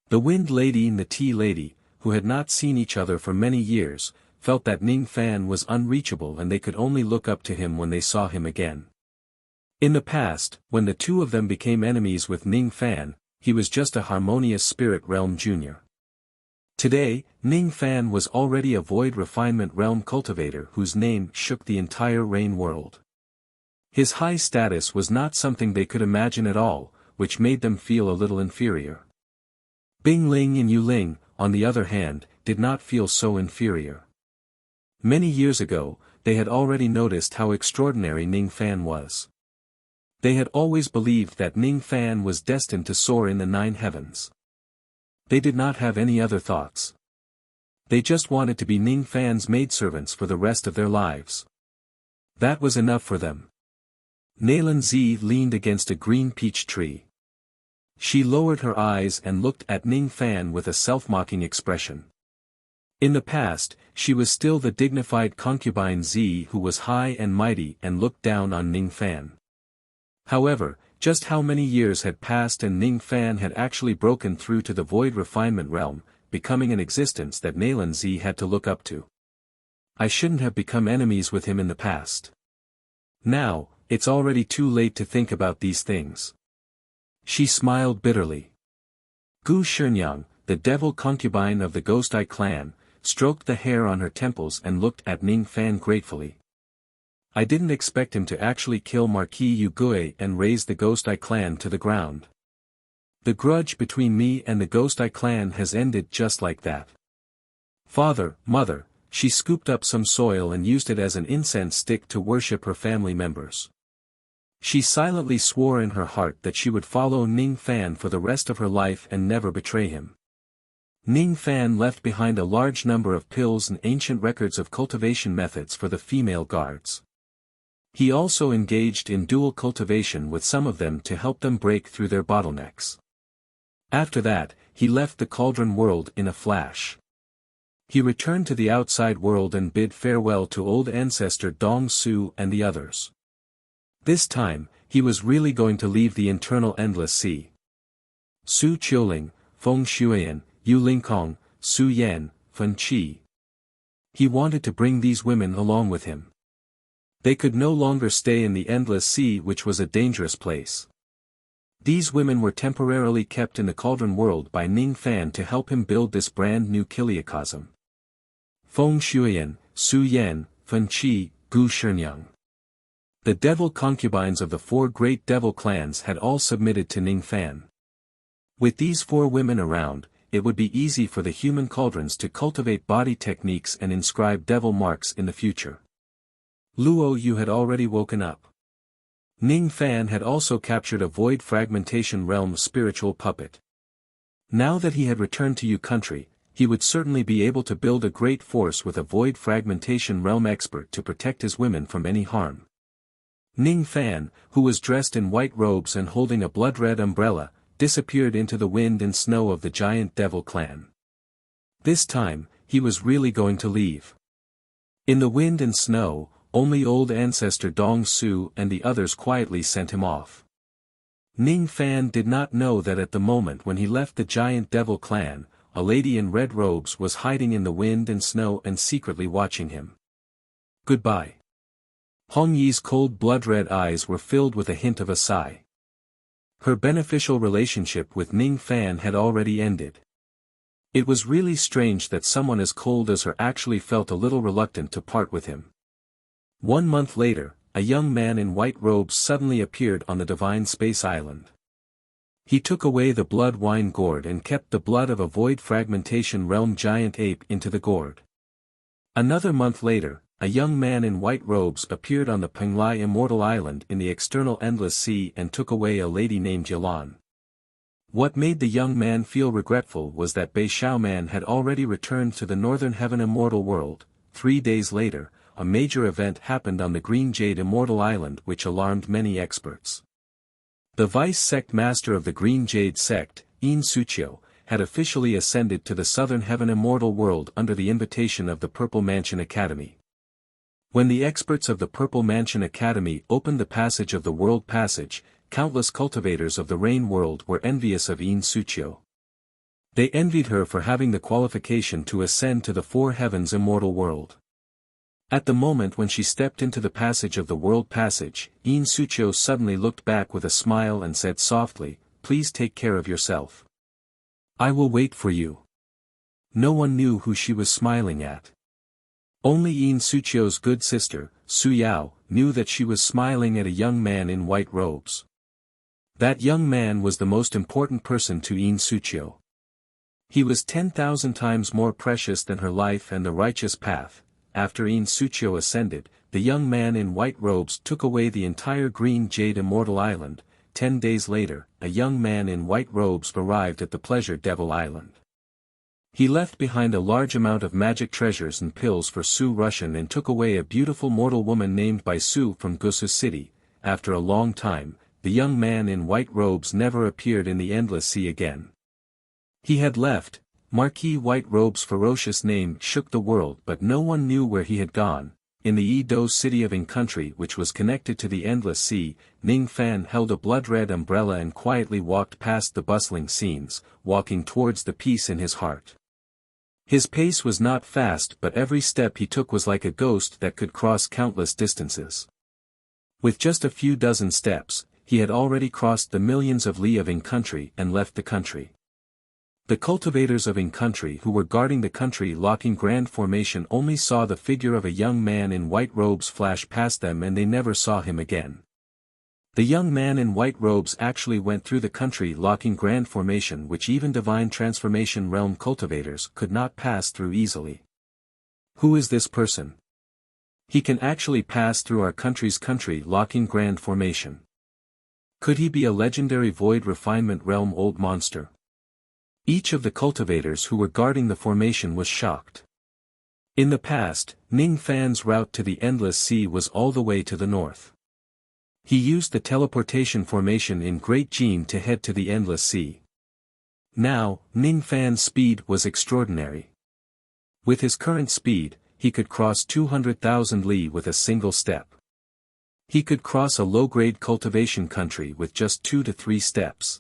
The Wind Lady and the Tea Lady, who had not seen each other for many years, felt that Ning Fan was unreachable and they could only look up to him when they saw him again. In the past, when the 2 of them became enemies with Ning Fan, he was just a harmonious spirit realm junior. Today, Ning Fan was already a void refinement realm cultivator whose name shook the entire Rain world. His high status was not something they could imagine at all, which made them feel a little inferior. Bing Ling and Yu Ling, on the other hand, did not feel so inferior. Many years ago, they had already noticed how extraordinary Ning Fan was. They had always believed that Ning Fan was destined to soar in the 9 heavens. They did not have any other thoughts. They just wanted to be Ning Fan's maidservants for the rest of their lives. That was enough for them. Naylan Zi leaned against a green peach tree. She lowered her eyes and looked at Ning Fan with a self-mocking expression. In the past, she was still the dignified concubine Zi who was high and mighty and looked down on Ning Fan. However, just how many years had passed and Ning Fan had actually broken through to the void refinement realm, becoming an existence that Naylan Zi had to look up to. I shouldn't have become enemies with him in the past. Now, it's already too late to think about these things. She smiled bitterly. Gu Shenyang, the devil concubine of the Ghost Eye clan, stroked the hair on her temples and looked at Ning Fan gratefully. I didn't expect him to actually kill Marquis Yu Gui and raze the Ghost Eye clan to the ground. The grudge between me and the Ghost Eye clan has ended just like that. Father, mother, she scooped up some soil and used it as an incense stick to worship her family members. She silently swore in her heart that she would follow Ning Fan for the rest of her life and never betray him. Ning Fan left behind a large number of pills and ancient records of cultivation methods for the female guards. He also engaged in dual cultivation with some of them to help them break through their bottlenecks. After that, he left the cauldron world in a flash. He returned to the outside world and bid farewell to old ancestor Dong Su and the others. This time, he was really going to leave the eternal endless sea. Su Qiuling, Feng Shuian, Yu Lingkong, Su Yan, Fen Qi. He wanted to bring these women along with him. They could no longer stay in the endless sea, which was a dangerous place. These women were temporarily kept in the cauldron world by Ning Fan to help him build this brand new kiliacosm. Feng Shuian, Su Yan, Fen Qi, Gu Shenyang. The devil concubines of the 4 great devil clans had all submitted to Ning Fan. With these 4 women around, it would be easy for the human cauldrons to cultivate body techniques and inscribe devil marks in the future. Luo Yu had already woken up. Ning Fan had also captured a void fragmentation realm spiritual puppet. Now that he had returned to Yu country, he would certainly be able to build a great force with a void fragmentation realm expert to protect his women from any harm. Ning Fan, who was dressed in white robes and holding a blood-red umbrella, disappeared into the wind and snow of the giant devil clan. This time, he was really going to leave. In the wind and snow, only old ancestor Dong Su and the others quietly sent him off. Ning Fan did not know that at the moment when he left the giant devil clan, a lady in red robes was hiding in the wind and snow and secretly watching him. Goodbye. Hong Yi's cold blood-red eyes were filled with a hint of a sigh. Her beneficial relationship with Ning Fan had already ended. It was really strange that someone as cold as her actually felt a little reluctant to part with him. 1 month later, a young man in white robes suddenly appeared on the Divine Space Island. He took away the blood wine gourd and kept the blood of a void fragmentation realm giant ape into the gourd. Another month later, a young man in white robes appeared on the Penglai Immortal Island in the external endless sea and took away a lady named Yalan. What made the young man feel regretful was that Bei Xiaoman had already returned to the Northern Heaven Immortal World. 3 days later, a major event happened on the Green Jade Immortal Island which alarmed many experts. The vice sect master of the Green Jade sect, Yin Suqiu, had officially ascended to the Southern Heaven Immortal World under the invitation of the Purple Mansion Academy. When the experts of the Purple Mansion Academy opened the passage of the World Passage, countless cultivators of the Rain World were envious of Yin Suqiu. They envied her for having the qualification to ascend to the 4 Heavens Immortal World. At the moment when she stepped into the passage of the World Passage, Yin Suqiu suddenly looked back with a smile and said softly, "Please take care of yourself. I will wait for you." No one knew who she was smiling at. Only Yin Suqiu's good sister, Su Yao, knew that she was smiling at a young man in white robes. That young man was the most important person to Yin Suqiu. He was 10,000 times more precious than her life and the righteous path. After Yin Suqiu ascended, the young man in white robes took away the entire Green Jade Immortal Island. 10 days later, a young man in white robes arrived at the Pleasure Devil Island. He left behind a large amount of magic treasures and pills for Su Rushan and took away a beautiful mortal woman named Bai Su from Gusu City. After a long time, the young man in white robes never appeared in the Endless Sea again. He had left. Marquis White Robe's ferocious name shook the world, but no one knew where he had gone. In the Yi-Do city of Ing country which was connected to the Endless Sea, Ning Fan held a blood-red umbrella and quietly walked past the bustling scenes, walking towards the peace in his heart. His pace was not fast, but every step he took was like a ghost that could cross countless distances. With just a few dozen steps, he had already crossed the millions of li of Ing country and left the country. The cultivators of Ing country who were guarding the country locking Grand Formation only saw the figure of a young man in white robes flash past them and they never saw him again. The young man in white robes actually went through the country locking Grand Formation which even Divine Transformation Realm cultivators could not pass through easily. Who is this person? He can actually pass through our country's country locking Grand Formation. Could he be a legendary Void Refinement Realm old monster? Each of the cultivators who were guarding the formation was shocked. In the past, Ning Fan's route to the Endless Sea was all the way to the north. He used the teleportation formation in Great Jin to head to the Endless Sea. Now, Ning Fan's speed was extraordinary. With his current speed, he could cross 200,000 li with a single step. He could cross a low-grade cultivation country with just 2 to 3 steps.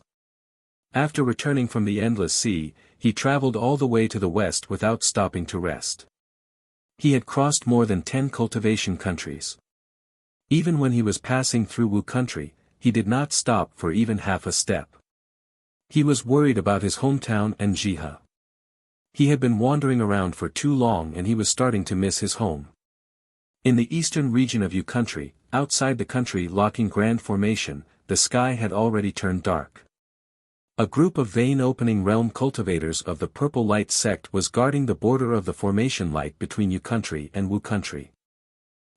After returning from the Endless Sea, he traveled all the way to the west without stopping to rest. He had crossed more than 10 cultivation countries. Even when he was passing through Wu country, he did not stop for even half a step. He was worried about his hometown and Jihe. He had been wandering around for too long and he was starting to miss his home. In the eastern region of Yu country, outside the country locking Grand Formation, the sky had already turned dark. A group of vein opening realm cultivators of the Purple Light sect was guarding the border of the formation light between Yu country and Wu country.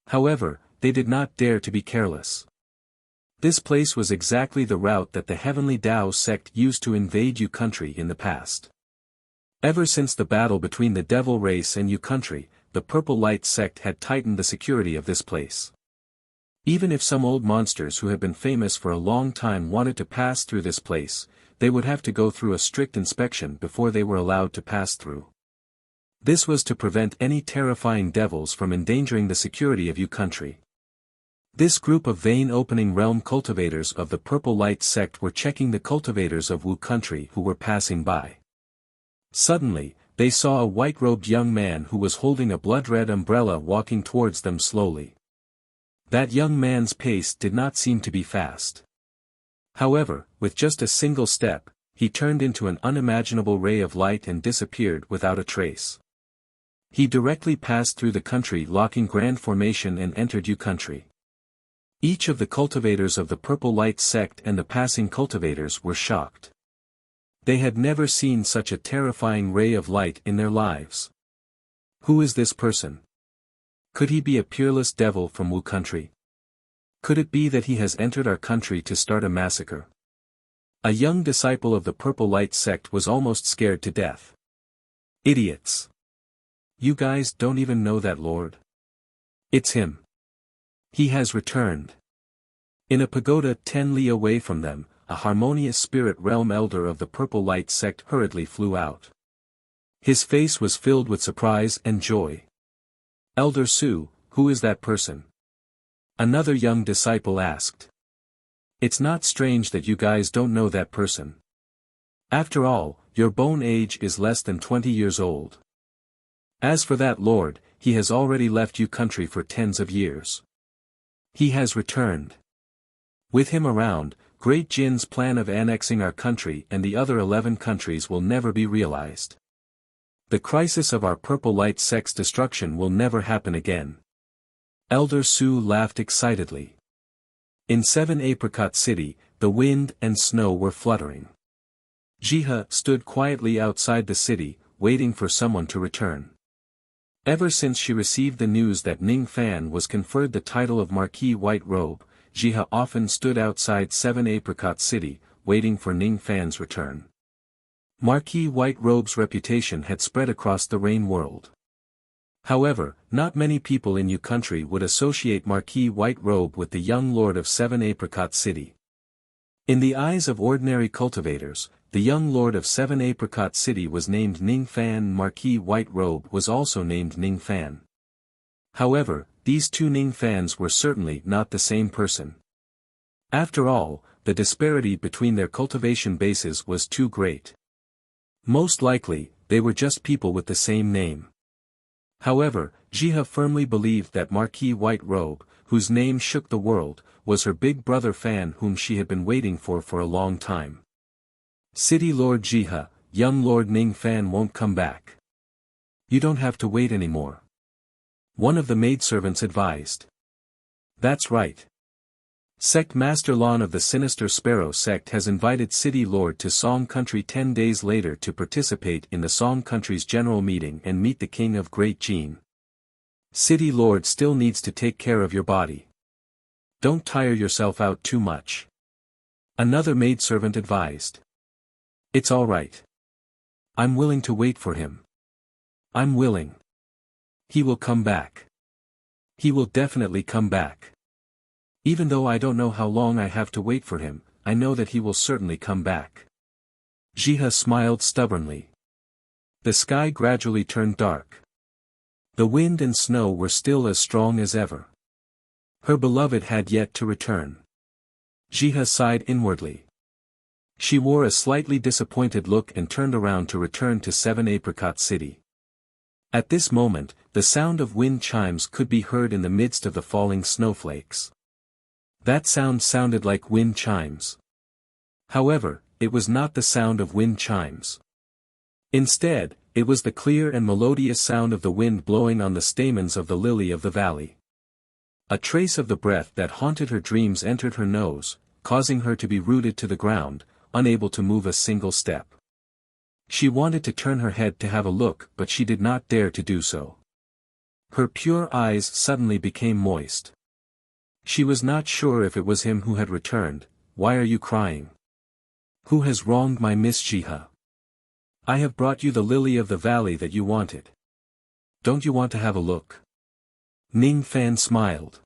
However, they did not dare to be careless. This place was exactly the route that the Heavenly Tao sect used to invade Yu country in the past. Ever since the battle between the Devil race and Yu country, the Purple Light sect had tightened the security of this place. Even if some old monsters who had been famous for a long time wanted to pass through this place, they would have to go through a strict inspection before they were allowed to pass through. This was to prevent any terrifying devils from endangering the security of Yu country. This group of vein-opening realm cultivators of the Purple Light sect were checking the cultivators of Wu country who were passing by. Suddenly, they saw a white-robed young man who was holding a blood-red umbrella walking towards them slowly. That young man's pace did not seem to be fast. However, with just a single step, he turned into an unimaginable ray of light and disappeared without a trace. He directly passed through the country locking Grand Formation and entered Yu country. Each of the cultivators of the Purple Light sect and the passing cultivators were shocked. They had never seen such a terrifying ray of light in their lives. Who is this person? Could he be a peerless devil from Wu country? Could it be that he has entered our country to start a massacre? A young disciple of the Purple Light sect was almost scared to death. Idiots! You guys don't even know that lord? It's him. He has returned. In a pagoda 10 li away from them, a harmonious spirit realm elder of the Purple Light sect hurriedly flew out. His face was filled with surprise and joy. Elder Su, who is that person? Another young disciple asked. It's not strange that you guys don't know that person. After all, your bone age is less than 20 years old. As for that lord, he has already left Yu country for tens of years. He has returned. With him around, Great Jin's plan of annexing our country and the other 11 countries will never be realized. The crisis of our Purple Light sect's destruction will never happen again. Elder Su laughed excitedly. In 7 Apricot City, the wind and snow were fluttering. Jihe stood quietly outside the city, waiting for someone to return. Ever since she received the news that Ning Fan was conferred the title of Marquis White Robe, Jihe often stood outside 7 Apricot City, waiting for Ning Fan's return. Marquis White Robe's reputation had spread across the Rain world. However, not many people in Yu country would associate Marquis White Robe with the young lord of 7 Apricot City. In the eyes of ordinary cultivators, the young lord of 7 Apricot City was named Ning Fan. Marquis White Robe was also named Ning Fan. However, these two Ning Fans were certainly not the same person. After all, the disparity between their cultivation bases was too great. Most likely, they were just people with the same name. However, Jihe firmly believed that Marquis White Robe, whose name shook the world, was her big brother Fan whom she had been waiting for a long time. City Lord Jihe, young Lord Ning Fan won't come back. You don't have to wait anymore. One of the maidservants advised. That's right. Sect Master Lon of the Sinister Sparrow sect has invited City Lord to Song Country 10 days later to participate in the Song Country's general meeting and meet the King of Great Jin. City Lord still needs to take care of your body. Don't tire yourself out too much. Another maidservant advised. It's all right. I'm willing to wait for him. I'm willing. He will come back. He will definitely come back. Even though I don't know how long I have to wait for him, I know that he will certainly come back. Jiha smiled stubbornly. The sky gradually turned dark. The wind and snow were still as strong as ever. Her beloved had yet to return. Jiha sighed inwardly. She wore a slightly disappointed look and turned around to return to 7 Apricot City. At this moment, the sound of wind chimes could be heard in the midst of the falling snowflakes. That sound sounded like wind chimes. However, it was not the sound of wind chimes. Instead, it was the clear and melodious sound of the wind blowing on the stamens of the lily of the valley. A trace of the breath that haunted her dreams entered her nose, causing her to be rooted to the ground, unable to move a single step. She wanted to turn her head to have a look, but she did not dare to do so. Her pure eyes suddenly became moist. She was not sure if it was him who had returned. Why are you crying? Who has wronged my Miss Jiha? I have brought you the lily of the valley that you wanted. Don't you want to have a look? Ning Fan smiled.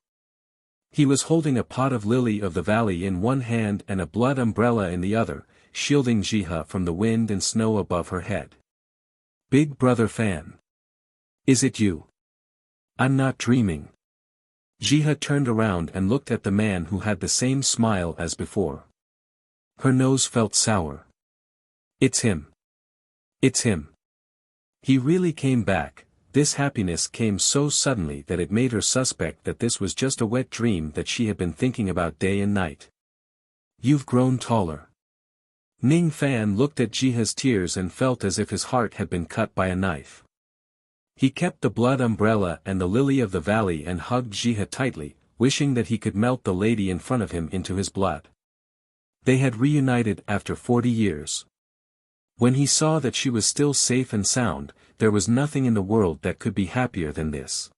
He was holding a pot of lily of the valley in one hand and a blood umbrella in the other, shielding Jiha from the wind and snow above her head. Big Brother Fan. Is it you? I'm not dreaming. Jiha turned around and looked at the man who had the same smile as before. Her nose felt sour. It's him. It's him. He really came back. This happiness came so suddenly that it made her suspect that this was just a wet dream that she had been thinking about day and night. You've grown taller. Ning Fan looked at Jiha's tears and felt as if his heart had been cut by a knife. He kept the blood umbrella and the lily of the valley and hugged Jiha tightly, wishing that he could melt the lady in front of him into his blood. They had reunited after 40 years. When he saw that she was still safe and sound, there was nothing in the world that could be happier than this.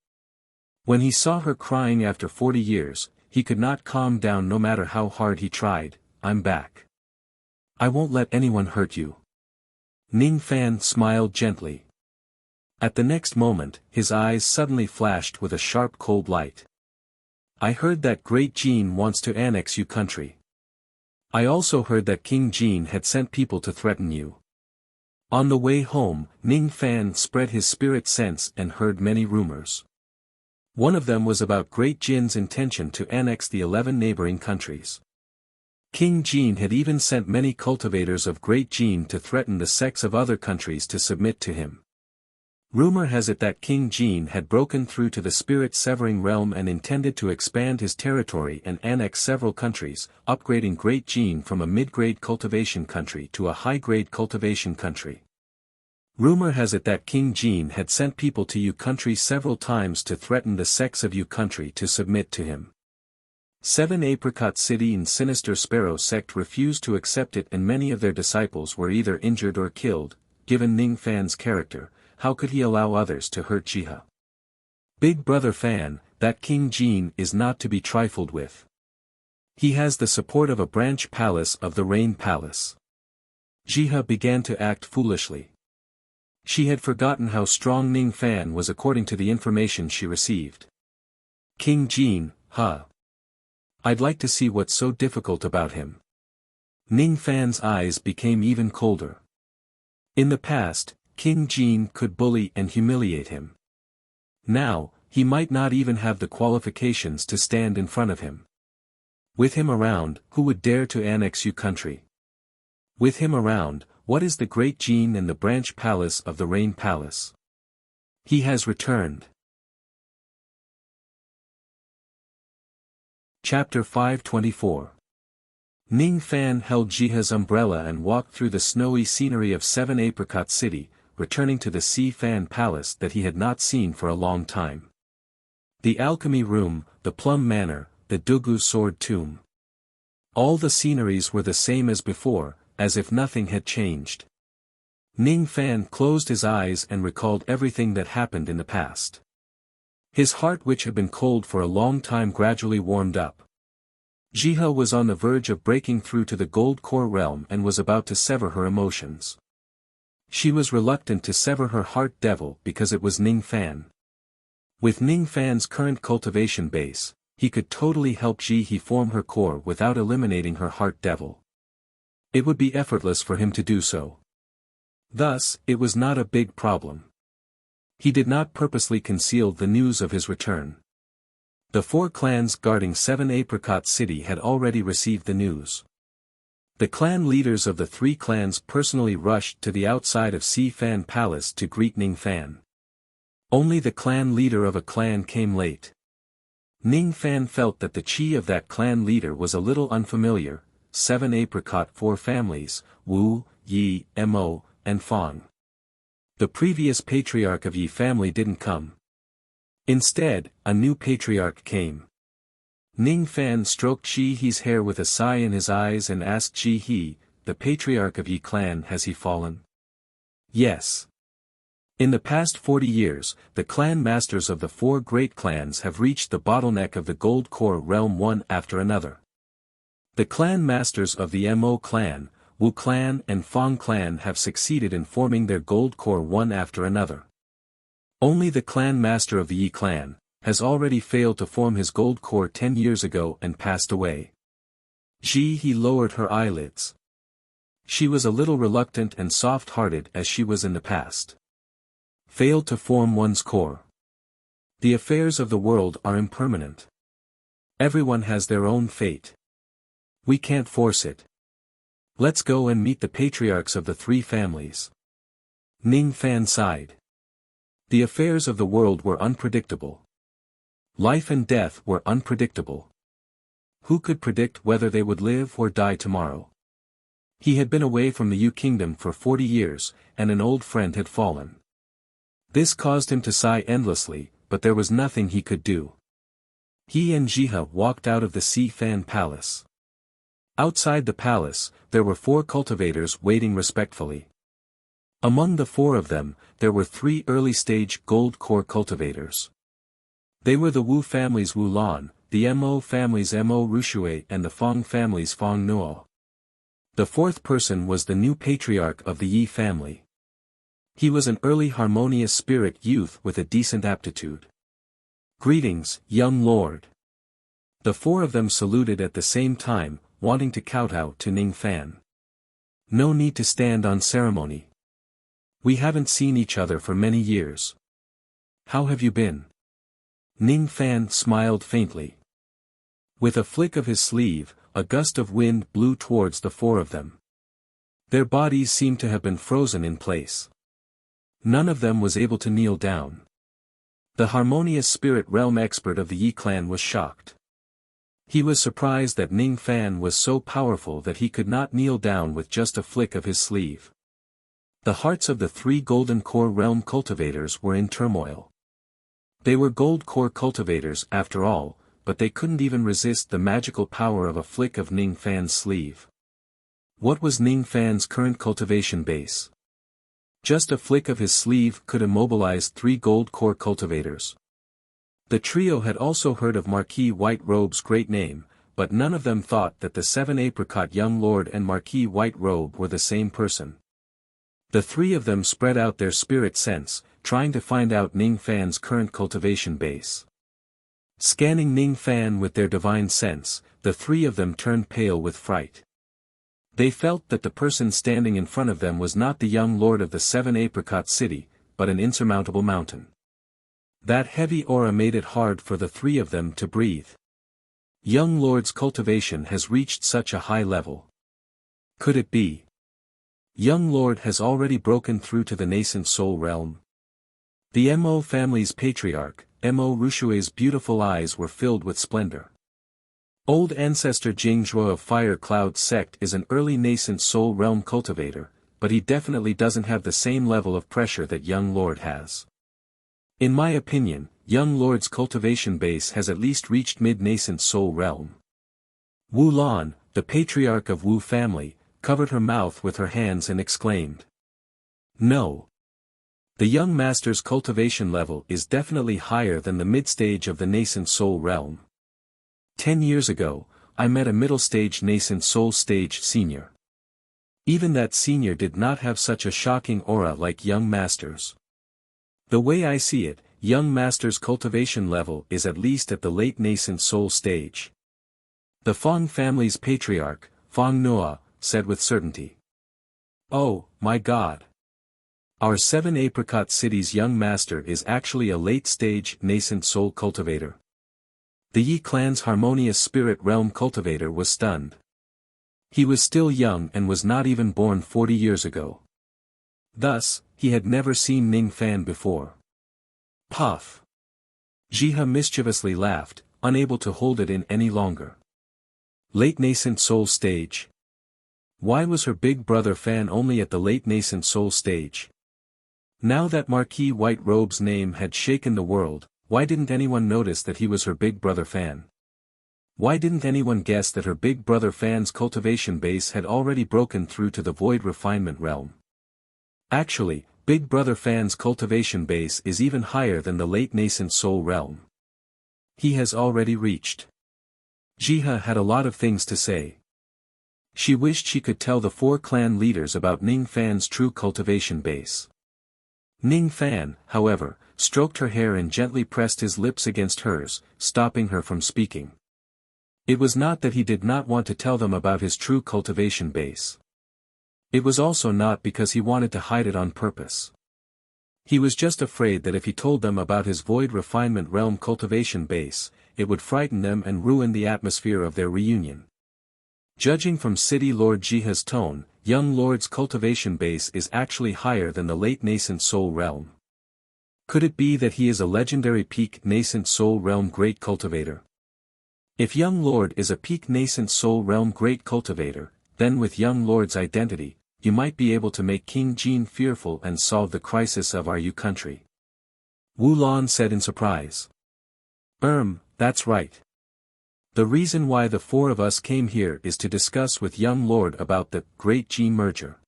When he saw her crying after 40 years, he could not calm down no matter how hard he tried. I'm back. I won't let anyone hurt you. Ning Fan smiled gently. At the next moment, his eyes suddenly flashed with a sharp cold light. I heard that Great Jin wants to annex you country. I also heard that King Jin had sent people to threaten you. On the way home, Ning Fan spread his spirit sense and heard many rumors. One of them was about Great Jin's intention to annex the 11 neighboring countries. King Jin had even sent many cultivators of Great Jin to threaten the sects of other countries to submit to him. Rumor has it that King Jin had broken through to the spirit-severing realm and intended to expand his territory and annex several countries, upgrading Great Jin from a mid-grade cultivation country to a high-grade cultivation country. Rumor has it that King Jin had sent people to Yu country several times to threaten the sects of Yu country to submit to him. 7 Apricot City and Sinister Sparrow sect refused to accept it, and many of their disciples were either injured or killed. Given Ning Fan's character, how could he allow others to hurt Jiha? Big Brother Fan, that King Jin is not to be trifled with. He has the support of a branch palace of the Rain Palace. Jiha began to act foolishly. She had forgotten how strong Ning Fan was according to the information she received. King Jin, huh? I'd like to see what's so difficult about him. Ning Fan's eyes became even colder. In the past, King Jin could bully and humiliate him. Now, he might not even have the qualifications to stand in front of him. With him around, who would dare to annex Yu country? With him around, what is the Great Jin and the branch palace of the Rain Palace? He has returned. Chapter 524. Ning Fan held Jiha's umbrella and walked through the snowy scenery of 7 Apricot City, returning to the Si Fan Palace that he had not seen for a long time. The Alchemy Room, the Plum Manor, the Dugu Sword Tomb. All the sceneries were the same as before, as if nothing had changed. Ning Fan closed his eyes and recalled everything that happened in the past. His heart, which had been cold for a long time, gradually warmed up. Jiha was on the verge of breaking through to the Gold Core realm and was about to sever her emotions. She was reluctant to sever her heart devil because it was Ning Fan. With Ning Fan's current cultivation base, he could totally help Ji He form her core without eliminating her heart devil. It would be effortless for him to do so. Thus, it was not a big problem. He did not purposely conceal the news of his return. The 4 clans guarding 7 Apricot City had already received the news. The clan leaders of the 3 clans personally rushed to the outside of Si Fan Palace to greet Ning Fan. Only the clan leader of a clan came late. Ning Fan felt that the chi of that clan leader was a little unfamiliar. 7 Apricot 4 families, Wu, Yi, Mo, and Fang. The previous patriarch of Yi family didn't come. Instead, a new patriarch came. Ning Fan stroked Ji He's hair with a sigh in his eyes and asked Ji He, the patriarch of Yi clan, has he fallen? Yes. In the past 40 years, the clan masters of the 4 great clans have reached the bottleneck of the Gold Core realm one after another. The clan masters of the Mo clan, Wu clan and Fang clan have succeeded in forming their Gold Core one after another. Only the clan master of the Yi clan has already failed to form his Gold Core 10 years ago and passed away. Ji He lowered her eyelids. She was a little reluctant and soft-hearted as she was in the past. Failed to form one's core. The affairs of the world are impermanent. Everyone has their own fate. We can't force it. Let's go and meet the patriarchs of the 3 families. Ning Fan sighed. The affairs of the world were unpredictable. Life and death were unpredictable. Who could predict whether they would live or die tomorrow? He had been away from the Yu Kingdom for 40 years, and an old friend had fallen. This caused him to sigh endlessly, but there was nothing he could do. He and Jiha walked out of the Si Fan Palace. Outside the palace, there were 4 cultivators waiting respectfully. Among the 4 of them, there were 3 early-stage Gold Core cultivators. They were the Wu family's Wu Lan, the Mo family's Mo Rushui and the Fang family's Fang Nuo. The 4th person was the new patriarch of the Yi family. He was an early harmonious spirit youth with a decent aptitude. Greetings, young lord. The 4 of them saluted at the same time, wanting to kowtow to Ning Fan. No need to stand on ceremony. We haven't seen each other for many years. How have you been? Ning Fan smiled faintly. With a flick of his sleeve, a gust of wind blew towards the 4 of them. Their bodies seemed to have been frozen in place. None of them was able to kneel down. The harmonious spirit realm expert of the Yi clan was shocked. He was surprised that Ning Fan was so powerful that he could not kneel down with just a flick of his sleeve. The hearts of the 3 Golden Core realm cultivators were in turmoil. They were Gold Core cultivators after all, but they couldn't even resist the magical power of a flick of Ning Fan's sleeve. What was Ning Fan's current cultivation base? Just a flick of his sleeve could immobilize 3 Gold Core cultivators. The trio had also heard of Marquis White Robe's great name, but none of them thought that the 7 Apricot young lord and Marquis White Robe were the same person. The 3 of them spread out their spirit sense, trying to find out Ning Fan's current cultivation base. Scanning Ning Fan with their divine sense, the 3 of them turned pale with fright. They felt that the person standing in front of them was not the young lord of the 7 Apricot City, but an insurmountable mountain. That heavy aura made it hard for the 3 of them to breathe. Young lord's cultivation has reached such a high level. Could it be? Young lord has already broken through to the nascent soul realm. The Mo family's patriarch, Mo Rushui's beautiful eyes were filled with splendor. Old ancestor Jingzhuo of Fire Cloud sect is an early nascent soul realm cultivator, but he definitely doesn't have the same level of pressure that young lord has. In my opinion, young lord's cultivation base has at least reached mid-nascent soul realm. Wu Lan, the patriarch of Wu family, covered her mouth with her hands and exclaimed. No. The young master's cultivation level is definitely higher than the mid-stage of the nascent soul realm. 10 years ago, I met a middle-stage nascent soul stage senior. Even that senior did not have such a shocking aura like young masters. The way I see it, young master's cultivation level is at least at the late nascent soul stage. The Fong family's patriarch, Fong Noah, said with certainty. Oh, my God. Our 7 Apricot City's young master is actually a late-stage nascent soul cultivator. The Yi clan's harmonious spirit realm cultivator was stunned. He was still young and was not even born 40 years ago. Thus, he had never seen Ning Fan before. Puff. Jiha mischievously laughed, unable to hold it in any longer. Late nascent soul stage. Why was her big brother Fan only at the late nascent soul stage? Now that Marquis White Robe's name had shaken the world, why didn't anyone notice that he was her big brother Fan? Why didn't anyone guess that her big brother Fan's cultivation base had already broken through to the void refinement realm? Actually, big brother Fan's cultivation base is even higher than the late nascent soul realm. He has already reached. Jiha had a lot of things to say. She wished she could tell the 4 clan leaders about Ning Fan's true cultivation base. Ning Fan, however, stroked her hair and gently pressed his lips against hers, stopping her from speaking. It was not that he did not want to tell them about his true cultivation base. It was also not because he wanted to hide it on purpose. He was just afraid that if he told them about his void refinement realm cultivation base, it would frighten them and ruin the atmosphere of their reunion. Judging from City Lord Jiha's tone, young Lord's cultivation base is actually higher than the late nascent soul realm. Could it be that he is a legendary peak nascent soul realm great cultivator? If young Lord is a peak nascent soul realm great cultivator, then with young Lord's identity, you might be able to make King Jin fearful and solve the crisis of our country. Wu Lan said in surprise. That's right. The reason why the 4 of us came here is to discuss with young Lord about the Great Jin merger.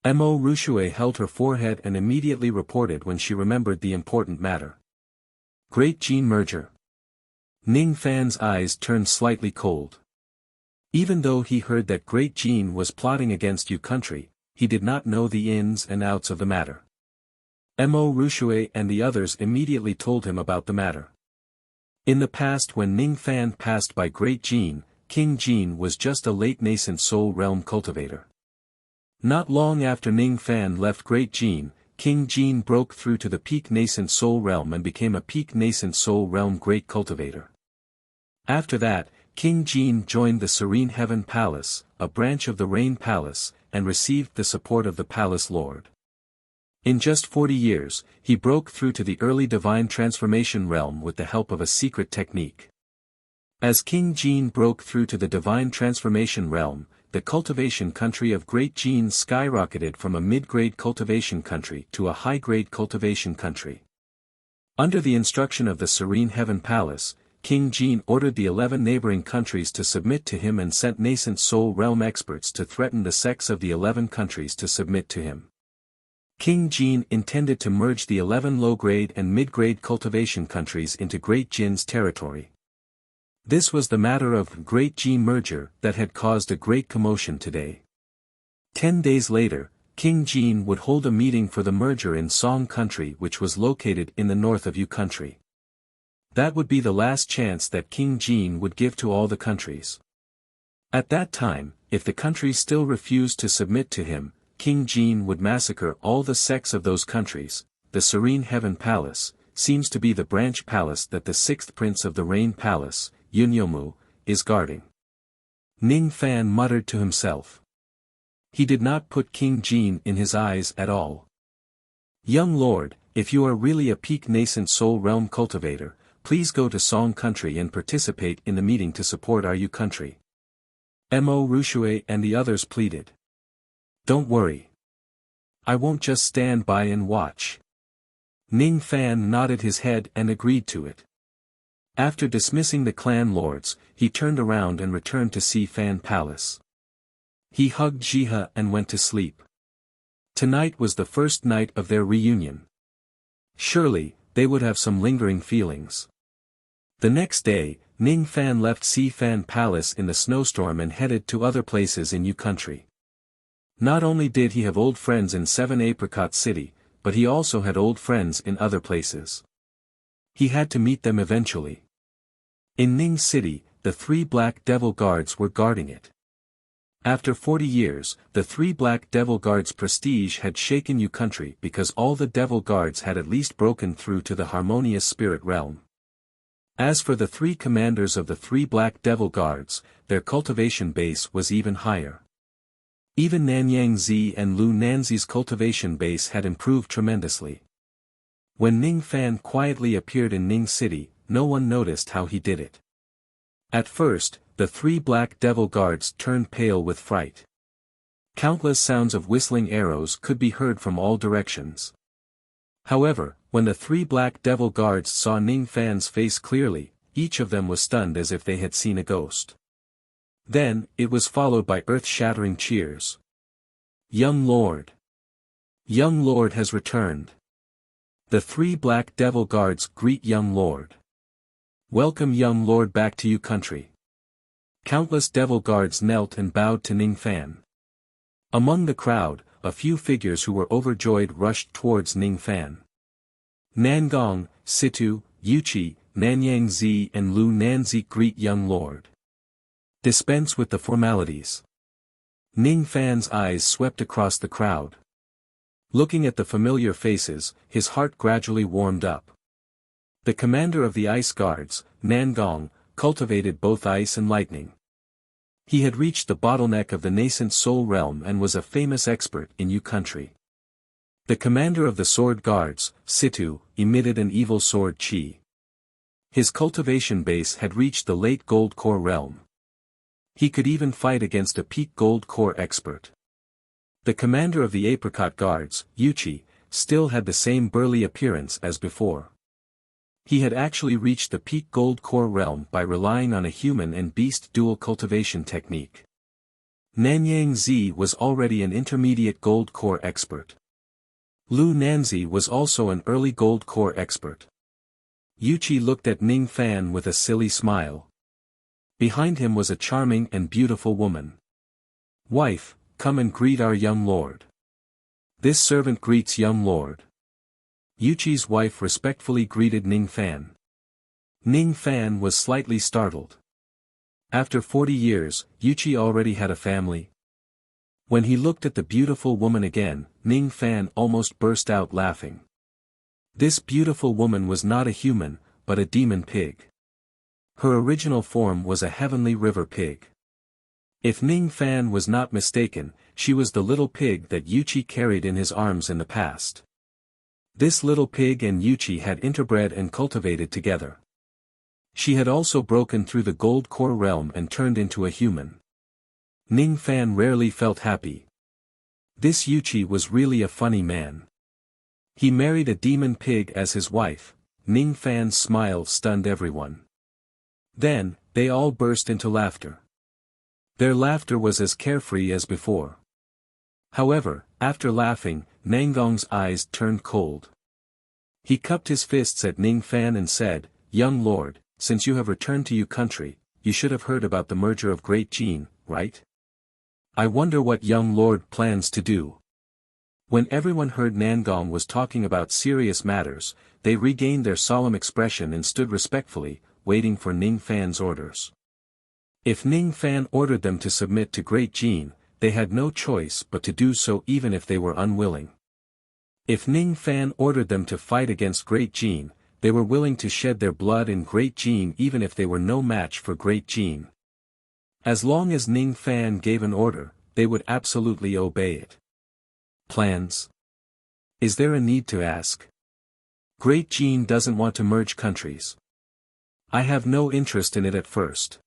Mo Rushue held her forehead and immediately reported when she remembered the important matter. Great Jin merger. Ning Fan's eyes turned slightly cold. Even though he heard that Great Jin was plotting against country, he did not know the ins and outs of the matter. Mo Rushue and the others immediately told him about the matter. In the past, when Ning Fan passed by Great Jin, King Jin was just a late nascent soul realm cultivator. Not long after Ning Fan left Great Jin, King Jin broke through to the peak nascent soul realm and became a peak nascent soul realm great cultivator. After that, King Jin joined the Serene Heaven Palace, a branch of the Rain Palace, and received the support of the Palace Lord. In just 40 years, he broke through to the early divine transformation realm with the help of a secret technique. As King Jin broke through to the divine transformation realm, the cultivation country of Great Jin skyrocketed from a mid-grade cultivation country to a high-grade cultivation country. Under the instruction of the Serene Heaven Palace, King Jin ordered the 11 neighboring countries to submit to him and sent nascent soul realm experts to threaten the sects of the 11 countries to submit to him. King Jin intended to merge the 11 low-grade and mid-grade cultivation countries into Great Jin's territory. This was the matter of Great Jin merger that had caused a great commotion today. 10 days later, King Jin would hold a meeting for the merger in Song Country, which was located in the north of country. That would be the last chance that King Jin would give to all the countries. At that time, if the countries still refused to submit to him, King Jin would massacre all the sects of those countries. The Serene Heaven Palace seems to be the branch palace that the 6th Prince of the Rain Palace, Yunyomu, is guarding. Ning Fan muttered to himself. He did not put King Jin in his eyes at all. Young Lord, if you are really a peak nascent soul realm cultivator, please go to Song Country and participate in the meeting to support our country. Mo Rushue and the others pleaded. Don't worry. I won't just stand by and watch. Ning Fan nodded his head and agreed to it. After dismissing the clan lords, he turned around and returned to Si Fan Palace. He hugged Jiha and went to sleep. Tonight was the first night of their reunion. Surely, they would have some lingering feelings. The next day, Ning Fan left Si Fan Palace in the snowstorm and headed to other places in country. Not only did he have old friends in Seven Apricot City, but he also had old friends in other places. He had to meet them eventually. In Ning City, the 3 Black Devil Guards were guarding it. After 40 years, the 3 Black Devil Guards' prestige had shaken Yu Country because all the Devil Guards had at least broken through to the harmonious spirit realm. As for the 3 commanders of the 3 Black Devil Guards, their cultivation base was even higher. Even Nanyang Zi and Lu Nanzi's cultivation base had improved tremendously. When Ning Fan quietly appeared in Ning City, no one noticed how he did it. At first, the 3 Black Devil Guards turned pale with fright. Countless sounds of whistling arrows could be heard from all directions. However, when the 3 Black Devil Guards saw Ning Fan's face clearly, each of them was stunned as if they had seen a ghost. Then, it was followed by earth-shattering cheers. "Young Lord! Young Lord has returned! The 3 Black Devil Guards greet Young Lord! Welcome Young Lord back to Yu Country!" Countless Devil Guards knelt and bowed to Ning Fan. Among the crowd, a few figures who were overjoyed rushed towards Ning Fan. Nangong, Situ, Yuchi, Nanyang Zi and Lu Nanzi greet Young Lord. Dispense with the formalities. Ning Fan's eyes swept across the crowd. Looking at the familiar faces, his heart gradually warmed up. The commander of the Ice Guards, Nangong, cultivated both ice and lightning. He had reached the bottleneck of the nascent soul realm and was a famous expert in Yu Country. The commander of the Sword Guards, Situ, emitted an evil sword chi. His cultivation base had reached the late Gold Core realm. He could even fight against a peak Gold Core expert. The commander of the Apricot Guards, Yuchi, still had the same burly appearance as before. He had actually reached the peak Gold Core realm by relying on a human and beast dual cultivation technique. Nanyang Zi was already an intermediate Gold Core expert. Lu Nanzi was also an early Gold Core expert. Yuchi looked at Ning Fan with a silly smile. Behind him was a charming and beautiful woman. "Wife, come and greet our young lord." "This servant greets young lord." Yuchi's wife respectfully greeted Ning Fan. Ning Fan was slightly startled. After 40 years, Yuchi already had a family. When he looked at the beautiful woman again, Ning Fan almost burst out laughing. This beautiful woman was not a human, but a demon pig. Her original form was a heavenly river pig. If Ning Fan was not mistaken, she was the little pig that Yuchi carried in his arms in the past. This little pig and Yuchi had interbred and cultivated together. She had also broken through the Gold Core realm and turned into a human. Ning Fan rarely felt happy. This Yuchi was really a funny man. He married a demon pig as his wife. Ning Fan's smile stunned everyone. Then, they all burst into laughter. Their laughter was as carefree as before. However, after laughing, Nangong's eyes turned cold. He cupped his fists at Ning Fan and said, "Young lord, since you have returned to Yu Country, you should have heard about the merger of Great Jin, right? I wonder what young lord plans to do." When everyone heard Nangong was talking about serious matters, they regained their solemn expression and stood respectfully, waiting for Ning Fan's orders. If Ning Fan ordered them to submit to Great Jin, they had no choice but to do so even if they were unwilling. If Ning Fan ordered them to fight against Great Jin, they were willing to shed their blood in Great Jin even if they were no match for Great Jin. As long as Ning Fan gave an order, they would absolutely obey it. Plans? Is there a need to ask? Great Jin doesn't want to merge countries. I have no interest in it at first.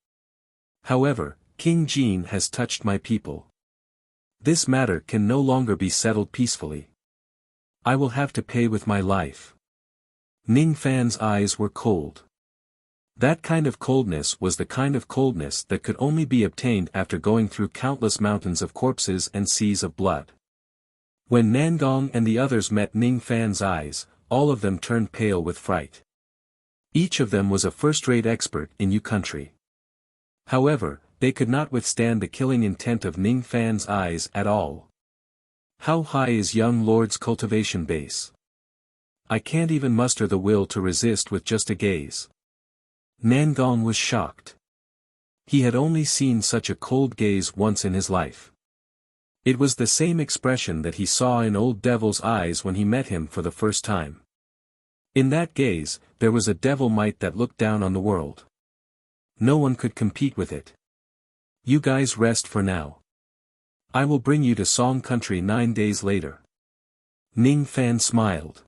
However, King Jin has touched my people. This matter can no longer be settled peacefully. I will have to pay with my life. Ning Fan's eyes were cold. That kind of coldness was the kind of coldness that could only be obtained after going through countless mountains of corpses and seas of blood. When Nangong and the others met Ning Fan's eyes, all of them turned pale with fright. Each of them was a first-rate expert in Yu Country. However, they could not withstand the killing intent of Ning Fan's eyes at all. How high is young lord's cultivation base? I can't even muster the will to resist with just a gaze. Nangong was shocked. He had only seen such a cold gaze once in his life. It was the same expression that he saw in old Devil's eyes when he met him for the first time. In that gaze, there was a devil might that looked down on the world. No one could compete with it. You guys rest for now. I will bring you to Song Country 9 days later. Ning Fan smiled.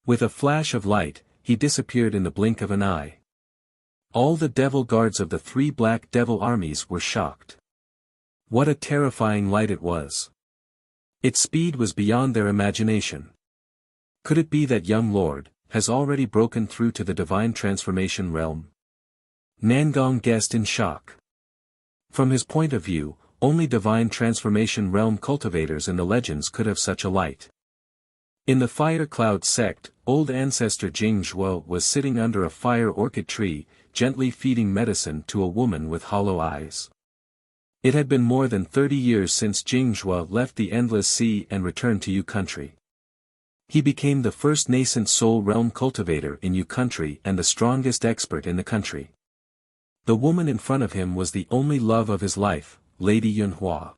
With a flash of light, he disappeared in the blink of an eye. All the devil guards of the 3 black devil armies were shocked. What a terrifying light it was. Its speed was beyond their imagination. Could it be that young lord has already broken through to the divine transformation realm? Nangong guessed in shock. From his point of view, only divine transformation realm cultivators in the legends could have such a light. In the Fire Cloud sect, old ancestor Jing Zhuo was sitting under a fire orchid tree, gently feeding medicine to a woman with hollow eyes. It had been more than 30 years since Jing Zhuo left the Endless Sea and returned to Yu Country. He became the first nascent soul realm cultivator in Yu Country and the strongest expert in the country. The woman in front of him was the only love of his life, Lady Yunhua.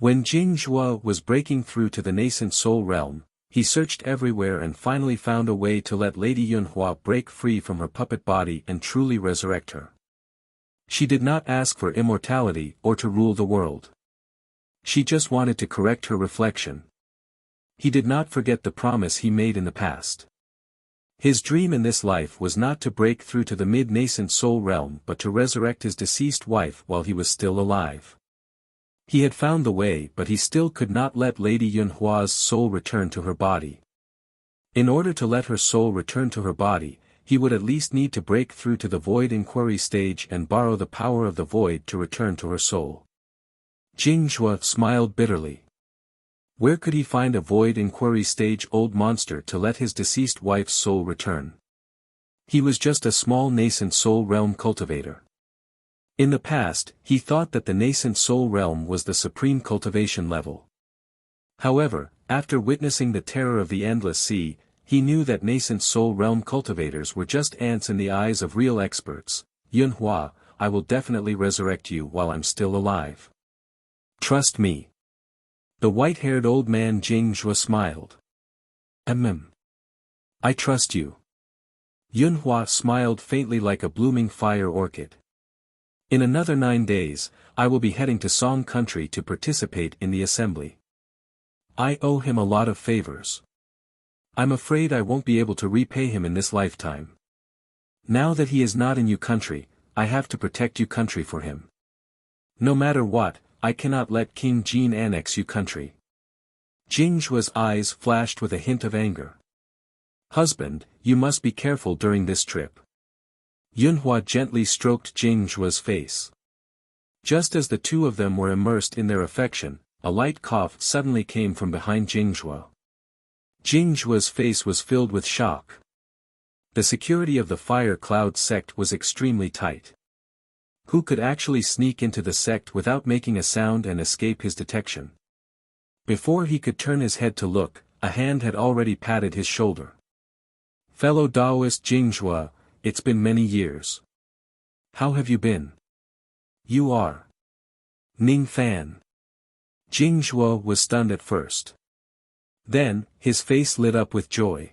When Jing Zhuo was breaking through to the nascent soul realm, he searched everywhere and finally found a way to let Lady Yunhua break free from her puppet body and truly resurrect her. She did not ask for immortality or to rule the world. She just wanted to correct her reflection. He did not forget the promise he made in the past. His dream in this life was not to break through to the mid-nascent soul realm but to resurrect his deceased wife while he was still alive. He had found the way but he still could not let Lady Yunhua's soul return to her body. In order to let her soul return to her body, he would at least need to break through to the void inquiry stage and borrow the power of the void to return to her soul. Jing Zhuo smiled bitterly. Where could he find a void inquiry stage old monster to let his deceased wife's soul return? He was just a small nascent soul realm cultivator. In the past, he thought that the nascent soul realm was the supreme cultivation level. However, after witnessing the terror of the Endless Sea, he knew that nascent soul realm cultivators were just ants in the eyes of real experts. Yunhua, I will definitely resurrect you while I'm still alive. Trust me. The white-haired old man Jing Zhuo smiled. I trust you. Yunhua smiled faintly like a blooming fire orchid. In another 9 days, I will be heading to Song Country to participate in the assembly. I owe him a lot of favors. I'm afraid I won't be able to repay him in this lifetime. Now that he is not in Yu Country, I have to protect Yu Country for him. No matter what, I cannot let King Jin annex Yu Country. Jing Zhuo's eyes flashed with a hint of anger. Husband, you must be careful during this trip. Yunhua gently stroked Jing Zhuo's face. Just as the two of them were immersed in their affection, a light cough suddenly came from behind Jing Zhuo. Jing Zhuo's face was filled with shock. The security of the Fire Cloud sect was extremely tight. Who could actually sneak into the sect without making a sound and escape his detection? Before he could turn his head to look, a hand had already patted his shoulder. Fellow Taoist Jing Zhuo, it's been many years. How have you been? You are. Ning Fan. Jing Zhuo was stunned at first. Then, his face lit up with joy.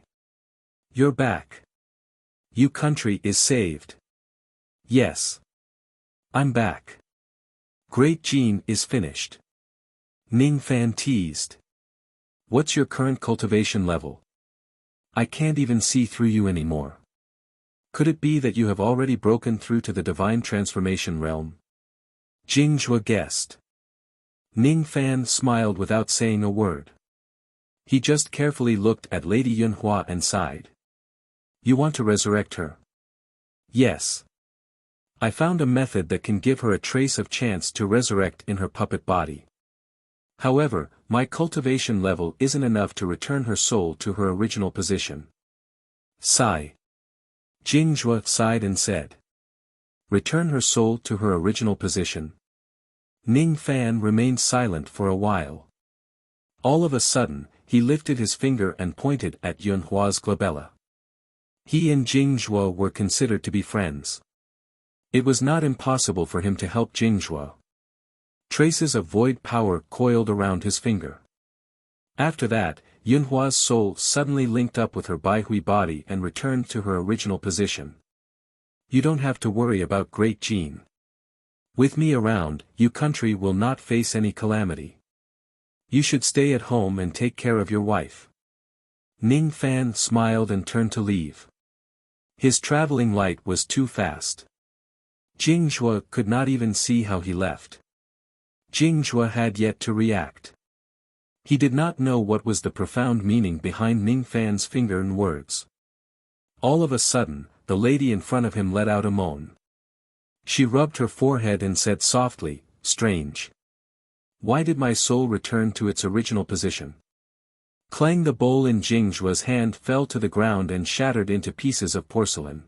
You're back. Yu Country is saved. Yes. I'm back. Great Gene is finished. Ning Fan teased. What's your current cultivation level? I can't even see through you anymore. Could it be that you have already broken through to the divine transformation realm? Jing Zhuo guessed. Ning Fan smiled without saying a word. He just carefully looked at Lady Yunhua and sighed. You want to resurrect her? Yes. I found a method that can give her a trace of chance to resurrect in her puppet body. However, my cultivation level isn't enough to return her soul to her original position. Sigh. Jing Zhuo sighed and said. Return her soul to her original position. Ning Fan remained silent for a while. All of a sudden, he lifted his finger and pointed at Yunhua's glabella. He and Jingzhuo were considered to be friends. It was not impossible for him to help Jingzhuo. Traces of void power coiled around his finger. After that, Yunhua's soul suddenly linked up with her Baihui body and returned to her original position. You don't have to worry about Great Jin. With me around, your country will not face any calamity. You should stay at home and take care of your wife. Ning Fan smiled and turned to leave. His traveling light was too fast. Jingzhuo could not even see how he left. Jingzhuo had yet to react. He did not know what was the profound meaning behind Ning Fan's finger and words. All of a sudden, the lady in front of him let out a moan. She rubbed her forehead and said softly, "Strange. Why did my soul return to its original position?" Clang! The bowl in Jingzhuo's hand fell to the ground and shattered into pieces of porcelain.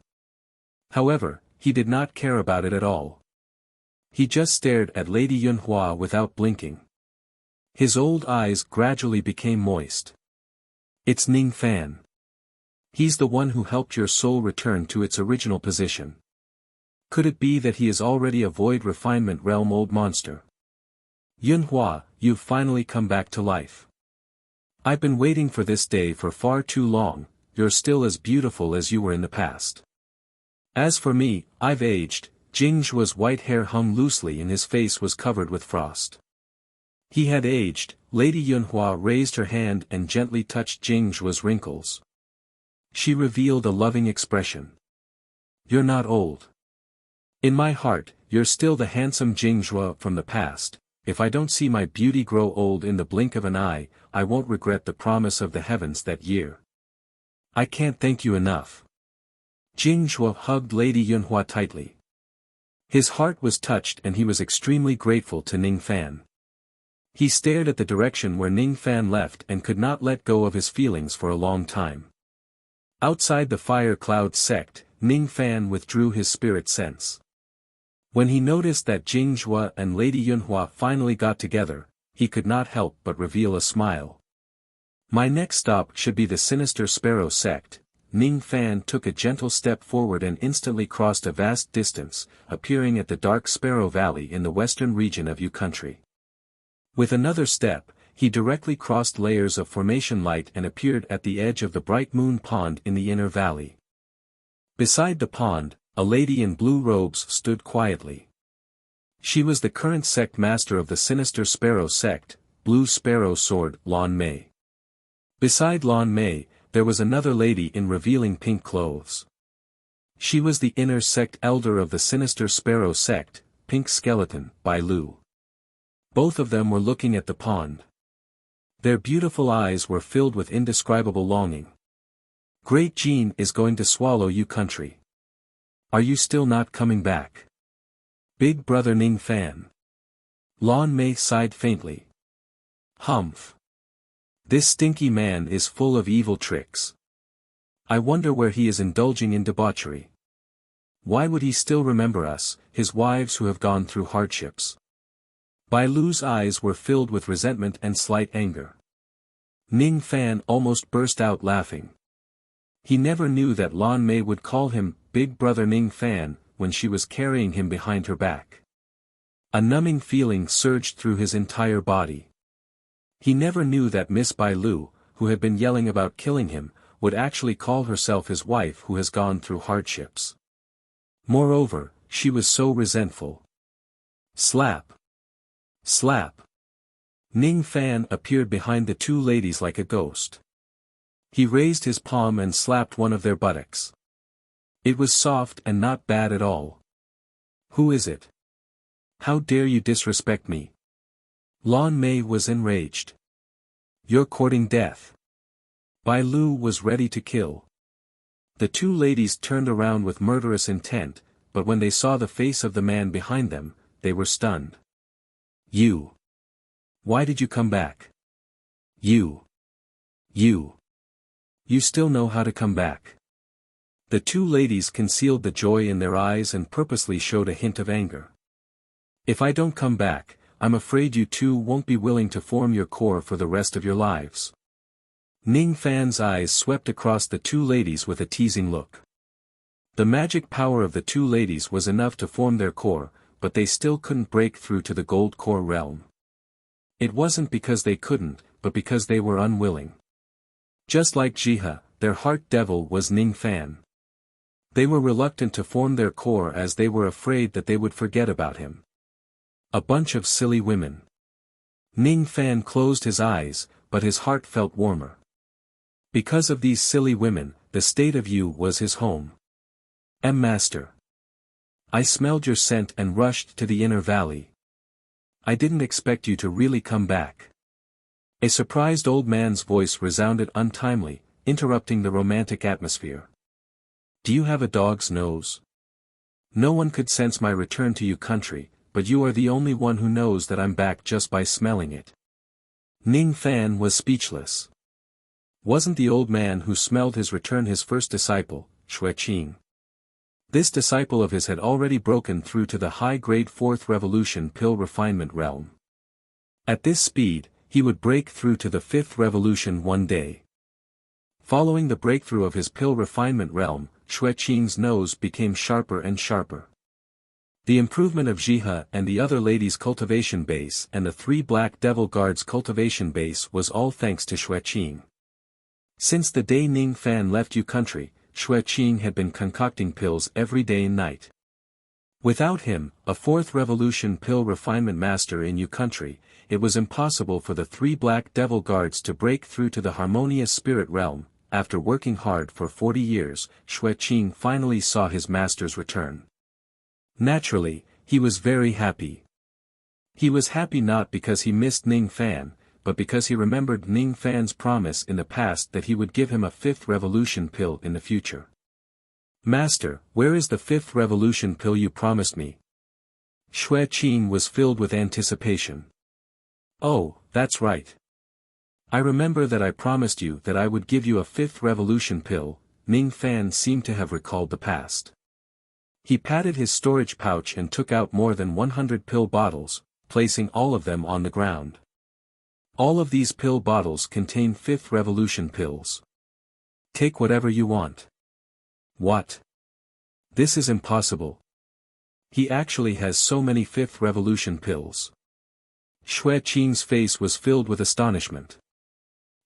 However, he did not care about it at all. He just stared at Lady Yunhua without blinking. His old eyes gradually became moist. It's Ning Fan. He's the one who helped your soul return to its original position. Could it be that he is already a void refinement realm old monster? Yunhua, you've finally come back to life. I've been waiting for this day for far too long. You're still as beautiful as you were in the past. As for me, I've aged. Jingzhuo's white hair hung loosely and his face was covered with frost. He had aged. Lady Yunhua raised her hand and gently touched Jingzhuo's wrinkles. She revealed a loving expression. You're not old. In my heart, you're still the handsome Jingzhuo from the past. If I don't see my beauty grow old in the blink of an eye, I won't regret the promise of the heavens that year. I can't thank you enough. Jingzhuo hugged Lady Yunhua tightly. His heart was touched and he was extremely grateful to Ning Fan. He stared at the direction where Ning Fan left and could not let go of his feelings for a long time. Outside the fire cloud sect, Ning Fan withdrew his spirit sense. When he noticed that Jingzhuo and Lady Yunhua finally got together, he could not help but reveal a smile. My next stop should be the sinister Sparrow sect. Ning Fan took a gentle step forward and instantly crossed a vast distance, appearing at the dark Sparrow Valley in the western region of Yu country. With another step, he directly crossed layers of formation light and appeared at the edge of the bright moon pond in the inner valley. Beside the pond, a lady in blue robes stood quietly. She was the current sect master of the sinister Sparrow sect, Blue Sparrow Sword, Lan Mei. Beside Lan Mei, there was another lady in revealing pink clothes. She was the inner sect elder of the sinister Sparrow sect, Pink Skeleton, Bai Lu. Both of them were looking at the pond. Their beautiful eyes were filled with indescribable longing. Great Jin is going to swallow you country. Are you still not coming back? Big brother Ning Fan. Lan Mei sighed faintly. Humph. This stinky man is full of evil tricks. I wonder where he is indulging in debauchery. Why would he still remember us, his wives who have gone through hardships? Bai Lu's eyes were filled with resentment and slight anger. Ning Fan almost burst out laughing. He never knew that Lan Mei would call him Big Brother Ning Fan when she was carrying him behind her back. A numbing feeling surged through his entire body. He never knew that Miss Bai Lu, who had been yelling about killing him, would actually call herself his wife who has gone through hardships. Moreover, she was so resentful. Slap. Slap. Ning Fan appeared behind the two ladies like a ghost. He raised his palm and slapped one of their buttocks. It was soft and not bad at all. Who is it? How dare you disrespect me? Lan Mei was enraged. You're courting death. Bai Lu was ready to kill. The two ladies turned around with murderous intent, but when they saw the face of the man behind them, they were stunned. You. Why did you come back? You. You still know how to come back. The two ladies concealed the joy in their eyes and purposely showed a hint of anger. If I don't come back, I'm afraid you two won't be willing to form your core for the rest of your lives. Ning Fan's eyes swept across the two ladies with a teasing look. The magic power of the two ladies was enough to form their core, but they still couldn't break through to the gold core realm. It wasn't because they couldn't, but because they were unwilling. Just like Jihe, their heart devil was Ning Fan. They were reluctant to form their core as they were afraid that they would forget about him. A bunch of silly women. Ning Fan closed his eyes, but his heart felt warmer. Because of these silly women, the state of you was his home. Master. I smelled your scent and rushed to the inner valley. I didn't expect you to really come back. A surprised old man's voice resounded untimely, interrupting the romantic atmosphere. Do you have a dog's nose? No one could sense my return to you country, but you are the only one who knows that I'm back just by smelling it. Ning Fan was speechless. Wasn't the old man who smelled his return his first disciple, Xueqing? This disciple of his had already broken through to the high-grade 4th Revolution Pill Refinement realm. At this speed, he would break through to the 5th Revolution one day. Following the breakthrough of his Pill Refinement realm, Xueqing's nose became sharper and sharper. The improvement of Jihe and the other ladies' cultivation base and the 3 Black Devil Guards' cultivation base was all thanks to Xueqing. Since the day Ning Fan left you country, Xueqing had been concocting pills every day and night. Without him, a 4th Revolution Pill Refinement Master in you country, it was impossible for the 3 Black Devil Guards to break through to the harmonious spirit realm. After working hard for 40 years, Xueqing finally saw his master's return. Naturally, he was very happy. He was happy not because he missed Ning Fan, but because he remembered Ning Fan's promise in the past that he would give him a 5th Revolution pill in the future. Master, where is the 5th Revolution pill you promised me? Xueqing was filled with anticipation. Oh, that's right. I remember that I promised you that I would give you a 5th Revolution pill. Ning Fan seemed to have recalled the past. He patted his storage pouch and took out more than 100 pill bottles, placing all of them on the ground. All of these pill bottles contain 5th Revolution pills. Take whatever you want. What? This is impossible. He actually has so many 5th Revolution pills. Xueqing's face was filled with astonishment.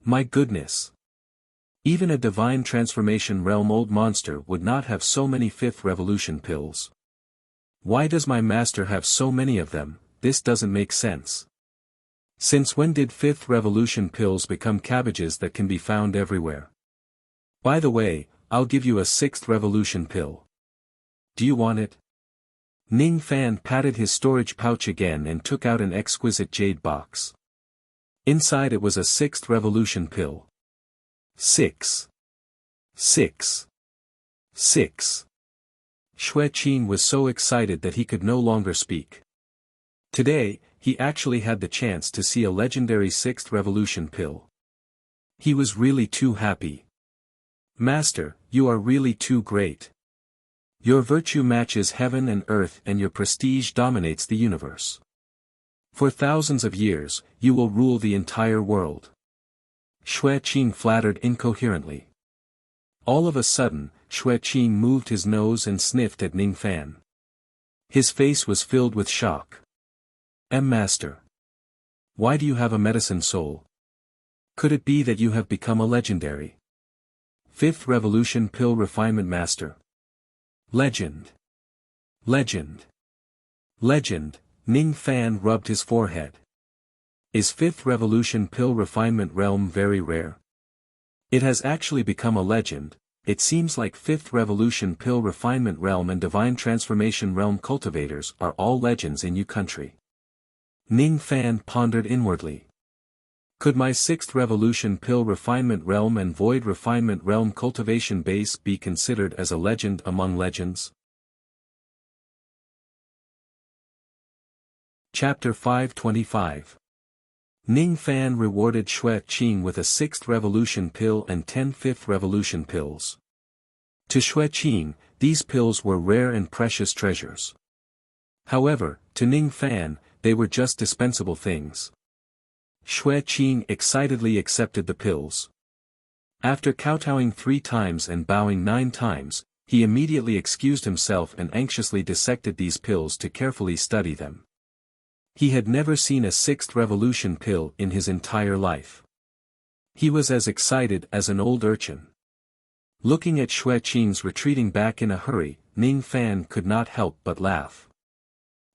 My goodness. Even a divine transformation realm old monster would not have so many 5th Revolution pills. Why does my master have so many of them? This doesn't make sense. Since when did 5th Revolution pills become cabbages that can be found everywhere? By the way, I'll give you a 6th Revolution pill. Do you want it? Ning Fan patted his storage pouch again and took out an exquisite jade box. Inside it was a 6th Revolution pill. 6. 6. 6. Xueqing was so excited that he could no longer speak. Today, he actually had the chance to see a legendary 6th Revolution pill. He was really too happy. Master, you are really too great. Your virtue matches heaven and earth and your prestige dominates the universe. For thousands of years, you will rule the entire world. Xueqing flattered incoherently. All of a sudden, Xueqing moved his nose and sniffed at Ning Fan. His face was filled with shock. Master. Why do you have a medicine soul? Could it be that you have become a legendary 5th Revolution Pill Refinement Master? Legend. Legend. Legend. Ning Fan rubbed his forehead. Is 5th Revolution Pill Refinement Realm very rare? It has actually become a legend. It seems like 5th Revolution Pill Refinement Realm and Divine Transformation Realm cultivators are all legends in you country. Ning Fan pondered inwardly. Could my 6th Revolution Pill Refinement Realm and Void Refinement Realm cultivation base be considered as a legend among legends? Chapter 525. Ning Fan rewarded Xueqing with a 6th Revolution pill and 10 5th Revolution pills. To Xueqing, these pills were rare and precious treasures. However, to Ning Fan, they were just dispensable things. Xue Qing excitedly accepted the pills. After kowtowing 3 times and bowing 9 times, he immediately excused himself and anxiously dissected these pills to carefully study them. He had never seen a 6th revolution pill in his entire life. He was as excited as an old urchin. Looking at Xue Qing's retreating back in a hurry, Ning Fan could not help but laugh.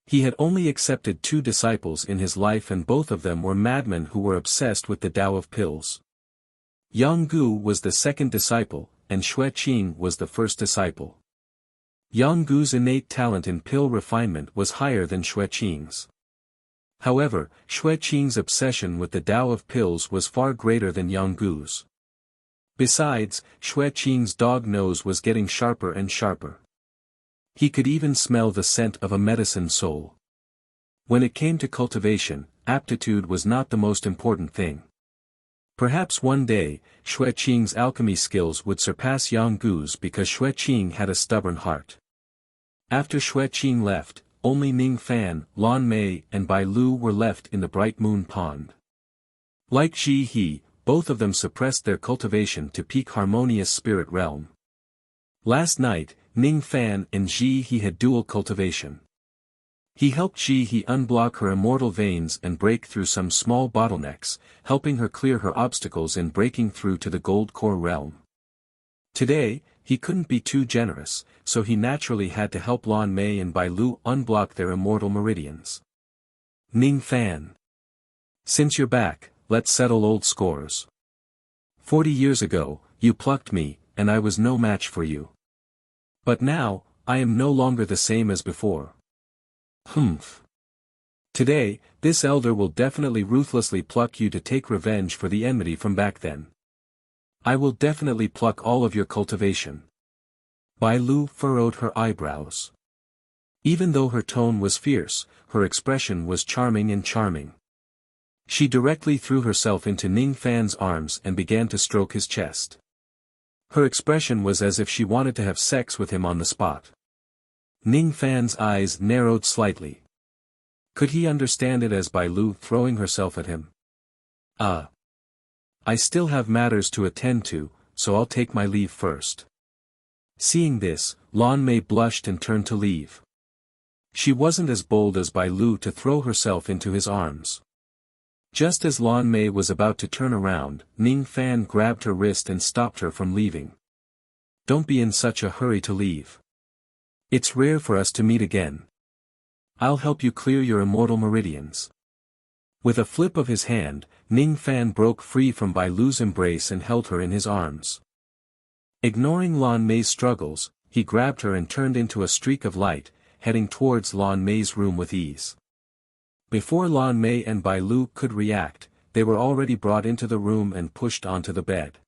He had only accepted 2 disciples in his life, and both of them were madmen who were obsessed with the Tao of pills. Yang Gu was the 2nd disciple, and Xue Qing was the 1st disciple. Yang Gu's innate talent in pill refinement was higher than Xue Qing's. However, Xue Qing's obsession with the Tao of pills was far greater than Yang Gu's. Besides, Xue Qing's dog nose was getting sharper and sharper. He could even smell the scent of a medicine soul. When it came to cultivation, aptitude was not the most important thing. Perhaps one day, Xue Qing's alchemy skills would surpass Yang Gu's because Xue Qing had a stubborn heart. After Xue Qing left, only Ning Fan, Lan Mei and Bai Lu were left in the Bright Moon Pond. Like Ji He, both of them suppressed their cultivation to peak harmonious spirit realm. Last night, Ning Fan and Ji He had dual cultivation. He helped Ji He unblock her immortal veins and break through some small bottlenecks, helping her clear her obstacles in breaking through to the gold core realm. Today, he couldn't be too generous, so he naturally had to help Lan Mei and Bai Lu unblock their immortal meridians. Ning Fan. Since you're back, let's settle old scores. 40 years ago, you plucked me, and I was no match for you. But now, I am no longer the same as before. Humph. Today, this elder will definitely ruthlessly pluck you to take revenge for the enmity from back then. I will definitely pluck all of your cultivation. Bai Lu furrowed her eyebrows. Even though her tone was fierce, her expression was charming and charming. She directly threw herself into Ning Fan's arms and began to stroke his chest. Her expression was as if she wanted to have sex with him on the spot. Ning Fan's eyes narrowed slightly. Could he understand it as Bai Lu throwing herself at him? I still have matters to attend to, so I'll take my leave first. Seeing this, Lan Mei blushed and turned to leave. She wasn't as bold as Bai Lu to throw herself into his arms. Just as Lan Mei was about to turn around, Ning Fan grabbed her wrist and stopped her from leaving. Don't be in such a hurry to leave. It's rare for us to meet again. I'll help you clear your immortal meridians. With a flip of his hand, Ning Fan broke free from Bai Lu's embrace and held her in his arms. Ignoring Lan Mei's struggles, he grabbed her and turned into a streak of light, heading towards Lan Mei's room with ease. Before Lan Mei and Bai Lu could react, they were already brought into the room and pushed onto the bed.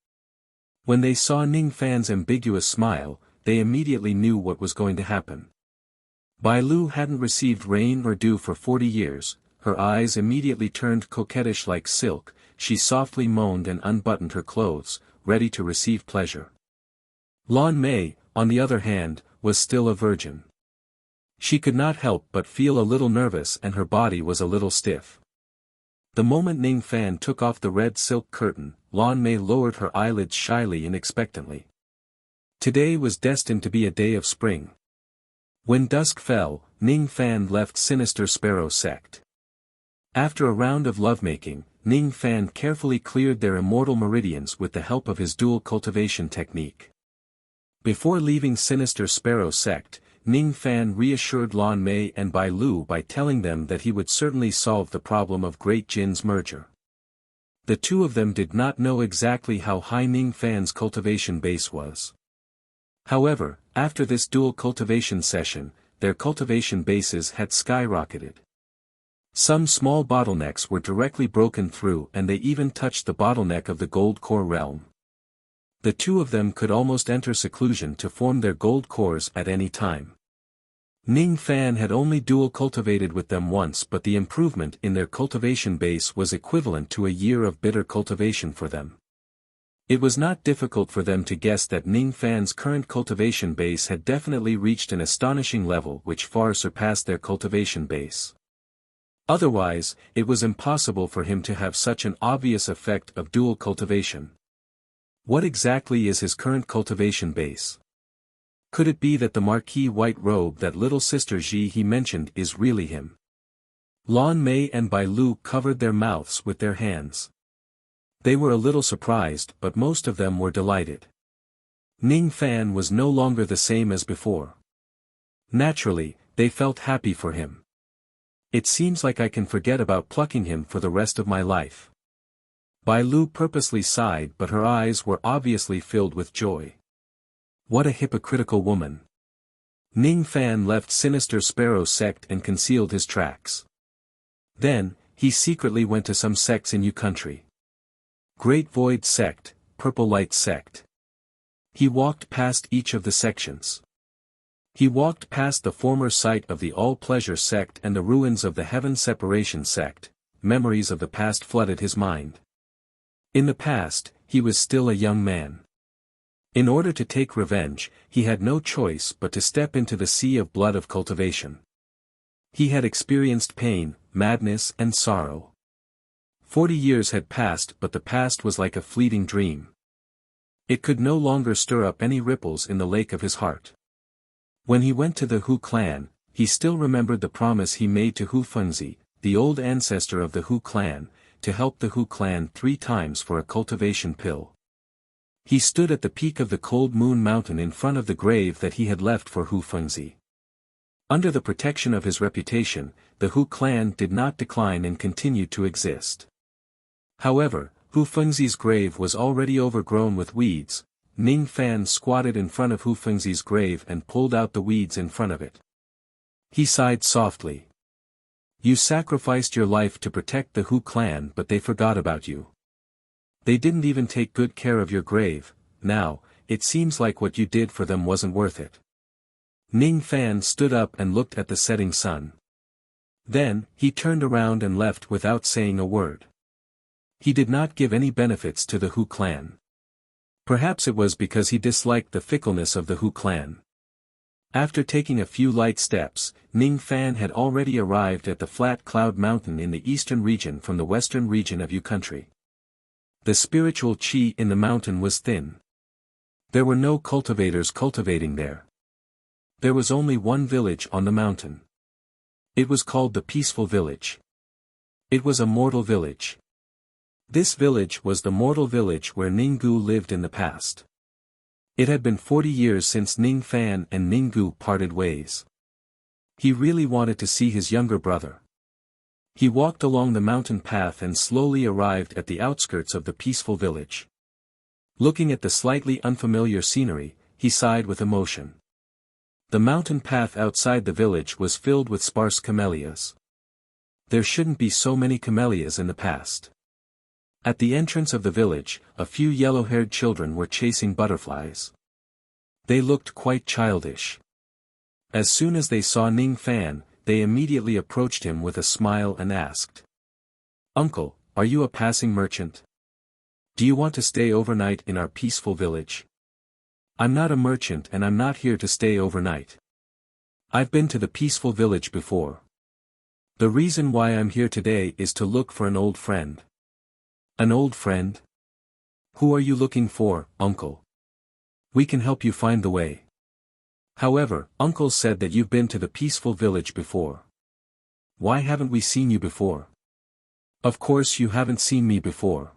When they saw Ning Fan's ambiguous smile, they immediately knew what was going to happen. Bai Lu hadn't received rain or dew for 40 years, her eyes immediately turned coquettish like silk, she softly moaned and unbuttoned her clothes, ready to receive pleasure. Lan Mei, on the other hand, was still a virgin. She could not help but feel a little nervous and her body was a little stiff. The moment Ning Fan took off the red silk curtain, Lan Mei lowered her eyelids shyly and expectantly. Today was destined to be a day of spring. When dusk fell, Ning Fan left Sinister Sparrow sect. After a round of lovemaking, Ning Fan carefully cleared their immortal meridians with the help of his dual cultivation technique. Before leaving Sinister Sparrow sect, Ning Fan reassured Lan Mei and Bai Lu by telling them that he would certainly solve the problem of Great Jin's merger. The two of them did not know exactly how high Ning Fan's cultivation base was. However, after this dual cultivation session, their cultivation bases had skyrocketed. Some small bottlenecks were directly broken through and they even touched the bottleneck of the gold core realm. The two of them could almost enter seclusion to form their gold cores at any time. Ning Fan had only dual cultivated with them once, but the improvement in their cultivation base was equivalent to a year of bitter cultivation for them. It was not difficult for them to guess that Ning Fan's current cultivation base had definitely reached an astonishing level which far surpassed their cultivation base. Otherwise, it was impossible for him to have such an obvious effect of dual cultivation. What exactly is his current cultivation base? Could it be that the Marquis white robe that little sister Ji he mentioned is really him? Lan Mei and Bai Lu covered their mouths with their hands. They were a little surprised, but most of them were delighted. Ning Fan was no longer the same as before. Naturally, they felt happy for him. It seems like I can forget about plucking him for the rest of my life. Bai Lu purposely sighed, but her eyes were obviously filled with joy. What a hypocritical woman. Ning Fan left Sinister Sparrow sect and concealed his tracks. Then, he secretly went to some sects in Yu country. Great Void sect, Purple Light sect. He walked past each of the sections. He walked past the former site of the All Pleasure sect and the ruins of the Heaven Separation sect. Memories of the past flooded his mind. In the past, he was still a young man. In order to take revenge, he had no choice but to step into the sea of blood of cultivation. He had experienced pain, madness and sorrow. 40 years had passed, but the past was like a fleeting dream. It could no longer stir up any ripples in the lake of his heart. When he went to the Hu clan, he still remembered the promise he made to Hu Fengzi, the old ancestor of the Hu clan, to help the Hu clan 3 times for a cultivation pill. He stood at the peak of the Cold Moon Mountain in front of the grave that he had left for Hu Fengzi. Under the protection of his reputation, the Hu clan did not decline and continued to exist. However, Hu Fengzi's grave was already overgrown with weeds. Ning Fan squatted in front of Hu Fengzi's grave and pulled out the weeds in front of it. He sighed softly. You sacrificed your life to protect the Hu clan, but they forgot about you. They didn't even take good care of your grave. Now, it seems like what you did for them wasn't worth it. Ning Fan stood up and looked at the setting sun. Then, he turned around and left without saying a word. He did not give any benefits to the Hu clan. Perhaps it was because he disliked the fickleness of the Hu clan. After taking a few light steps, Ning Fan had already arrived at the flat cloud mountain in the eastern region from the western region of Yu country. The spiritual qi in the mountain was thin. There were no cultivators cultivating there. There was only one village on the mountain. It was called the Peaceful Village. It was a mortal village. This village was the mortal village where Ninggu lived in the past. It had been 40 years since Ning Fan and Ninggu parted ways. He really wanted to see his younger brother. He walked along the mountain path and slowly arrived at the outskirts of the peaceful village. Looking at the slightly unfamiliar scenery, he sighed with emotion. The mountain path outside the village was filled with sparse camellias. There shouldn't be so many camellias in the past. At the entrance of the village, a few yellow-haired children were chasing butterflies. They looked quite childish. As soon as they saw Ning Fan, they immediately approached him with a smile and asked, "Uncle, are you a passing merchant? Do you want to stay overnight in our peaceful village?" "I'm not a merchant and I'm not here to stay overnight. I've been to the peaceful village before. The reason why I'm here today is to look for an old friend." "An old friend? Who are you looking for, uncle? We can help you find the way." "However, uncle said that you've been to the peaceful village before. Why haven't we seen you before?" "Of course you haven't seen me before.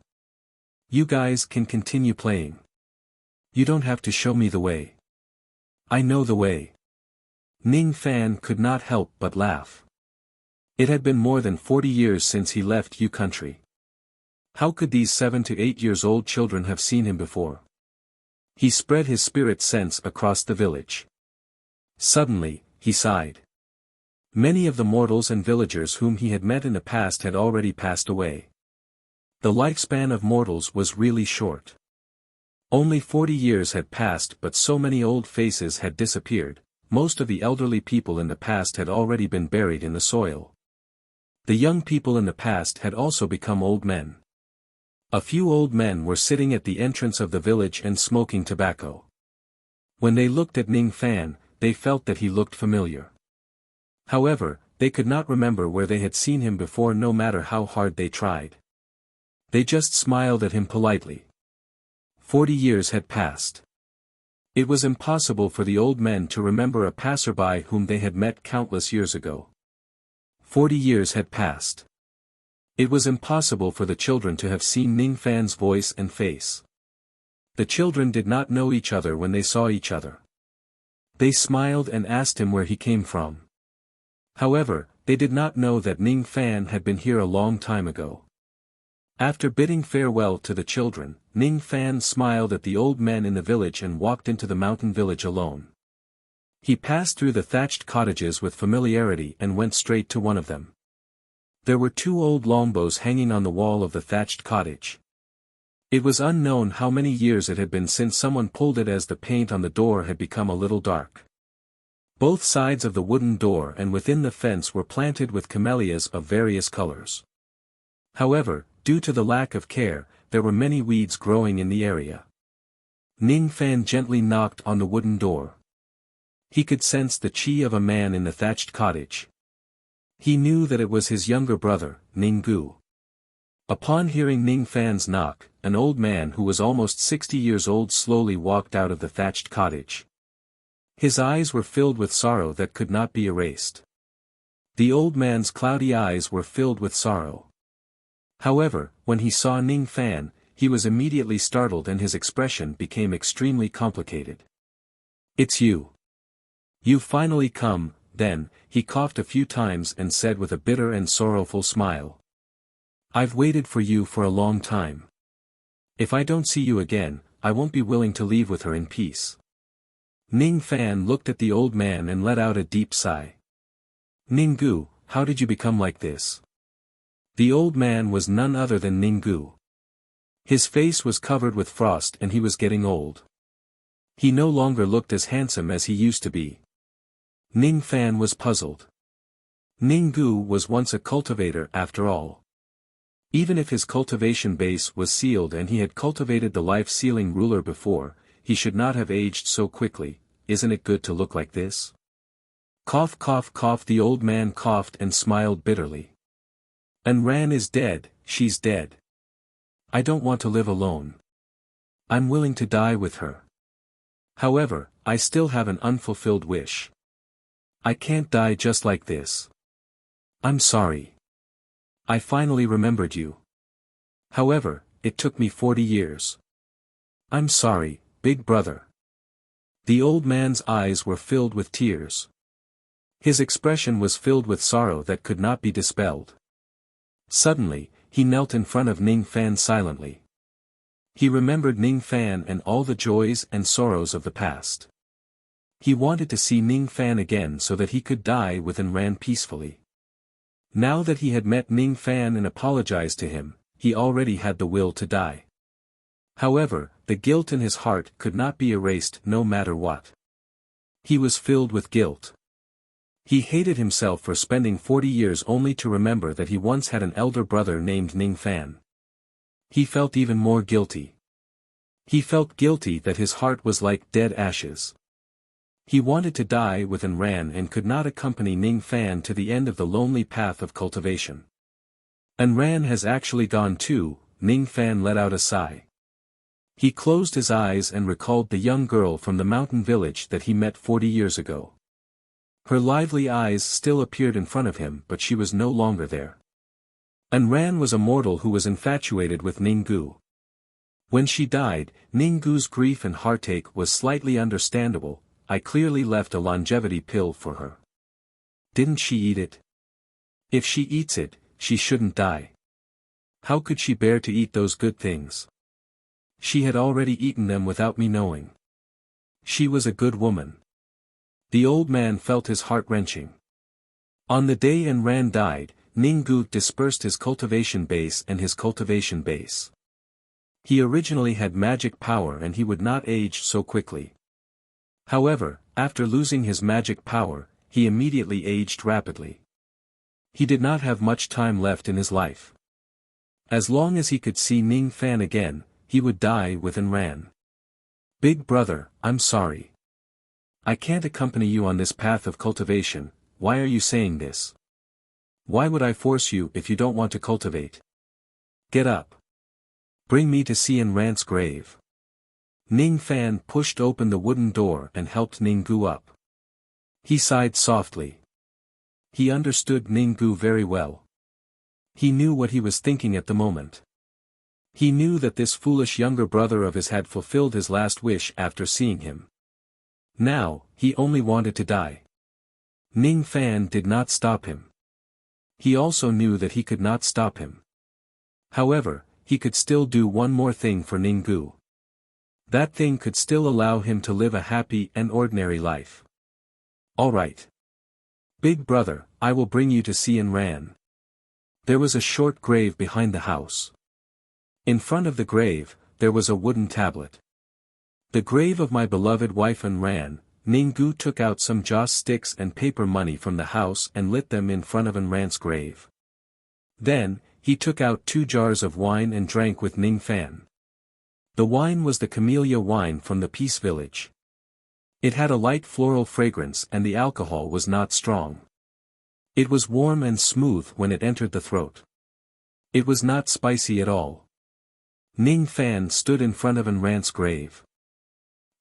You guys can continue playing. You don't have to show me the way. I know the way." Ning Fan could not help but laugh. It had been more than 40 years since he left Yu country. How could these 7 to 8 years old children have seen him before? He spread his spirit sense across the village. Suddenly, he sighed. Many of the mortals and villagers whom he had met in the past had already passed away. The lifespan of mortals was really short. Only 40 years had passed, but so many old faces had disappeared. Most of the elderly people in the past had already been buried in the soil. The young people in the past had also become old men. A few old men were sitting at the entrance of the village and smoking tobacco. When they looked at Ning Fan, they felt that he looked familiar. However, they could not remember where they had seen him before no matter how hard they tried. They just smiled at him politely. 40 years had passed. It was impossible for the old men to remember a passerby whom they had met countless years ago. 40 years had passed. It was impossible for the children to have seen Ning Fan's voice and face. The children did not know each other when they saw each other. They smiled and asked him where he came from. However, they did not know that Ning Fan had been here a long time ago. After bidding farewell to the children, Ning Fan smiled at the old men in the village and walked into the mountain village alone. He passed through the thatched cottages with familiarity and went straight to one of them. There were 2 old longbows hanging on the wall of the thatched cottage. It was unknown how many years it had been since someone pulled it, as the paint on the door had become a little dark. Both sides of the wooden door and within the fence were planted with camellias of various colors. However, due to the lack of care, there were many weeds growing in the area. Ning Fan gently knocked on the wooden door. He could sense the chi of a man in the thatched cottage. He knew that it was his younger brother, Ninggu. Upon hearing Ning Fan's knock, an old man who was almost 60 years old slowly walked out of the thatched cottage. His eyes were filled with sorrow that could not be erased. The old man's cloudy eyes were filled with sorrow. However, when he saw Ning Fan, he was immediately startled and his expression became extremely complicated. "It's you. You've finally come." Then, he coughed a few times and said with a bitter and sorrowful smile. "I've waited for you for a long time. If I don't see you again, I won't be willing to leave with her in peace." Ning Fan looked at the old man and let out a deep sigh. "Ninggu, how did you become like this?" The old man was none other than Ninggu. His face was covered with frost and he was getting old. He no longer looked as handsome as he used to be. Ning Fan was puzzled. Ninggu was once a cultivator after all. Even if his cultivation base was sealed and he had cultivated the life-sealing ruler before, he should not have aged so quickly. Isn't it good to look like this? Cough cough cough. The old man coughed and smiled bitterly. "And Ran is dead, she's dead. I don't want to live alone. I'm willing to die with her. However, I still have an unfulfilled wish. I can't die just like this. I'm sorry. I finally remembered you. However, it took me 40 years. I'm sorry, big brother." The old man's eyes were filled with tears. His expression was filled with sorrow that could not be dispelled. Suddenly, he knelt in front of Ning Fan silently. He remembered Ning Fan and all the joys and sorrows of the past. He wanted to see Ning Fan again so that he could die with and Ran peacefully. Now that he had met Ning Fan and apologized to him, he already had the will to die. However, the guilt in his heart could not be erased no matter what. He was filled with guilt. He hated himself for spending 40 years only to remember that he once had an elder brother named Ning Fan. He felt even more guilty. He felt guilty that his heart was like dead ashes. He wanted to die with and Ran and could not accompany Ning Fan to the end of the lonely path of cultivation. "And Ran has actually gone too," Ning Fan let out a sigh. He closed his eyes and recalled the young girl from the mountain village that he met 40 years ago. Her lively eyes still appeared in front of him, but she was no longer there. And Ran was a mortal who was infatuated with Ninggu. When she died, Ninggu's grief and heartache was slightly understandable. "I clearly left a longevity pill for her. Didn't she eat it? If she eats it, she shouldn't die. How could she bear to eat those good things? She had already eaten them without me knowing. She was a good woman." The old man felt his heart wrenching. On the day An Ran died, Ninggu dispersed his cultivation base and his cultivation base. He originally had magic power and he would not age so quickly. However, after losing his magic power, he immediately aged rapidly. He did not have much time left in his life. As long as he could see Ning Fan again, he would die with An Ran. "Big brother, I'm sorry. I can't accompany you on this path of cultivation. Why are you saying this?" Why would I force you if you don't want to cultivate? Get up. Bring me to Xian Rant's grave. Ning Fan pushed open the wooden door and helped Ninggu up. He sighed softly. He understood Ninggu very well. He knew what he was thinking at the moment. He knew that this foolish younger brother of his had fulfilled his last wish after seeing him. Now, he only wanted to die. Ning Fan did not stop him. He also knew that he could not stop him. However, he could still do one more thing for Ninggu. That thing could still allow him to live a happy and ordinary life. All right. Big brother, I will bring you to Xian Ran. There was a short grave behind the house. In front of the grave, there was a wooden tablet. The grave of my beloved wife An Ran. Ninggu took out some joss sticks and paper money from the house and lit them in front of An Ran's grave. Then, he took out 2 jars of wine and drank with Ning Fan. The wine was the camellia wine from the Peace Village. It had a light floral fragrance and the alcohol was not strong. It was warm and smooth when it entered the throat. It was not spicy at all. Ning Fan stood in front of An Ran's grave.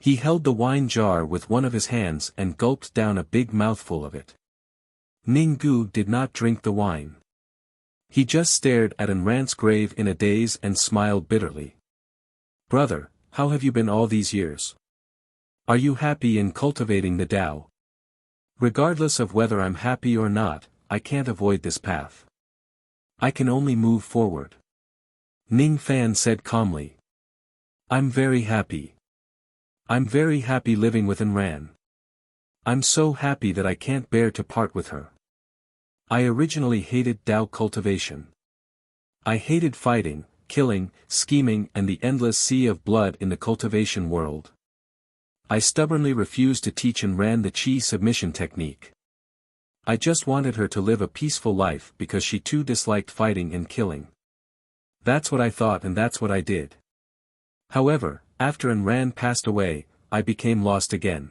He held the wine jar with one of his hands and gulped down a big mouthful of it. Ninggu did not drink the wine. He just stared at An Ran's grave in a daze and smiled bitterly. Brother, how have you been all these years? Are you happy in cultivating the Tao? Regardless of whether I'm happy or not, I can't avoid this path. I can only move forward. Ning Fan said calmly. I'm very happy. I'm very happy living with An Ran. I'm so happy that I can't bear to part with her. I originally hated Tao cultivation. I hated fighting, killing, scheming and the endless sea of blood in the cultivation world. I stubbornly refused to teach An Ran the Qi submission technique. I just wanted her to live a peaceful life because she too disliked fighting and killing. That's what I thought and that's what I did. However, after An Ran passed away, I became lost again.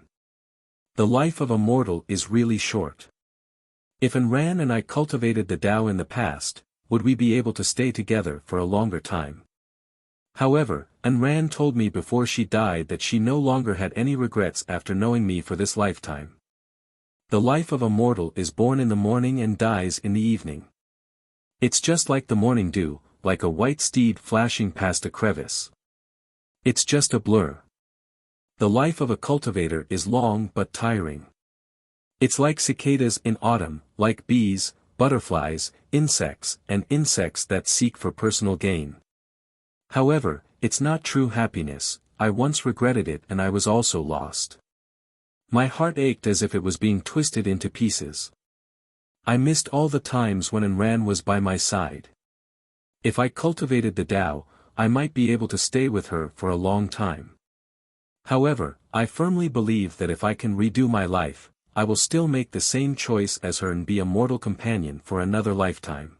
The life of a mortal is really short. If An Ran and I cultivated the Tao in the past, would we be able to stay together for a longer time? However, An Ran told me before she died that she no longer had any regrets after knowing me for this lifetime. The life of a mortal is born in the morning and dies in the evening. It's just like the morning dew, like a white steed flashing past a crevice. It's just a blur. The life of a cultivator is long but tiring. It's like cicadas in autumn, like bees, butterflies, insects, and insects that seek for personal gain. However, it's not true happiness. I once regretted it and I was also lost. My heart ached as if it was being twisted into pieces. I missed all the times when An Ran was by my side. If I cultivated the Tao, I might be able to stay with her for a long time. However, I firmly believe that if I can redo my life, I will still make the same choice as her and be a mortal companion for another lifetime.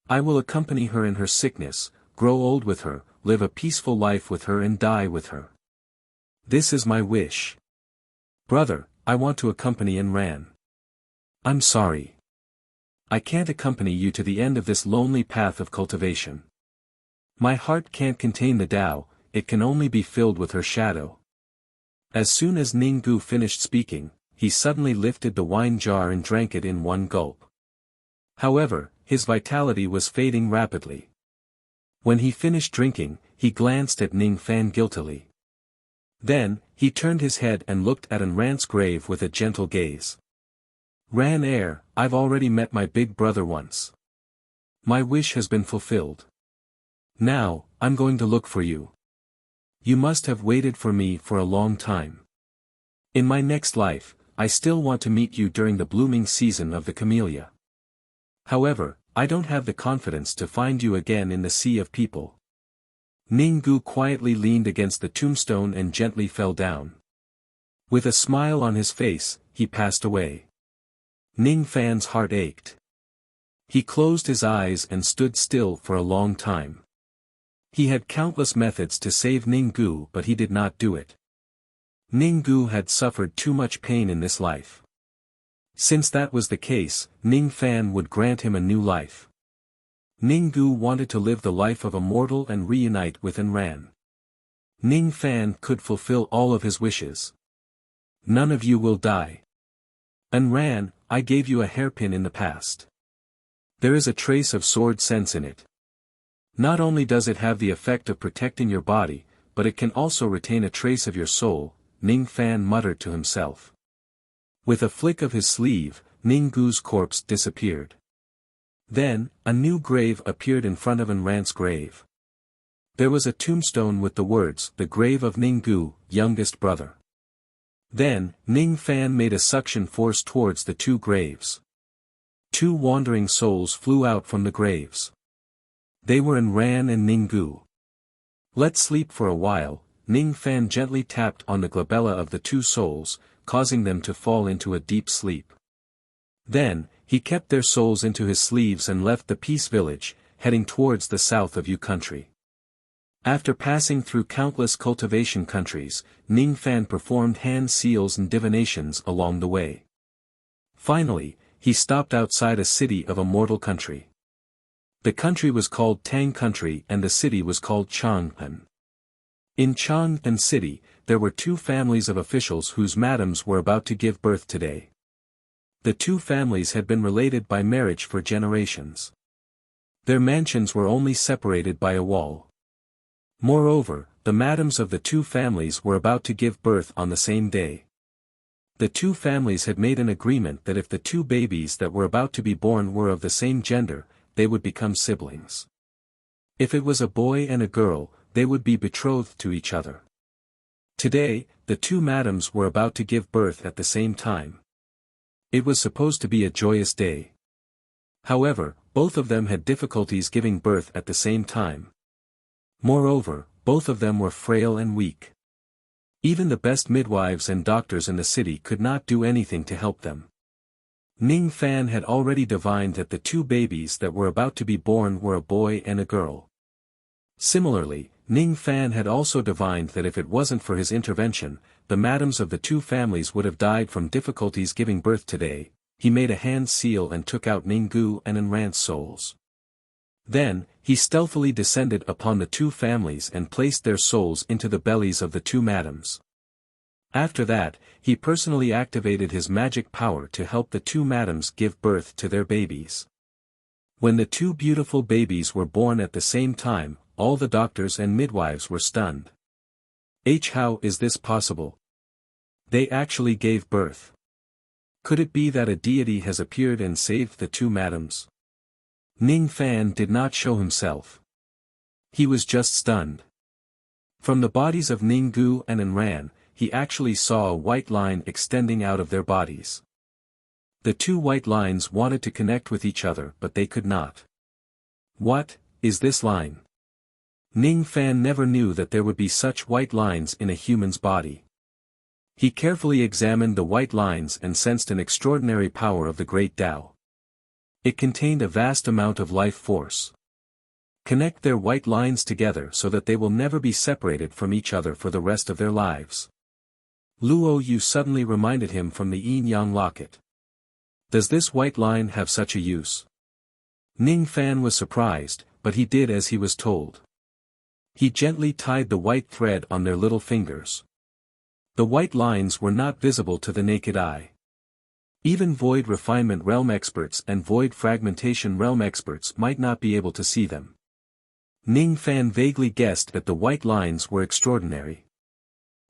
I will accompany her in her sickness, grow old with her, live a peaceful life with her and die with her. This is my wish. Brother, I want to accompany An Ran. I'm sorry. I can't accompany you to the end of this lonely path of cultivation. My heart can't contain the Tao, it can only be filled with her shadow. As soon as Ninggu finished speaking, he suddenly lifted the wine jar and drank it in one gulp. However, his vitality was fading rapidly. When he finished drinking, he glanced at Ning Fan guiltily. Then, he turned his head and looked at An Ran's grave with a gentle gaze. Ran Air, I've already met my big brother once. My wish has been fulfilled. Now, I'm going to look for you. You must have waited for me for a long time. In my next life, I still want to meet you during the blooming season of the camellia. However, I don't have the confidence to find you again in the sea of people. Ninggu quietly leaned against the tombstone and gently fell down. With a smile on his face, he passed away. Ning Fan's heart ached. He closed his eyes and stood still for a long time. He had countless methods to save Ninggu but he did not do it. Ninggu had suffered too much pain in this life. Since that was the case, Ning Fan would grant him a new life. Ninggu wanted to live the life of a mortal and reunite with Enran. Ning Fan could fulfill all of his wishes. None of you will die. Enran, I gave you a hairpin in the past. There is a trace of sword sense in it. Not only does it have the effect of protecting your body, but it can also retain a trace of your soul, Ning Fan muttered to himself. With a flick of his sleeve, Ninggu's corpse disappeared. Then, a new grave appeared in front of Enran's grave. There was a tombstone with the words, "The grave of Ninggu, youngest brother." Then, Ning Fan made a suction force towards the two graves. Two wandering souls flew out from the graves. They were Enran and Ninggu. Let's sleep for a while, Ning Fan gently tapped on the glabella of the two souls, causing them to fall into a deep sleep. Then, he kept their souls into his sleeves and left the Peace Village, heading towards the south of Yu country. After passing through countless cultivation countries, Ning Fan performed hand seals and divinations along the way. Finally, he stopped outside a city of a mortal country. The country was called Tang Country and the city was called Chang'an. In Chang'an City, there were two families of officials whose madams were about to give birth today. The two families had been related by marriage for generations. Their mansions were only separated by a wall. Moreover, the madams of the two families were about to give birth on the same day. The two families had made an agreement that if the two babies that were about to be born were of the same gender, they would become siblings. If it was a boy and a girl, they would be betrothed to each other. Today, the two madams were about to give birth at the same time. It was supposed to be a joyous day. However, both of them had difficulties giving birth at the same time. Moreover, both of them were frail and weak. Even the best midwives and doctors in the city could not do anything to help them. Ning Fan had already divined that the two babies that were about to be born were a boy and a girl. Similarly, Ning Fan had also divined that if it wasn't for his intervention, the madams of the two families would have died from difficulties giving birth today. He made a hand seal and took out Ninggu and Enran's souls. Then, he stealthily descended upon the two families and placed their souls into the bellies of the two madams. After that, he personally activated his magic power to help the two madams give birth to their babies. When the two beautiful babies were born at the same time, all the doctors and midwives were stunned. How is this possible? They actually gave birth. Could it be that a deity has appeared and saved the two madams? Ning Fan did not show himself. He was just stunned. From the bodies of Ninggu and Enran, he actually saw a white line extending out of their bodies. The two white lines wanted to connect with each other but they could not. What is this line? Ning Fan never knew that there would be such white lines in a human's body. He carefully examined the white lines and sensed an extraordinary power of the great Tao. It contained a vast amount of life force. Connect their white lines together so that they will never be separated from each other for the rest of their lives. Luo Yu suddenly reminded him from the yin-yang locket. Does this white line have such a use? Ning Fan was surprised, but he did as he was told. He gently tied the white thread on their little fingers. The white lines were not visible to the naked eye. Even void refinement realm experts and void fragmentation realm experts might not be able to see them. Ning Fan vaguely guessed that the white lines were extraordinary.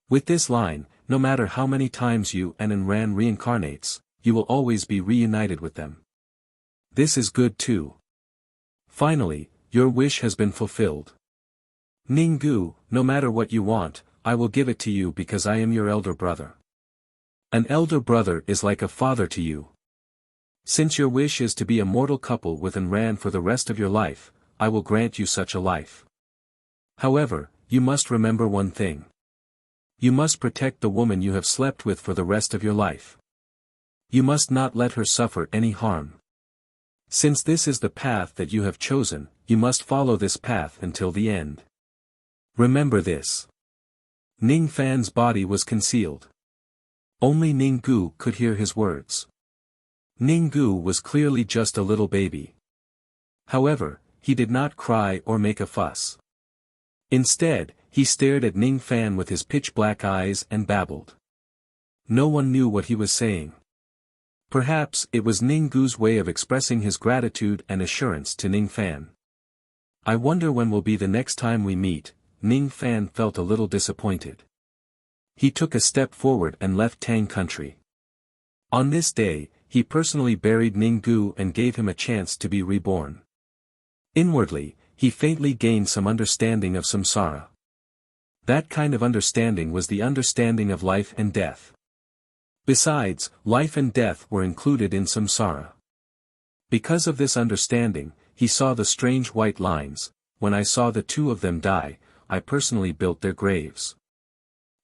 With this line, no matter how many times you and Enran reincarnates, you will always be reunited with them. This is good too. Finally, your wish has been fulfilled. Ninggu, no matter what you want, I will give it to you because I am your elder brother. An elder brother is like a father to you. Since your wish is to be a mortal couple with Enran for the rest of your life, I will grant you such a life. However, you must remember one thing. You must protect the woman you have slept with for the rest of your life. You must not let her suffer any harm. Since this is the path that you have chosen, you must follow this path until the end. Remember this. Ning Fan's body was concealed. Only Ninggu could hear his words. Ninggu was clearly just a little baby. However, he did not cry or make a fuss. Instead, he stared at Ning Fan with his pitch-black eyes and babbled. No one knew what he was saying. Perhaps it was Ninggu's way of expressing his gratitude and assurance to Ning Fan. I wonder when will be the next time we meet. Ning Fan felt a little disappointed. He took a step forward and left Tang country. On this day, he personally buried Ninggu and gave him a chance to be reborn. Inwardly, he faintly gained some understanding of samsara. That kind of understanding was the understanding of life and death. Besides, life and death were included in samsara. Because of this understanding, he saw the strange white lines. When I saw the two of them die, I personally built their graves.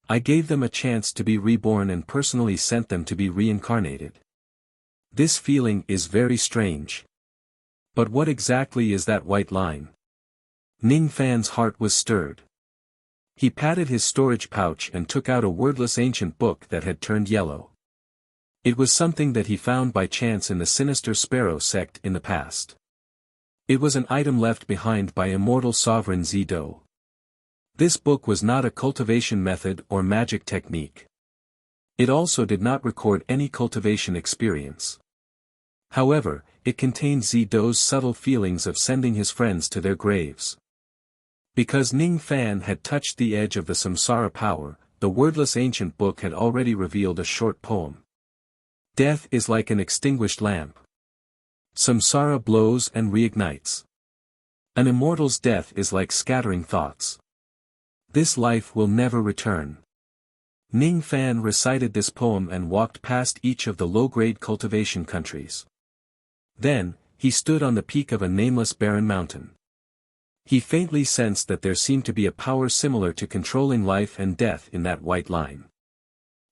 I gave them a chance to be reborn and personally sent them to be reincarnated. This feeling is very strange. But what exactly is that white line? Ning Fan's heart was stirred. He patted his storage pouch and took out a wordless ancient book that had turned yellow. It was something that he found by chance in the sinister Sparrow sect in the past. It was an item left behind by immortal sovereign Zido. This book was not a cultivation method or magic technique. It also did not record any cultivation experience. However, it contained Zido's subtle feelings of sending his friends to their graves. Because Ning Fan had touched the edge of the samsara power, the wordless ancient book had already revealed a short poem. Death is like an extinguished lamp. Samsara blows and reignites. An immortal's death is like scattering thoughts. This life will never return. Ning Fan recited this poem and walked past each of the low-grade cultivation countries. Then, he stood on the peak of a nameless barren mountain. He faintly sensed that there seemed to be a power similar to controlling life and death in that white line.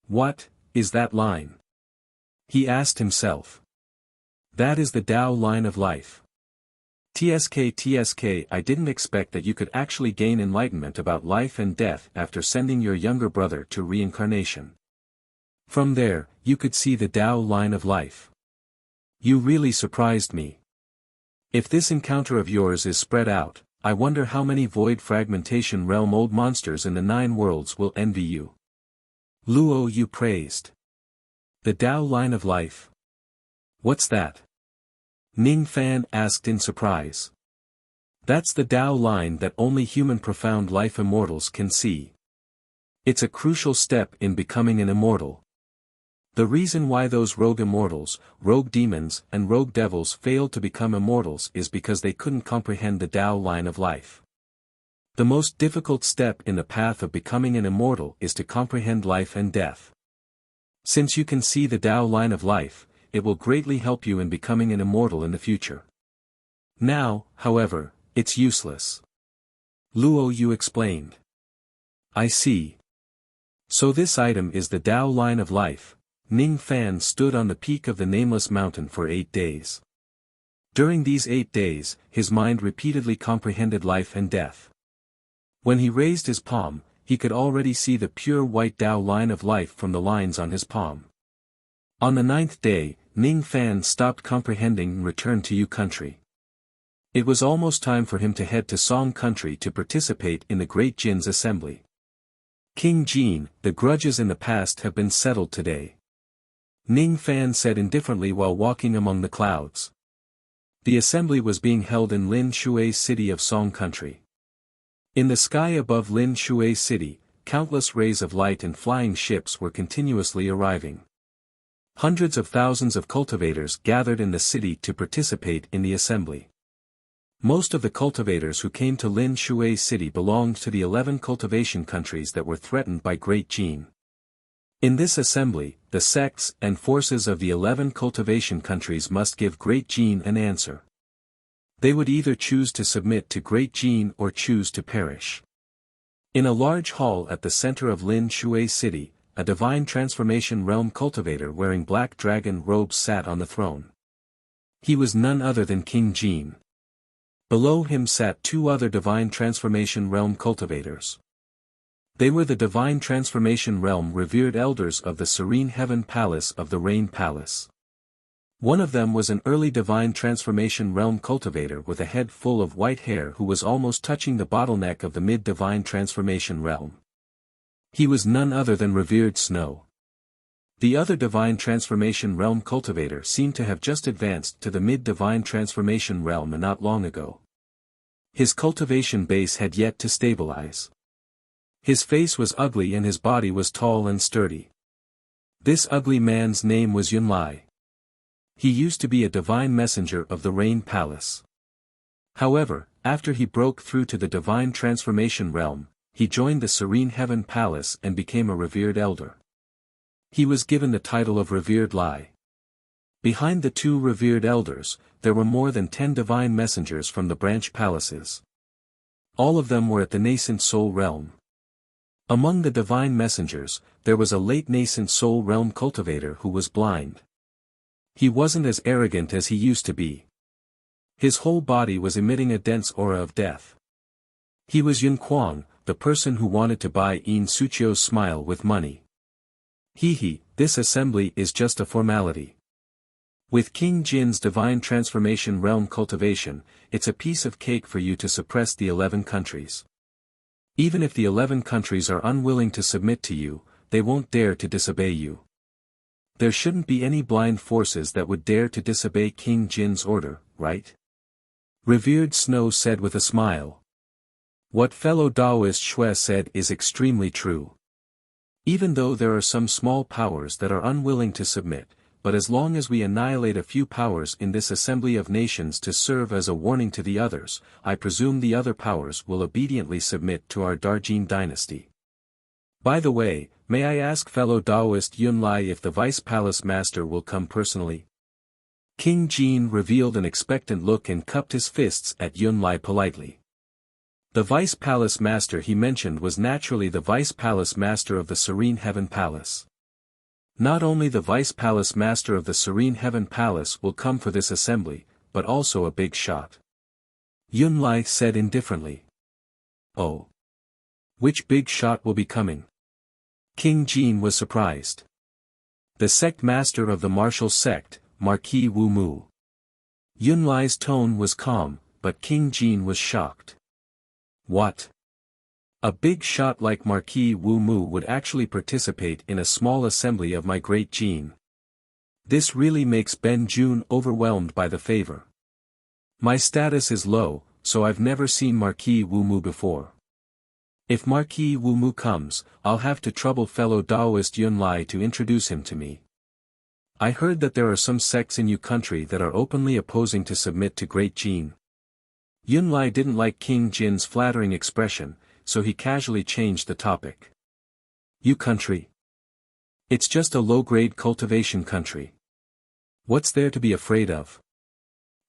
What is that line? He asked himself. That is the Tao line of life. TSK, I didn't expect that you could actually gain enlightenment about life and death after sending your younger brother to reincarnation. From there, you could see the Tao line of life. You really surprised me. If this encounter of yours is spread out, I wonder how many void fragmentation realm old monsters in the 9 worlds will envy you. Luo Yu praised. The Tao line of life? What's that? Ning Fan asked in surprise. That's the Tao line that only human profound life immortals can see. It's a crucial step in becoming an immortal. The reason why those rogue immortals, rogue demons and rogue devils failed to become immortals is because they couldn't comprehend the Tao line of life. The most difficult step in the path of becoming an immortal is to comprehend life and death. Since you can see the Tao line of life, it will greatly help you in becoming an immortal in the future. Now, however, it's useless. Luo Yu explained. I see. So this item is the Tao line of life. Ning Fan stood on the peak of the nameless mountain for 8 days. During these 8 days, his mind repeatedly comprehended life and death. When he raised his palm, he could already see the pure white Tao line of life from the lines on his palm. On the 9th day, Ning Fan stopped comprehending and returned to Yu country. It was almost time for him to head to Song country to participate in the Great Jin's assembly. King Jin, the grudges in the past have been settled today. Ning Fan said indifferently while walking among the clouds. The assembly was being held in Lin Shui's city of Song country. In the sky above Lin Shui's city, countless rays of light and flying ships were continuously arriving. Hundreds of thousands of cultivators gathered in the city to participate in the assembly. Most of the cultivators who came to Lin Shui's city belonged to the 11 cultivation countries that were threatened by Great Jin. In this assembly, the sects and forces of the 11 cultivation countries must give Great Jin an answer. They would either choose to submit to Great Jin or choose to perish. In a large hall at the center of Lin Shui's city, a divine transformation realm cultivator wearing black dragon robes sat on the throne. He was none other than King Jin. Below him sat 2 other divine transformation realm cultivators. They were the divine transformation realm revered elders of the serene heaven palace of the Rain Palace. One of them was an early divine transformation realm cultivator with a head full of white hair who was almost touching the bottleneck of the mid-divine transformation realm. He was none other than revered Snow. The other divine transformation realm cultivator seemed to have just advanced to the mid-divine transformation realm not long ago. His cultivation base had yet to stabilize. His face was ugly and his body was tall and sturdy. This ugly man's name was Yunlai. He used to be a divine messenger of the Rain Palace. However, after he broke through to the divine transformation realm, he joined the Serene Heaven Palace and became a revered elder. He was given the title of Revered Lai. Behind the two revered elders, there were more than 10 divine messengers from the branch palaces. All of them were at the nascent soul realm. Among the divine messengers, there was a late nascent soul realm cultivator who was blind. He wasn't as arrogant as he used to be. His whole body was emitting a dense aura of death. He was Yun Kuang, the person who wanted to buy Yin Suchio's smile with money. This assembly is just a formality. With King Jin's divine transformation realm cultivation, it's a piece of cake for you to suppress the 11 countries. Even if the 11 countries are unwilling to submit to you, they won't dare to disobey you. There shouldn't be any blind forces that would dare to disobey King Jin's order, right? Revered Snow said with a smile. What fellow Taoist Shui said is extremely true. Even though there are some small powers that are unwilling to submit, but as long as we annihilate a few powers in this assembly of nations to serve as a warning to the others, I presume the other powers will obediently submit to our Darjin dynasty. By the way, may I ask fellow Taoist Yunlai if the Vice Palace Master will come personally? King Jin revealed an expectant look and cupped his fists at Yunlai politely. The Vice Palace Master he mentioned was naturally the Vice Palace Master of the Serene Heaven Palace. Not only the Vice Palace Master of the Serene Heaven Palace will come for this assembly, but also a big shot. Yunlai said indifferently. Oh. Which big shot will be coming? King Jin was surprised. The sect master of the martial sect, Marquis Wu Mu. Yunlai's tone was calm, but King Jin was shocked. What? A big shot like Marquis Wu Mu would actually participate in a small assembly of my great Jin. This really makes Ben Jun overwhelmed by the favor. My status is low, so I've never seen Marquis Wu Mu before. If Marquis Wu Mu comes, I'll have to trouble fellow Taoist Yunlai to introduce him to me. I heard that there are some sects in your country that are openly opposing to submit to Great Jin. Yunlai didn't like King Jin's flattering expression, so he casually changed the topic. You country? It's just a low-grade cultivation country. What's there to be afraid of?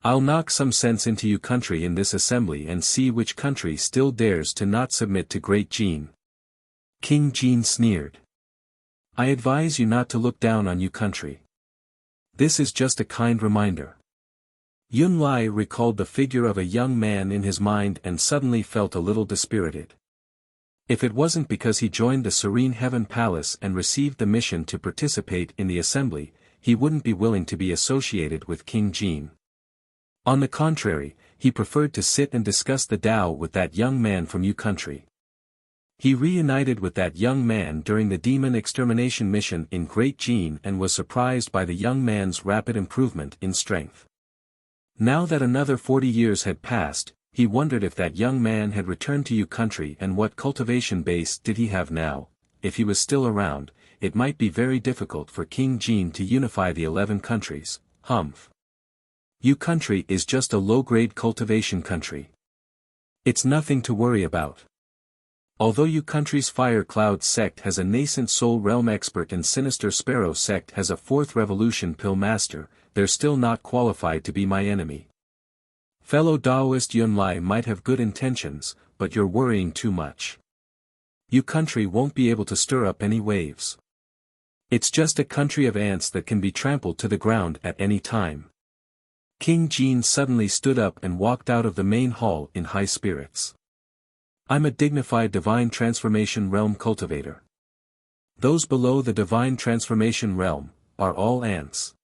I'll knock some sense into you country in this assembly and see which country still dares to not submit to Great Jin. King Jin sneered. I advise you not to look down on you country. This is just a kind reminder. Yunlai recalled the figure of a young man in his mind and suddenly felt a little dispirited. If it wasn't because he joined the Serene Heaven Palace and received the mission to participate in the assembly, he wouldn't be willing to be associated with King Jin. On the contrary, he preferred to sit and discuss the Tao with that young man from Yu country. He reunited with that young man during the demon extermination mission in Great Jin and was surprised by the young man's rapid improvement in strength. Now that another 40 years had passed, he wondered if that young man had returned to Yu country and what cultivation base did he have now. If he was still around, it might be very difficult for King Jin to unify the 11 countries. Humph. Yu country is just a low-grade cultivation country. It's nothing to worry about. Although Yu country's Fire Cloud sect has a nascent soul realm expert and Sinister Sparrow sect has a 4th revolution pill master, they're still not qualified to be my enemy. Fellow Taoist Yunlai might have good intentions, but you're worrying too much. Yu country won't be able to stir up any waves. It's just a country of ants that can be trampled to the ground at any time. King Jin suddenly stood up and walked out of the main hall in high spirits. I'm a dignified divine transformation realm cultivator. Those below the divine transformation realm are all ants.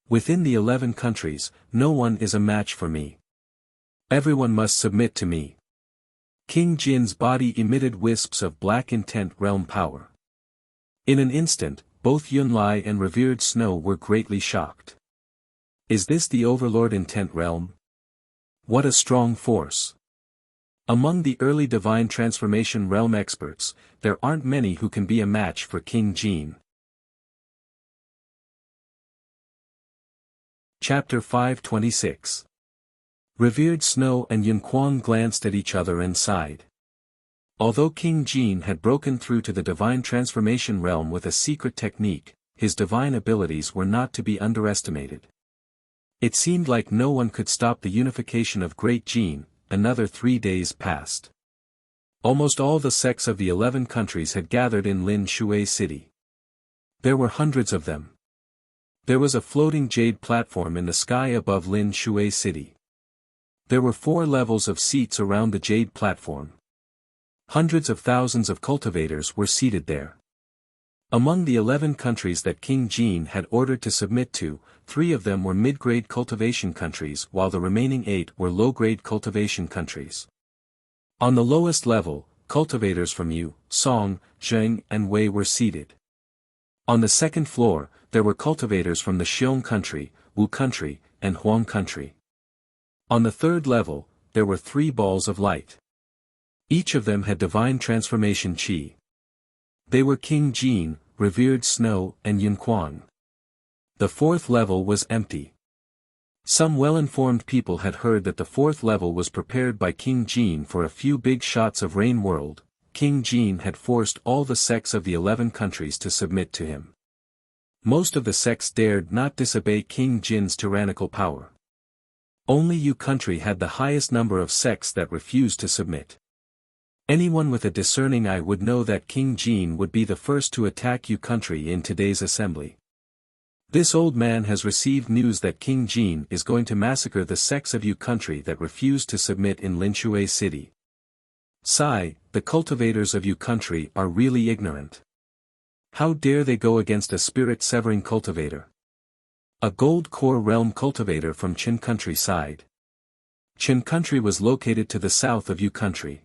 Within the 11 countries, no one is a match for me. Everyone must submit to me. King Jin's body emitted wisps of black intent realm power. In an instant, both Yunlai and revered Snow were greatly shocked. Is this the Overlord Intent Realm? What a strong force! Among the early Divine Transformation Realm experts, there aren't many who can be a match for King Jin. Chapter 526. Revered Snow and Yunquan glanced at each other and sighed. Although King Jin had broken through to the Divine Transformation Realm with a secret technique, his divine abilities were not to be underestimated. It seemed like no one could stop the unification of Great Jin. Another 3 days passed. Almost all the sects of the 11 countries had gathered in Lin Shui City. There were hundreds of them. There was a floating jade platform in the sky above Lin Shui City. There were 4 levels of seats around the jade platform. Hundreds of thousands of cultivators were seated there. Among the 11 countries that King Jin had ordered to submit to, 3 of them were mid-grade cultivation countries while the remaining 8 were low-grade cultivation countries. On the lowest level, cultivators from Yu, Song, Zheng and Wei were seated. On the second floor, there were cultivators from the Xiong country, Wu country, and Huang country. On the third level, there were 3 balls of light. Each of them had divine transformation qi. They were King Jin, revered Snow, and Yunquan. The 4th level was empty. Some well-informed people had heard that the 4th level was prepared by King Jin for a few big shots of Rain World. King Jin had forced all the sects of the 11 countries to submit to him. Most of the sects dared not disobey King Jin's tyrannical power. Only Yu country had the highest number of sects that refused to submit. Anyone with a discerning eye would know that King Jin would be the first to attack Yu country in today's assembly. This old man has received news that King Jin is going to massacre the sects of Yu country that refuse to submit in Linshui City. Sigh, the cultivators of Yu country are really ignorant. How dare they go against a spirit-severing cultivator? A gold core realm cultivator from Qin country sighed. Qin country was located to the south of Yu country.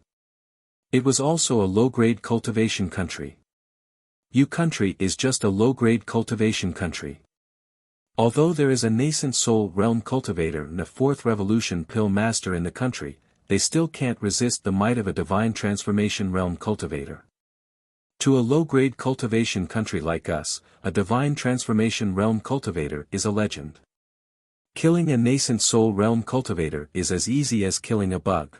It was also a low-grade cultivation country. Yu country is just a low-grade cultivation country. Although there is a nascent soul realm cultivator and a 4th revolution pill master in the country, they still can't resist the might of a divine transformation realm cultivator. To a low-grade cultivation country like us, a divine transformation realm cultivator is a legend. Killing a nascent soul realm cultivator is as easy as killing a bug.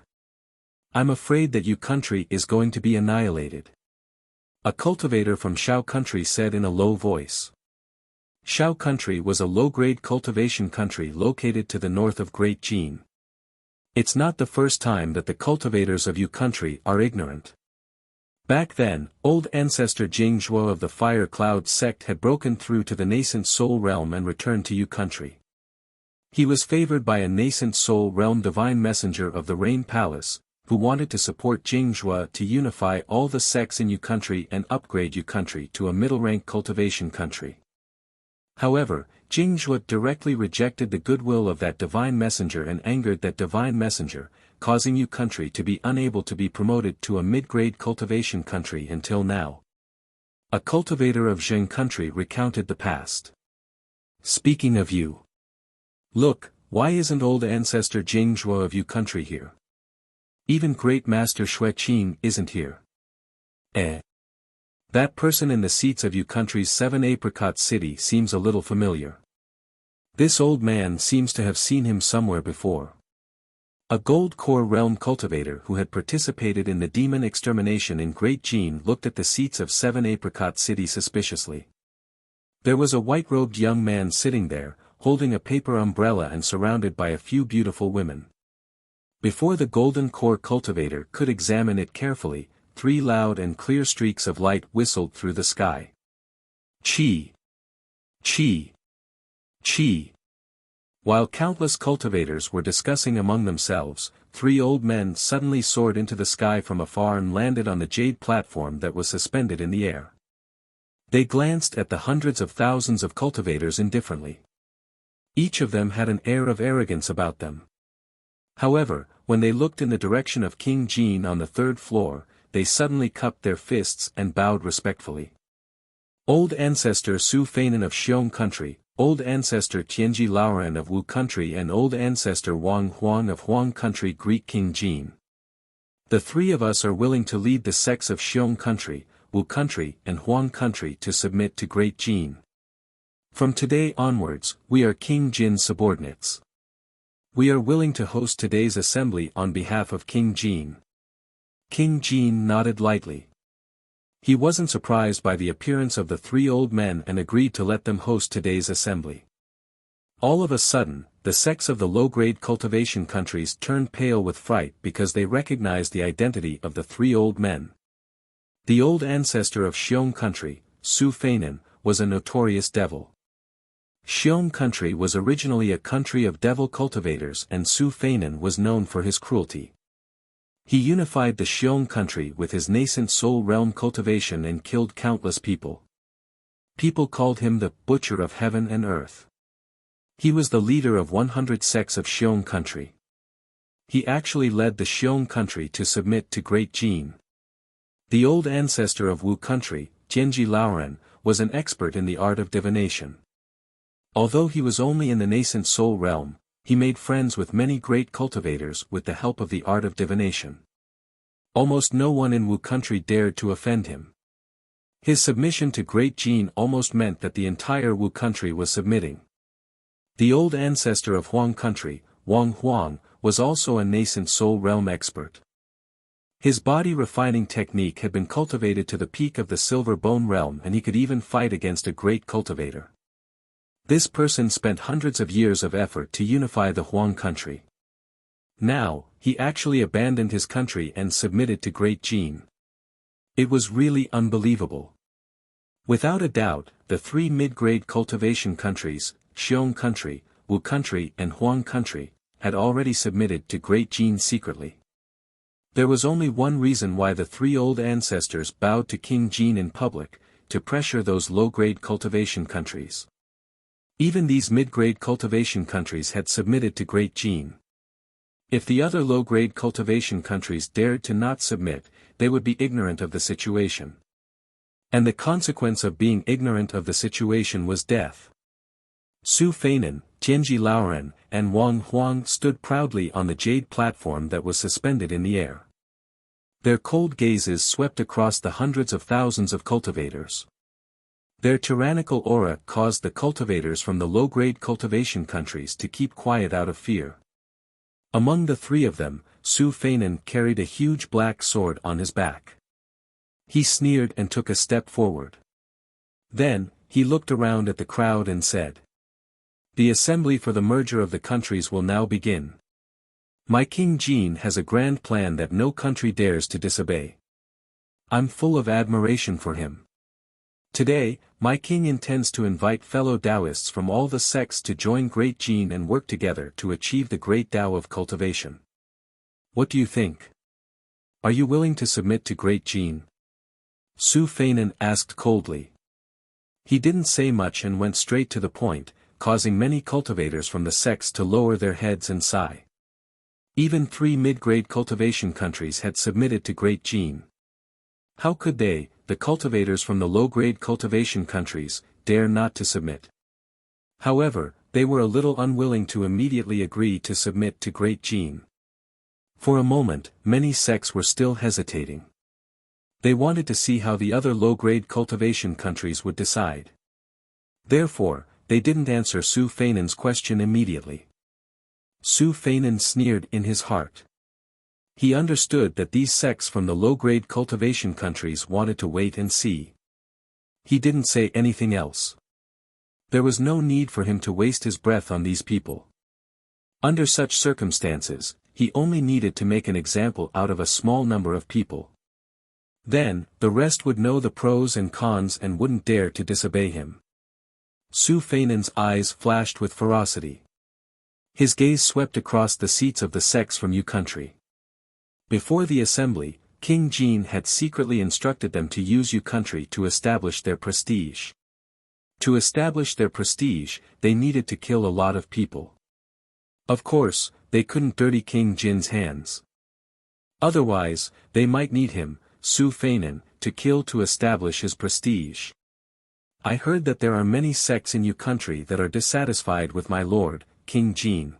I'm afraid that Yu country is going to be annihilated. A cultivator from Shao country said in a low voice. Shao country was a low-grade cultivation country located to the north of Great Jin. It's not the first time that the cultivators of Yu country are ignorant. Back then, old ancestor Jing Zhuo of the Fire Cloud sect had broken through to the nascent soul realm and returned to Yu country. He was favored by a nascent soul realm divine messenger of the Rain Palace, who wanted to support Jing Zhuo to unify all the sects in Yu country and upgrade Yu country to a middle-rank cultivation country. However, Jing Zhuo directly rejected the goodwill of that divine messenger and angered that divine messenger, causing Yu country to be unable to be promoted to a mid-grade cultivation country until now. A cultivator of Zheng country recounted the past. Speaking of Yu. Look, why isn't old ancestor Jing Zhuo of Yu country here? Even Great Master Xue Qing isn't here. That person in the seats of Yu country's 7 Apricot City seems a little familiar. This old man seems to have seen him somewhere before. A gold core realm cultivator who had participated in the demon extermination in Great Jin looked at the seats of 7 Apricot City suspiciously. There was a white-robed young man sitting there, holding a paper umbrella and surrounded by a few beautiful women. Before the golden core cultivator could examine it carefully, 3 loud and clear streaks of light whistled through the sky. Chi! Chi! Chi! While countless cultivators were discussing among themselves, 3 old men suddenly soared into the sky from afar and landed on the jade platform that was suspended in the air. They glanced at the hundreds of thousands of cultivators indifferently. Each of them had an air of arrogance about them. However, when they looked in the direction of King Jin on the third floor, they suddenly cupped their fists and bowed respectfully. Old ancestor Su Feinen of Xiong country, old ancestor Tianji Laoren of Wu country and old ancestor Wang Huang of Huang country greet King Jin. The three of us are willing to lead the sects of Xiong country, Wu country and Huang country to submit to Great Jin. From today onwards, we are King Jin's subordinates. We are willing to host today's assembly on behalf of King Jin. King Jin nodded lightly. He wasn't surprised by the appearance of the three old men and agreed to let them host today's assembly. All of a sudden, the sects of the low-grade cultivation countries turned pale with fright because they recognized the identity of the three old men. The old ancestor of Xiong country, Su Feinen, was a notorious devil. Xiong country was originally a country of devil cultivators and Su Feinen was known for his cruelty. He unified the Xiong country with his nascent soul realm cultivation and killed countless people. People called him the Butcher of Heaven and Earth. He was the leader of 100 sects of Xiong country. He actually led the Xiong country to submit to Great Jin. The old ancestor of Wu country, Tianji Laoren, was an expert in the art of divination. Although he was only in the nascent soul realm, he made friends with many great cultivators with the help of the art of divination. Almost no one in Wu country dared to offend him. His submission to Great Jin almost meant that the entire Wu country was submitting. The old ancestor of Huang country, Wang Huang, was also a nascent soul realm expert. His body refining technique had been cultivated to the peak of the silver bone realm and he could even fight against a great cultivator. This person spent hundreds of years of effort to unify the Huang country. Now, he actually abandoned his country and submitted to Great Jin. It was really unbelievable. Without a doubt, the three mid-grade cultivation countries, Xiong country, Wu country and Huang country, had already submitted to Great Jin secretly. There was only one reason why the three old ancestors bowed to King Jin in public, to pressure those low-grade cultivation countries. Even these mid-grade cultivation countries had submitted to Great Jin. If the other low-grade cultivation countries dared to not submit, they would be ignorant of the situation. And the consequence of being ignorant of the situation was death. Su Feinen, Tianji Laoren, and Wang Huang stood proudly on the jade platform that was suspended in the air. Their cold gazes swept across the hundreds of thousands of cultivators. Their tyrannical aura caused the cultivators from the low-grade cultivation countries to keep quiet out of fear. Among the three of them, Su Feinen carried a huge black sword on his back. He sneered and took a step forward. Then, he looked around at the crowd and said, "The assembly for the merger of the countries will now begin. My King Jin has a grand plan that no country dares to disobey. I'm full of admiration for him. Today, my king intends to invite fellow Taoists from all the sects to join Great Jin and work together to achieve the great Tao of cultivation. What do you think? Are you willing to submit to Great Jin?" Su Feinen asked coldly. He didn't say much and went straight to the point, causing many cultivators from the sects to lower their heads and sigh. Even three mid-grade cultivation countries had submitted to Great Jin. How could they, the cultivators from the low-grade cultivation countries, dare not to submit? However, they were a little unwilling to immediately agree to submit to Great Jin. For a moment, many sects were still hesitating. They wanted to see how the other low-grade cultivation countries would decide. Therefore, they didn't answer Su Feinen's question immediately. Su Feinen sneered in his heart. He understood that these sects from the low-grade cultivation countries wanted to wait and see. He didn't say anything else. There was no need for him to waste his breath on these people. Under such circumstances, he only needed to make an example out of a small number of people. Then, the rest would know the pros and cons and wouldn't dare to disobey him. Su Feinen's eyes flashed with ferocity. His gaze swept across the seats of the sects from Yu country. Before the assembly, King Jin had secretly instructed them to use Yu country to establish their prestige. To establish their prestige, they needed to kill a lot of people. Of course, they couldn't dirty King Jin's hands. Otherwise, they might need him, Su Feinin, to kill to establish his prestige. I heard that there are many sects in your country that are dissatisfied with my lord, King Jin.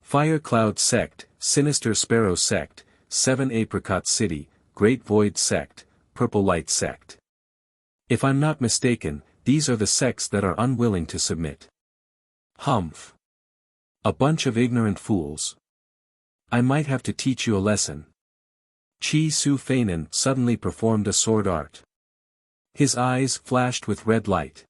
Fire Cloud Sect, Sinister Sparrow Sect, Seven Apricot City, Great Void Sect, Purple Light Sect. If I'm not mistaken, these are the sects that are unwilling to submit. Humph. A bunch of ignorant fools. I might have to teach you a lesson. Su Feinin suddenly performed a sword art. His eyes flashed with red light.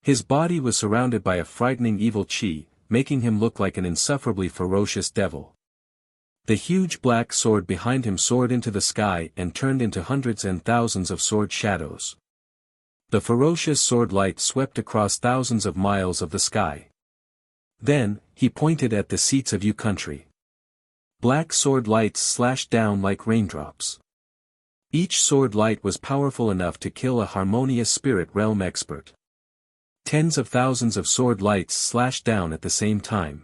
His body was surrounded by a frightening evil qi, making him look like an insufferably ferocious devil. The huge black sword behind him soared into the sky and turned into hundreds and thousands of sword shadows. The ferocious sword light swept across thousands of miles of the sky. Then, he pointed at the seats of your country. Black sword lights slashed down like raindrops. Each sword light was powerful enough to kill a harmonious spirit realm expert. Tens of thousands of sword lights slashed down at the same time.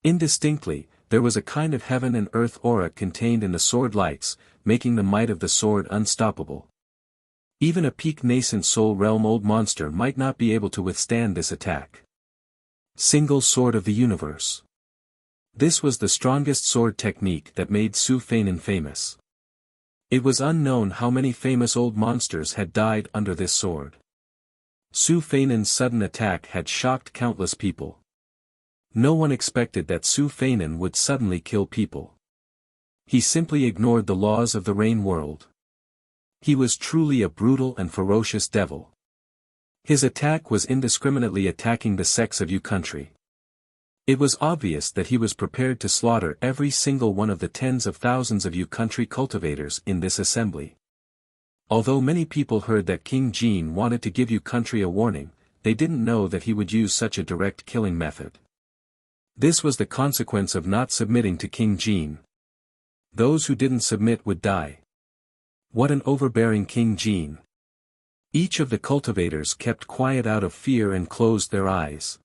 Indistinctly, there was a kind of heaven and earth aura contained in the sword lights, making the might of the sword unstoppable. Even a peak nascent soul realm old monster might not be able to withstand this attack. Single sword of the universe. This was the strongest sword technique that made Su Feinin famous. It was unknown how many famous old monsters had died under this sword. Su Feinin's sudden attack had shocked countless people. No one expected that Su Feinin would suddenly kill people. He simply ignored the laws of the rain world. He was truly a brutal and ferocious devil. His attack was indiscriminately attacking the sects of your country. It was obvious that he was prepared to slaughter every single one of the tens of thousands of your country cultivators in this assembly. Although many people heard that King Jin wanted to give your country a warning, they didn't know that he would use such a direct killing method. This was the consequence of not submitting to King Jin. Those who didn't submit would die. What an overbearing King Jin. Each of the cultivators kept quiet out of fear and closed their eyes.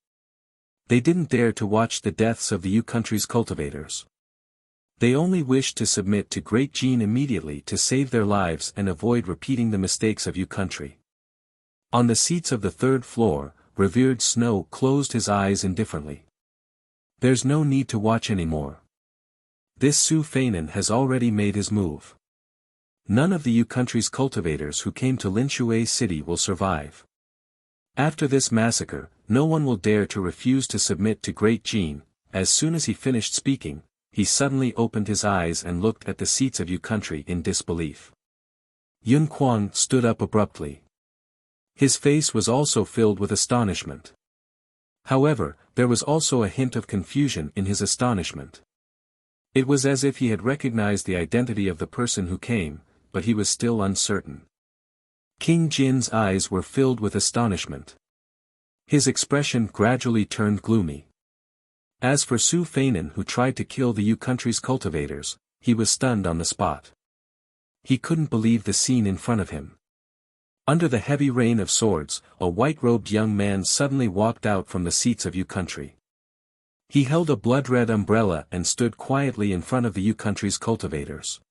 They didn't dare to watch the deaths of the your country's cultivators. They only wished to submit to Great Jin immediately to save their lives and avoid repeating the mistakes of your country. On the seats of the third floor, revered Snow closed his eyes indifferently. There's no need to watch anymore. This Su Feinin has already made his move. None of the your country's cultivators who came to Linshui City will survive. After this massacre, no one will dare to refuse to submit to Great Jin. As soon as he finished speaking, he suddenly opened his eyes and looked at the seats of your country in disbelief. Yun Kuang stood up abruptly. His face was also filled with astonishment. However, there was also a hint of confusion in his astonishment. It was as if he had recognized the identity of the person who came, but he was still uncertain. King Jin's eyes were filled with astonishment. His expression gradually turned gloomy. As for Su Feinin who tried to kill the your country's cultivators, he was stunned on the spot. He couldn't believe the scene in front of him. Under the heavy rain of swords, a white-robed young man suddenly walked out from the seats of your country. He held a blood-red umbrella and stood quietly in front of the your country's cultivators.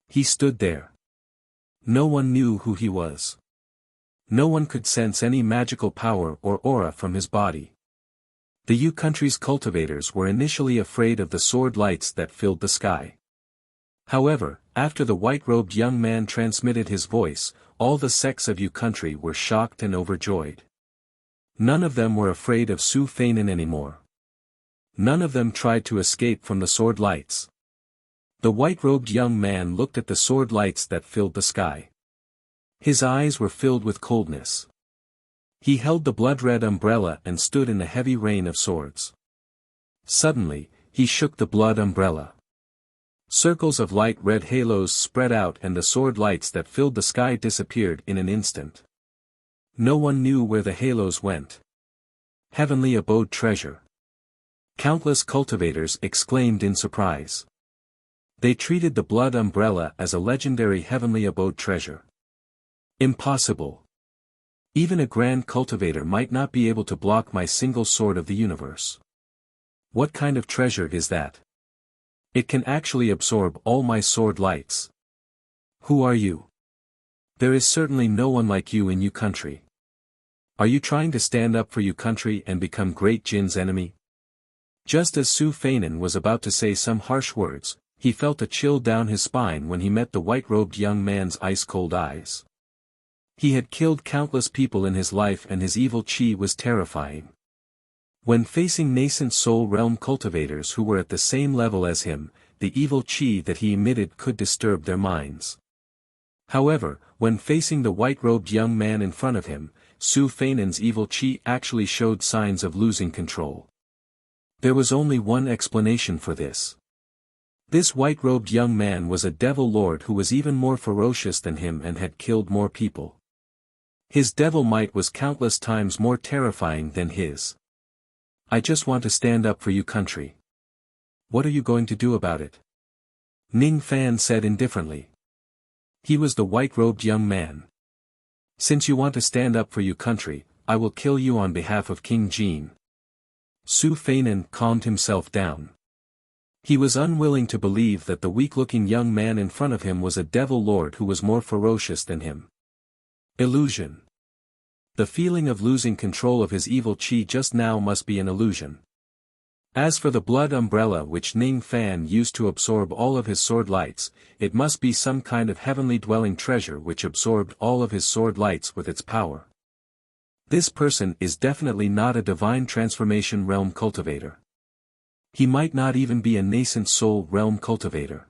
He stood there. No one knew who he was. No one could sense any magical power or aura from his body. The your country's cultivators were initially afraid of the sword lights that filled the sky. However, after the white-robed young man transmitted his voice, all the sects of your country were shocked and overjoyed. None of them were afraid of Su Feinin anymore. None of them tried to escape from the sword lights. The white-robed young man looked at the sword lights that filled the sky. His eyes were filled with coldness. He held the blood-red umbrella and stood in the heavy rain of swords. Suddenly, he shook the blood umbrella. Circles of light red halos spread out and the sword lights that filled the sky disappeared in an instant. No one knew where the halos went. Heavenly abode treasure. Countless cultivators exclaimed in surprise. They treated the blood umbrella as a legendary heavenly abode treasure. Impossible. Even a grand cultivator might not be able to block my single sword of the universe. What kind of treasure is that? It can actually absorb all my sword lights. Who are you? There is certainly no one like you in Yu country. Are you trying to stand up for Yu country and become Great Jin's enemy? Just as Su Feinin was about to say some harsh words, he felt a chill down his spine when he met the white-robed young man's ice-cold eyes. He had killed countless people in his life and his evil chi was terrifying. When facing nascent soul realm cultivators who were at the same level as him, the evil chi that he emitted could disturb their minds. However, when facing the white-robed young man in front of him, Su Feinin's evil chi actually showed signs of losing control. There was only one explanation for this. This white-robed young man was a devil lord who was even more ferocious than him and had killed more people. His devil might was countless times more terrifying than his. I just want to stand up for you country. What are you going to do about it? Ning Fan said indifferently. He was the white-robed young man. Since you want to stand up for you country, I will kill you on behalf of King Jin. Su Feinin calmed himself down. He was unwilling to believe that the weak-looking young man in front of him was a devil lord who was more ferocious than him. Illusion. The feeling of losing control of his evil chi just now must be an illusion. As for the blood umbrella which Ning Fan used to absorb all of his sword lights, it must be some kind of heavenly dwelling treasure which absorbed all of his sword lights with its power. This person is definitely not a divine transformation realm cultivator. He might not even be a nascent soul realm cultivator.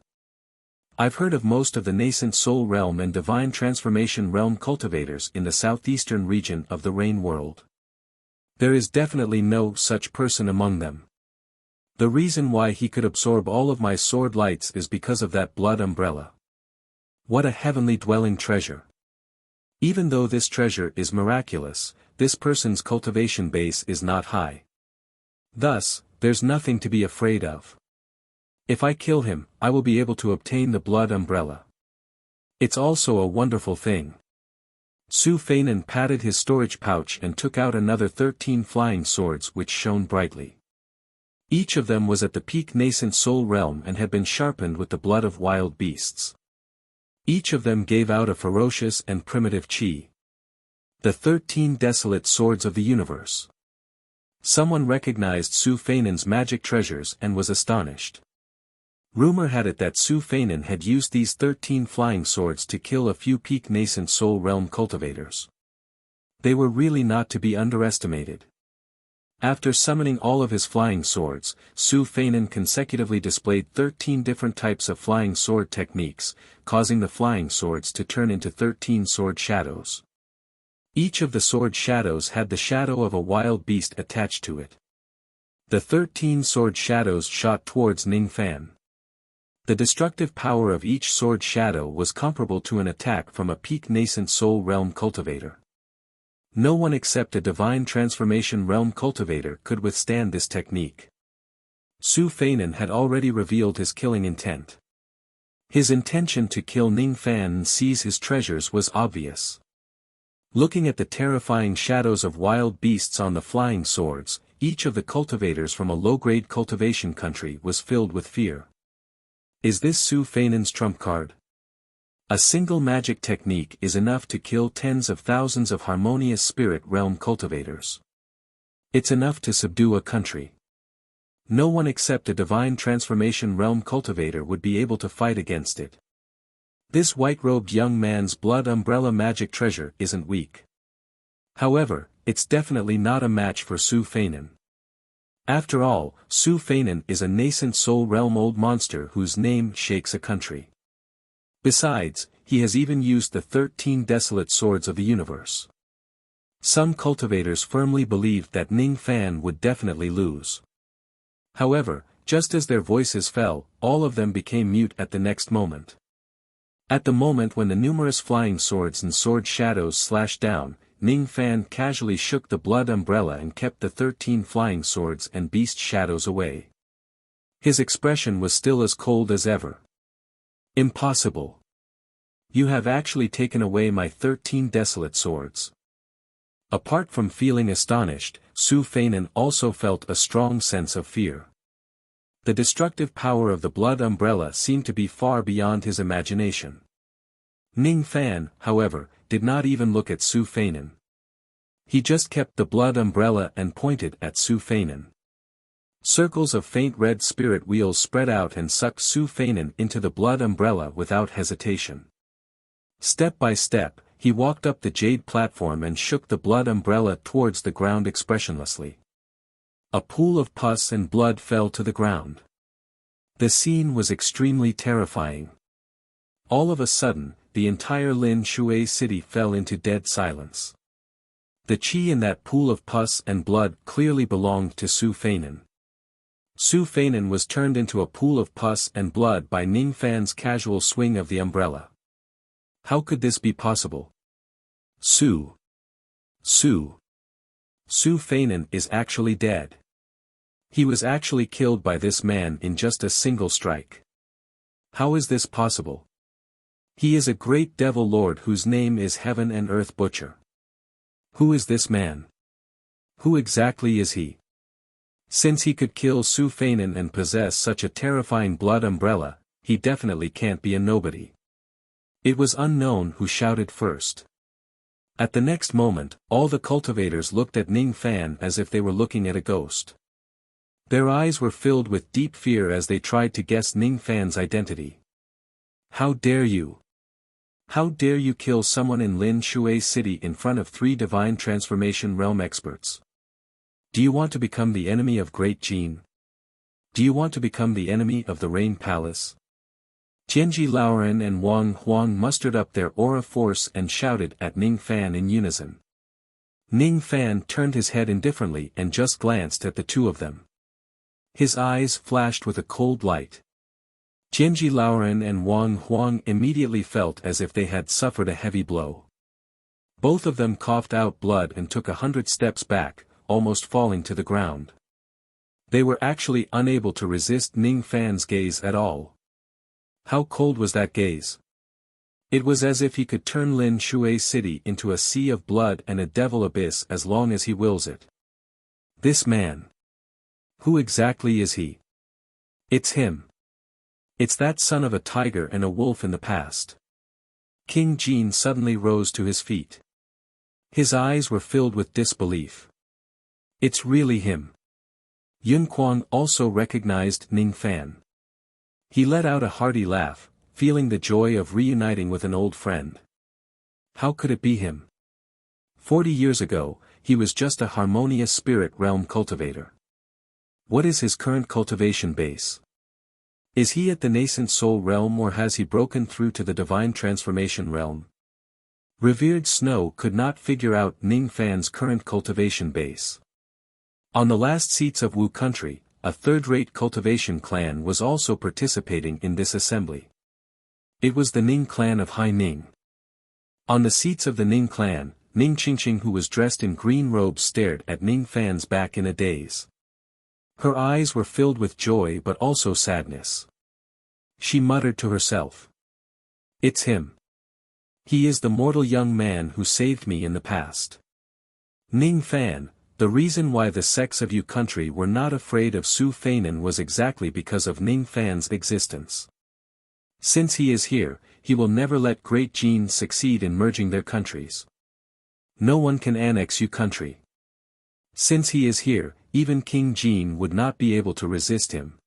I've heard of most of the nascent soul realm and divine transformation realm cultivators in the southeastern region of the Rain World. There is definitely no such person among them. The reason why he could absorb all of my sword lights is because of that blood umbrella. What a heavenly dwelling treasure. Even though this treasure is miraculous, this person's cultivation base is not high. Thus, there's nothing to be afraid of. If I kill him, I will be able to obtain the blood umbrella. It's also a wonderful thing. Su Feinin patted his storage pouch and took out another 13 flying swords which shone brightly. Each of them was at the peak nascent soul realm and had been sharpened with the blood of wild beasts. Each of them gave out a ferocious and primitive chi. The 13 desolate swords of the universe. Someone recognized Su Feinin's magic treasures and was astonished. Rumor had it that Su Feinin had used these 13 flying swords to kill a few peak nascent soul realm cultivators. They were really not to be underestimated. After summoning all of his flying swords, Su Feinin consecutively displayed 13 different types of flying sword techniques, causing the flying swords to turn into 13 sword shadows. Each of the sword shadows had the shadow of a wild beast attached to it. The 13 sword shadows shot towards Ning Fan. The destructive power of each sword shadow was comparable to an attack from a peak nascent soul realm cultivator. No one except a divine transformation realm cultivator could withstand this technique. Su Feinin had already revealed his killing intent. His intention to kill Ning Fan and seize his treasures was obvious. Looking at the terrifying shadows of wild beasts on the flying swords, each of the cultivators from a low-grade cultivation country was filled with fear. Is this Su Feinin's trump card? A single magic technique is enough to kill tens of thousands of harmonious spirit realm cultivators. It's enough to subdue a country. No one except a divine transformation realm cultivator would be able to fight against it. This white-robed young man's blood umbrella magic treasure isn't weak. However, it's definitely not a match for Su Feinin. After all, Su Feinin is a nascent soul realm old monster whose name shakes a country. Besides, he has even used the 13 desolate swords of the universe. Some cultivators firmly believed that Ning Fan would definitely lose. However, just as their voices fell, all of them became mute at the next moment. At the moment when the numerous flying swords and sword shadows slashed down, Ning Fan casually shook the blood umbrella and kept the 13 flying swords and beast shadows away. His expression was still as cold as ever. Impossible. You have actually taken away my 13 desolate swords. Apart from feeling astonished, Su Feinen also felt a strong sense of fear. The destructive power of the blood umbrella seemed to be far beyond his imagination. Ning Fan, however, did not even look at Su Feinen. He just kept the blood umbrella and pointed at Su Feinen. Circles of faint red spirit wheels spread out and sucked Su Feinen into the blood umbrella without hesitation. Step by step, he walked up the jade platform and shook the blood umbrella towards the ground expressionlessly. A pool of pus and blood fell to the ground. The scene was extremely terrifying. All of a sudden, the entire Lin Shui city fell into dead silence. The qi in that pool of pus and blood clearly belonged to Su Feinen. Su Feinen was turned into a pool of pus and blood by Ning Fan's casual swing of the umbrella. How could this be possible? Su Feinen is actually dead. He was actually killed by this man in just a single strike. How is this possible? He is a great devil lord whose name is Heaven and Earth Butcher. Who is this man? Who exactly is he? Since he could kill Su Feinen and possess such a terrifying blood umbrella, he definitely can't be a nobody. It was unknown who shouted first. At the next moment, all the cultivators looked at Ning Fan as if they were looking at a ghost. Their eyes were filled with deep fear as they tried to guess Ning Fan's identity. How dare you? How dare you kill someone in Lin Shui City in front of 3 divine transformation realm experts? Do you want to become the enemy of Great Jin? Do you want to become the enemy of the Rain Palace? Tianji Laoren and Wang Huang mustered up their aura force and shouted at Ning Fan in unison. Ning Fan turned his head indifferently and just glanced at the two of them. His eyes flashed with a cold light. Tianji Laoren and Wang Huang immediately felt as if they had suffered a heavy blow. Both of them coughed out blood and took 100 steps back, almost falling to the ground. They were actually unable to resist Ning Fan's gaze at all. How cold was that gaze? It was as if he could turn Lin Shui City into a sea of blood and a devil abyss as long as he wills it. This man. Who exactly is he? It's him. It's that son of a tiger and a wolf in the past. King Jin suddenly rose to his feet. His eyes were filled with disbelief. It's really him. Yun Kuang also recognized Ning Fan. He let out a hearty laugh, feeling the joy of reuniting with an old friend. How could it be him? 40 years ago, he was just a harmonious spirit realm cultivator. What is his current cultivation base? Is he at the nascent soul realm or has he broken through to the divine transformation realm? Revered Snow could not figure out Ning Fan's current cultivation base. On the last seats of Wu country, a third-rate cultivation clan was also participating in this assembly. It was the Ning clan of Hai Ning. On the seats of the Ning clan, Ning Qingqing, who was dressed in green robes, stared at Ning Fan's back in a daze. Her eyes were filled with joy but also sadness. She muttered to herself. It's him. He is the mortal young man who saved me in the past. Ning Fan, the reason why the sects of Yu country were not afraid of Su Feinen was exactly because of Ning Fan's existence. Since he is here, he will never let Great Jin succeed in merging their countries. No one can annex Yu country. Since he is here, even King Jin would not be able to resist him.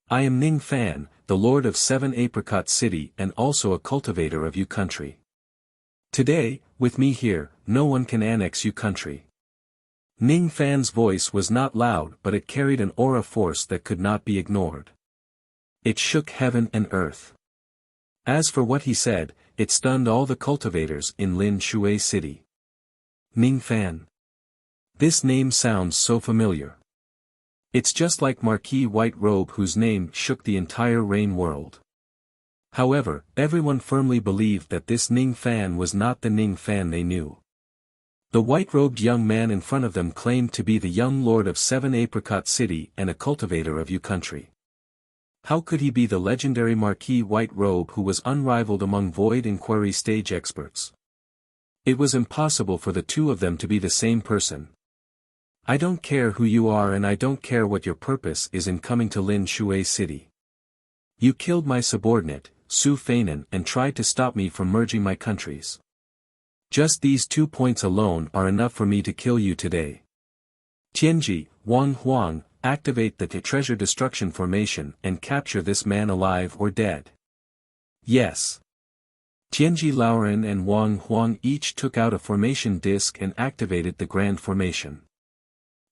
I am Ning Fan, the Lord of 7 Apricot City and also a cultivator of Yu country. Today, with me here, no one can annex Yu country. Ning Fan's voice was not loud but it carried an aura force that could not be ignored. It shook heaven and earth. As for what he said, it stunned all the cultivators in Lin Shui City. Ning Fan. This name sounds so familiar. It's just like Marquis White Robe, whose name shook the entire Rain world. However, everyone firmly believed that this Ning Fan was not the Ning Fan they knew. The white-robed young man in front of them claimed to be the young lord of 7 Apricot City and a cultivator of Yu country. How could he be the legendary Marquis White Robe who was unrivaled among Void Inquiry stage experts? It was impossible for the two of them to be the same person. I don't care who you are and I don't care what your purpose is in coming to Lin Shui City. You killed my subordinate, Su Feinan, and tried to stop me from merging my countries. Just these 2 points alone are enough for me to kill you today. Tianji, Wang Huang, activate the treasure destruction formation and capture this man alive or dead. Yes. Tianji Laoren and Wang Huang each took out a formation disk and activated the grand formation.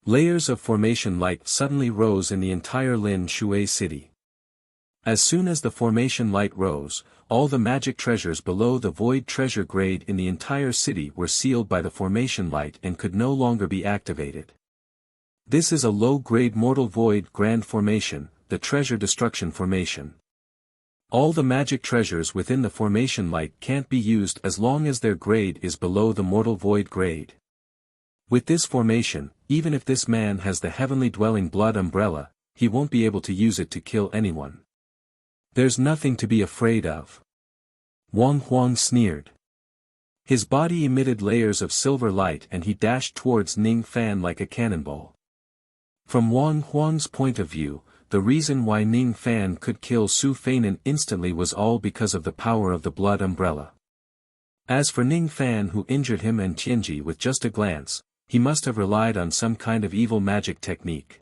Layers of formation light suddenly rose in the entire Lin Shui city. As soon as the formation light rose, all the magic treasures below the void treasure grade in the entire city were sealed by the formation light and could no longer be activated. This is a low-grade mortal void grand formation, the treasure destruction formation. All the magic treasures within the formation light can't be used as long as their grade is below the mortal void grade. With this formation, even if this man has the heavenly dwelling blood umbrella, he won't be able to use it to kill anyone. There's nothing to be afraid of. Wang Huang sneered. His body emitted layers of silver light and he dashed towards Ning Fan like a cannonball. From Wang Huang's point of view, the reason why Ning Fan could kill Su Feinan instantly was all because of the power of the blood umbrella. As for Ning Fan who injured him and Tianji with just a glance, he must have relied on some kind of evil magic technique.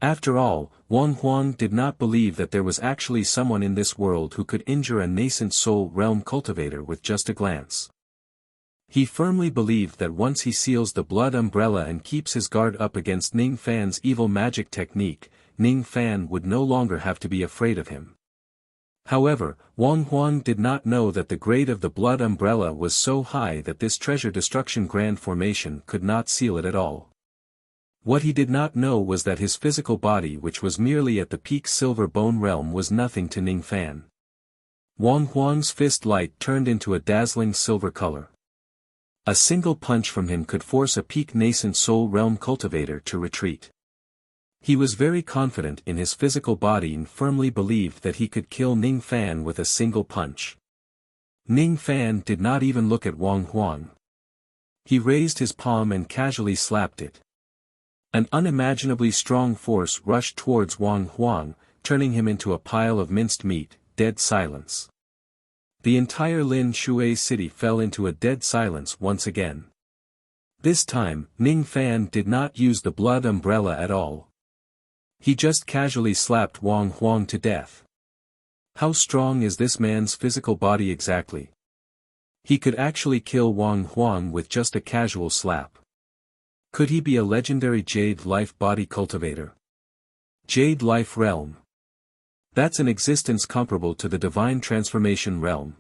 After all, Wang Huang did not believe that there was actually someone in this world who could injure a nascent soul realm cultivator with just a glance. He firmly believed that once he seals the blood umbrella and keeps his guard up against Ning Fan's evil magic technique, Ning Fan would no longer have to be afraid of him. However, Wang Huang did not know that the grade of the blood umbrella was so high that this treasure destruction grand formation could not seal it at all. What he did not know was that his physical body, which was merely at the peak silver bone realm, was nothing to Ning Fan. Wang Huang's fist light turned into a dazzling silver color. A single punch from him could force a peak nascent soul realm cultivator to retreat. He was very confident in his physical body and firmly believed that he could kill Ning Fan with a single punch. Ning Fan did not even look at Wang Huang. He raised his palm and casually slapped it. An unimaginably strong force rushed towards Wang Huang, turning him into a pile of minced meat. Dead silence. The entire Lin Shui city fell into a dead silence once again. This time, Ning Fan did not use the blood umbrella at all. He just casually slapped Wang Huang to death. How strong is this man's physical body exactly? He could actually kill Wang Huang with just a casual slap. Could he be a legendary Jade Life body cultivator? Jade Life realm. That's an existence comparable to the divine transformation realm.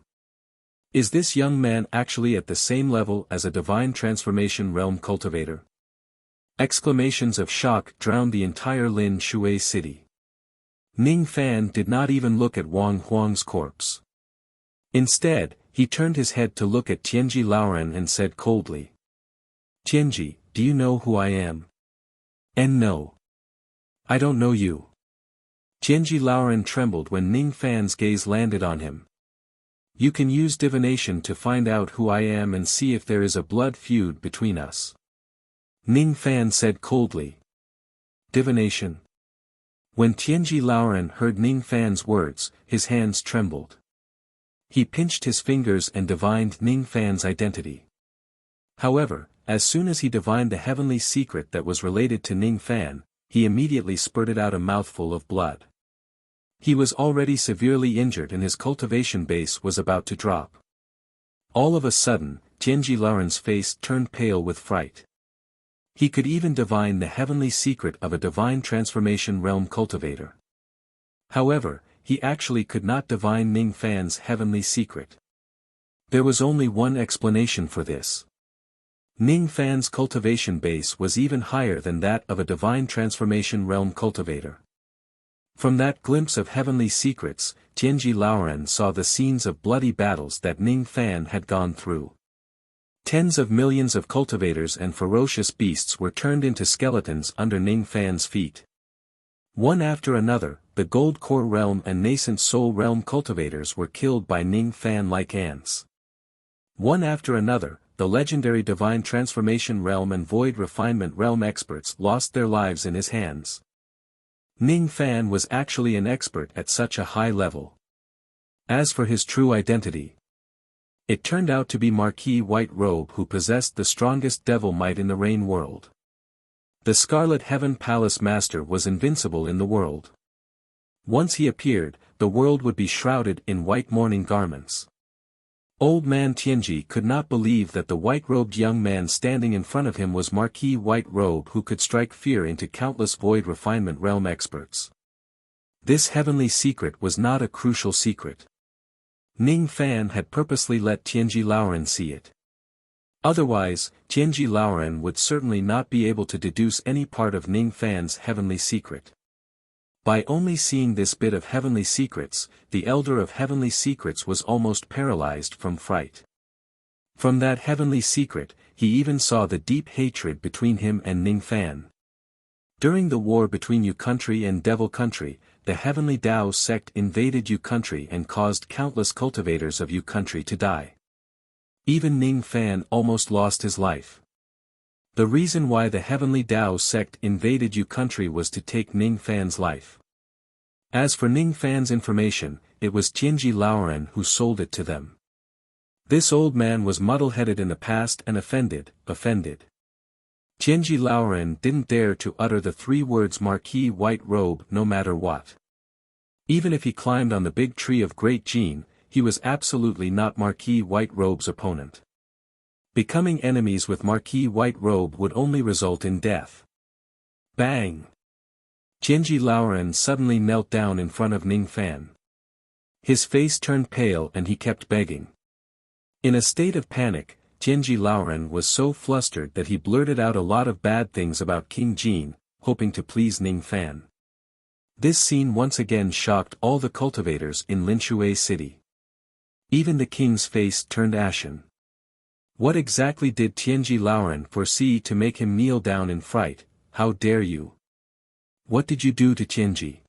Is this young man actually at the same level as a divine transformation realm cultivator? Exclamations of shock drowned the entire Lin Shui city. Ning Fan did not even look at Wang Huang's corpse. Instead, he turned his head to look at Tianji Laoren and said coldly. Tianji, do you know who I am? And no. I don't know you. Tianji Laoren trembled when Ning Fan's gaze landed on him. You can use divination to find out who I am and see if there is a blood feud between us. Ning Fan said coldly. Divination. When Tianji Laoren heard Ning Fan's words, his hands trembled. He pinched his fingers and divined Ning Fan's identity. However, as soon as he divined the heavenly secret that was related to Ning Fan, he immediately spurted out a mouthful of blood. He was already severely injured and his cultivation base was about to drop. All of a sudden, Tianji Laoren's face turned pale with fright. He could even divine the heavenly secret of a divine transformation realm cultivator. However, he actually could not divine Ning Fan's heavenly secret. There was only one explanation for this. Ning Fan's cultivation base was even higher than that of a divine transformation realm cultivator. From that glimpse of heavenly secrets, Tianji Laoren saw the scenes of bloody battles that Ning Fan had gone through. Tens of millions of cultivators and ferocious beasts were turned into skeletons under Ning Fan's feet. One after another, the Gold Core Realm and Nascent Soul Realm cultivators were killed by Ning Fan like ants. One after another, the legendary Divine Transformation Realm and Void Refinement Realm experts lost their lives in his hands. Ning Fan was actually an expert at such a high level. As for his true identity, it turned out to be Marquis White Robe, who possessed the strongest devil might in the Rain world. The Scarlet Heaven Palace Master was invincible in the world. Once he appeared, the world would be shrouded in white mourning garments. Old man Tianji could not believe that the white-robed young man standing in front of him was Marquis White Robe, who could strike fear into countless Void Refinement Realm experts. This heavenly secret was not a crucial secret. Ning Fan had purposely let Tianji Laoren see it. Otherwise, Tianji Laoren would certainly not be able to deduce any part of Ning Fan's heavenly secret. By only seeing this bit of heavenly secrets, the Elder of Heavenly Secrets was almost paralyzed from fright. From that heavenly secret, he even saw the deep hatred between him and Ning Fan. During the war between Yu Country and Devil Country, the Heavenly Dao sect invaded Yu Country and caused countless cultivators of Yu Country to die. Even Ning Fan almost lost his life. The reason why the Heavenly Dao sect invaded Yu Country was to take Ning Fan's life. As for Ning Fan's information, it was Tianji Laoren who sold it to them. This old man was muddle-headed in the past and offended. Tianji Laoren didn't dare to utter the 3 words Marquis White Robe no matter what. Even if he climbed on the big tree of Great Gene, he was absolutely not Marquis White Robe's opponent. Becoming enemies with Marquis White Robe would only result in death. Bang! Tianji Laoren suddenly knelt down in front of Ning Fan. His face turned pale and he kept begging. In a state of panic, Tianji Laoren was so flustered that he blurted out a lot of bad things about King Jin, hoping to please Ning Fan. This scene once again shocked all the cultivators in Linshui City. Even the king's face turned ashen. What exactly did Tianji Laoren foresee to make him kneel down in fright? How dare you? What did you do to Tianji?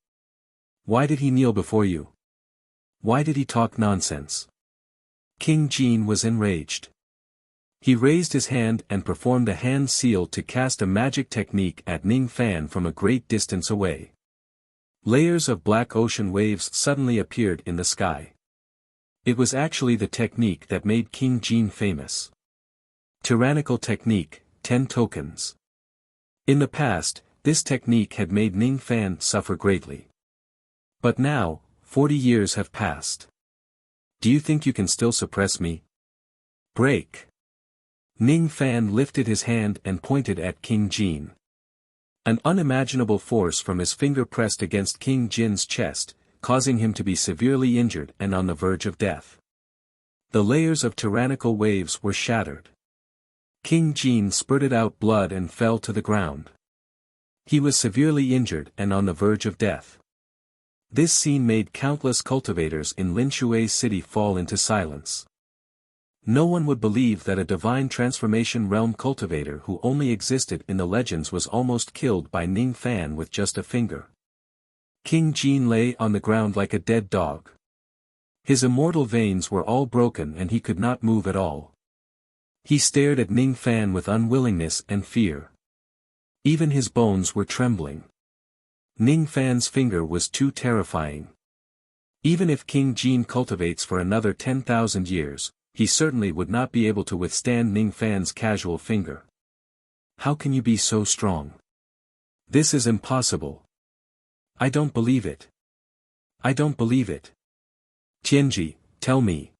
Why did he kneel before you? Why did he talk nonsense? King Jin was enraged. He raised his hand and performed a hand seal to cast a magic technique at Ning Fan from a great distance away. Layers of black ocean waves suddenly appeared in the sky. It was actually the technique that made King Jin famous. Tyrannical technique, 10 tokens. In the past, this technique had made Ning Fan suffer greatly. But now, 40 years have passed. Do you think you can still suppress me? Break! Ning Fan lifted his hand and pointed at King Jin. An unimaginable force from his finger pressed against King Jin's chest, causing him to be severely injured and on the verge of death. The layers of tyrannical waves were shattered. King Jin spurted out blood and fell to the ground. He was severely injured and on the verge of death. This scene made countless cultivators in Linshui City fall into silence. No one would believe that a divine transformation realm cultivator who only existed in the legends was almost killed by Ning Fan with just a finger. King Jin lay on the ground like a dead dog. His immortal veins were all broken and he could not move at all. He stared at Ning Fan with unwillingness and fear. Even his bones were trembling. Ning Fan's finger was too terrifying. Even if King Jin cultivates for another 10,000 years, he certainly would not be able to withstand Ning Fan's casual finger. How can you be so strong? This is impossible. I don't believe it. I don't believe it. Tianji, tell me.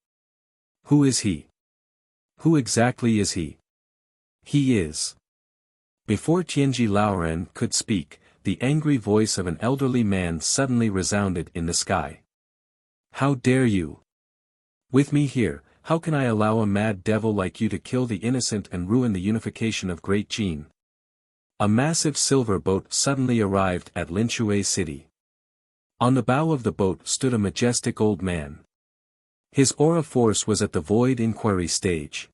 Who is he? Who exactly is he? He is. Before Tianji Laoren could speak, the angry voice of an elderly man suddenly resounded in the sky. How dare you? With me here, how can I allow a mad devil like you to kill the innocent and ruin the unification of Great Jin? A massive silver boat suddenly arrived at Linshui City. On the bow of the boat stood a majestic old man. His aura force was at the void inquiry stage.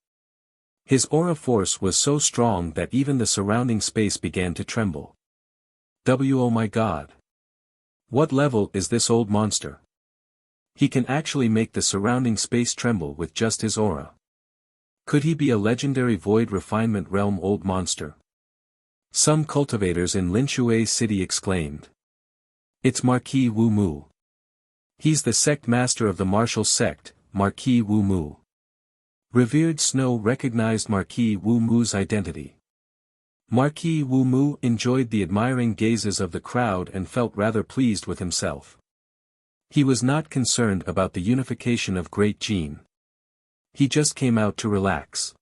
His aura force was so strong that even the surrounding space began to tremble. Oh my God! What level is this old monster? He can actually make the surrounding space tremble with just his aura. Could he be a legendary void refinement realm old monster? Some cultivators in Linshui City exclaimed. It's Marquis Wu Mu. He's the sect master of the martial sect, Marquis Wu Mu. Revered Snow recognized Marquis Wu Mu's identity. Marquis Wu Mu enjoyed the admiring gazes of the crowd and felt rather pleased with himself. He was not concerned about the unification of Great Jin. He just came out to relax.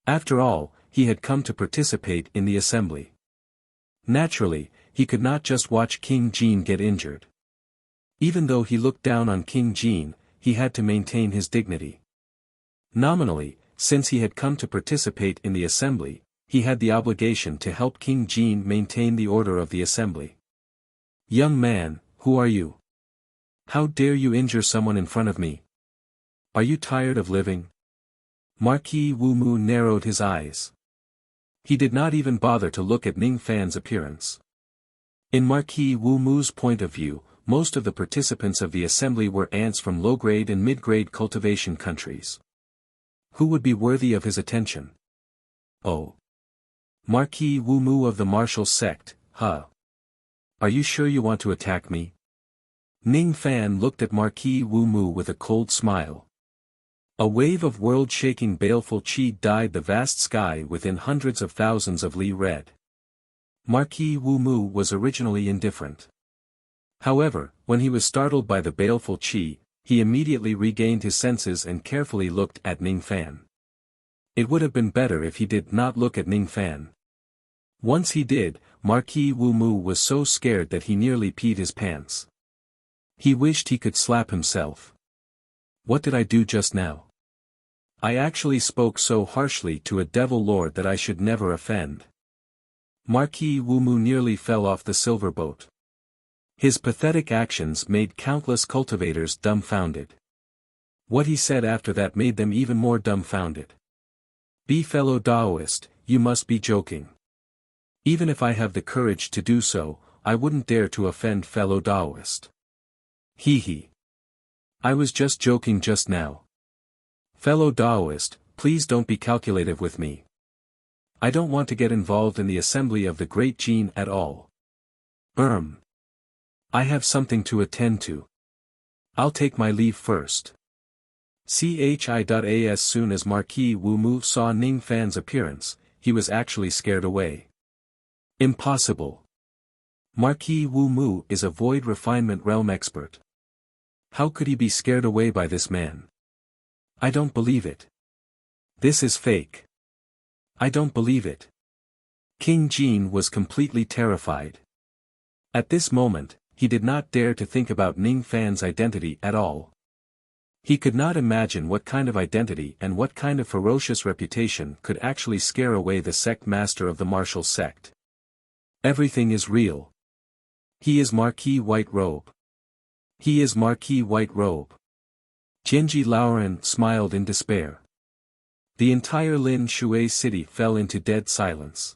After all, he had come to participate in the assembly. Naturally, he could not just watch King Jin get injured. Even though he looked down on King Jin, he had to maintain his dignity. Nominally, since he had come to participate in the assembly, he had the obligation to help King Jin maintain the order of the assembly. Young man, who are you? How dare you injure someone in front of me? Are you tired of living? Marquis Wu Mu narrowed his eyes. He did not even bother to look at Ning Fan's appearance. In Marquis Wu Mu's point of view, most of the participants of the assembly were ants from low-grade and mid-grade cultivation countries. Who would be worthy of his attention? Oh. Marquis Wu Mu of the martial sect, huh? Are you sure you want to attack me? Ning Fan looked at Marquis Wu Mu with a cold smile. A wave of world-shaking baleful chi dyed the vast sky within hundreds of thousands of li red. Marquis Wu Mu was originally indifferent. However, when he was startled by the baleful chi, he immediately regained his senses and carefully looked at Ning Fan. It would have been better if he did not look at Ning Fan. Once he did, Marquis Wu Mu was so scared that he nearly peed his pants. He wished he could slap himself. What did I do just now? I actually spoke so harshly to a devil lord that I should never offend. Marquis Wu Mu nearly fell off the silver boat. His pathetic actions made countless cultivators dumbfounded. What he said after that made them even more dumbfounded. Be fellow Daoist, you must be joking. Even if I have the courage to do so, I wouldn't dare to offend fellow Daoist. Hee hee. I was just joking just now. Fellow Daoist, please don't be calculative with me. I don't want to get involved in the assembly of the Great Jin at all. I have something to attend to. I'll take my leave first. As soon as Marquis Wu Mu saw Ning Fan's appearance, he was actually scared away. Impossible. Marquis Wu Mu is a void refinement realm expert. How could he be scared away by this man? I don't believe it. This is fake. I don't believe it. King Jin was completely terrified. At this moment, he did not dare to think about Ning Fan's identity at all. He could not imagine what kind of identity and what kind of ferocious reputation could actually scare away the sect master of the martial sect. Everything is real. He is Marquis White Robe. He is Marquis White Robe. Genji Laoren smiled in despair. The entire Lin Shui city fell into dead silence.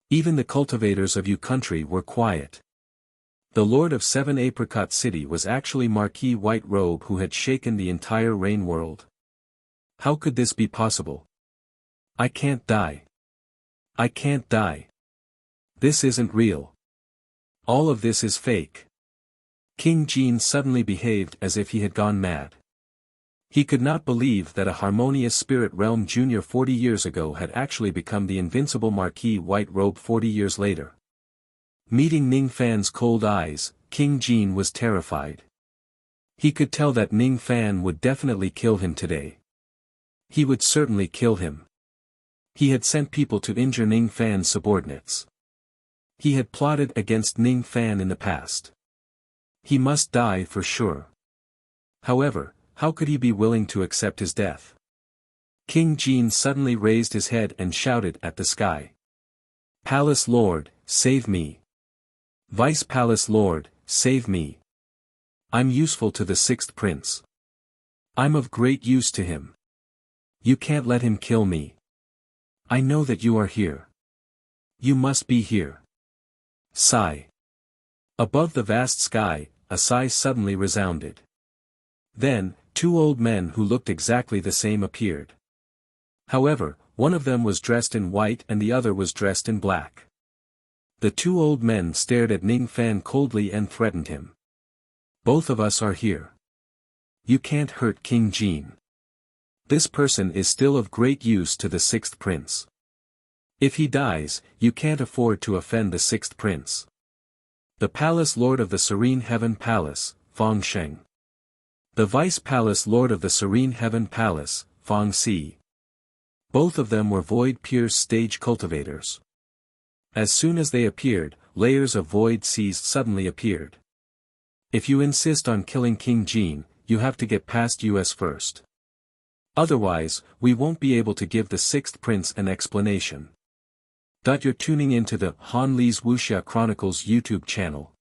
Even the cultivators of Yu country were quiet. The Lord of Seven Apricot City was actually Marquis White Robe who had shaken the entire Rain world. How could this be possible? I can't die. I can't die. This isn't real. All of this is fake. King Jin suddenly behaved as if he had gone mad. He could not believe that a harmonious spirit realm junior 40 years ago had actually become the invincible Marquis White Robe 40 years later. Meeting Ning Fan's cold eyes, King Jin was terrified. He could tell that Ning Fan would definitely kill him today. He would certainly kill him. He had sent people to injure Ning Fan's subordinates. He had plotted against Ning Fan in the past. He must die for sure. However, how could he be willing to accept his death? King Jin suddenly raised his head and shouted at the sky. Palace Lord, save me. Vice Palace Lord, save me. I'm useful to the sixth prince. I'm of great use to him. You can't let him kill me. I know that you are here. You must be here. Sigh. Above the vast sky, a sigh suddenly resounded. Then, two old men who looked exactly the same appeared. However, one of them was dressed in white and the other was dressed in black. The two old men stared at Ning Fan coldly and threatened him. Both of us are here. You can't hurt King Jin. This person is still of great use to the sixth prince. If he dies, you can't afford to offend the sixth prince. The Palace Lord of the Serene Heaven Palace, Fang Sheng. The Vice Palace Lord of the Serene Heaven Palace, Fang Si. Both of them were Void Pierce stage cultivators. As soon as they appeared, layers of Void Seas suddenly appeared. If you insist on killing King Jin, you have to get past us first. Otherwise, we won't be able to give the sixth prince an explanation. You're tuning into the Han Li's Wuxia Chronicles YouTube channel.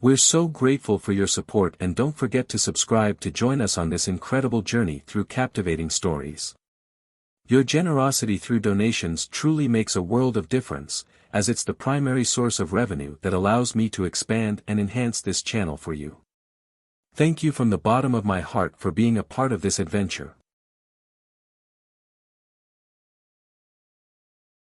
We're so grateful for your support, and don't forget to subscribe to join us on this incredible journey through captivating stories. Your generosity through donations truly makes a world of difference, as it's the primary source of revenue that allows me to expand and enhance this channel for you. Thank you from the bottom of my heart for being a part of this adventure.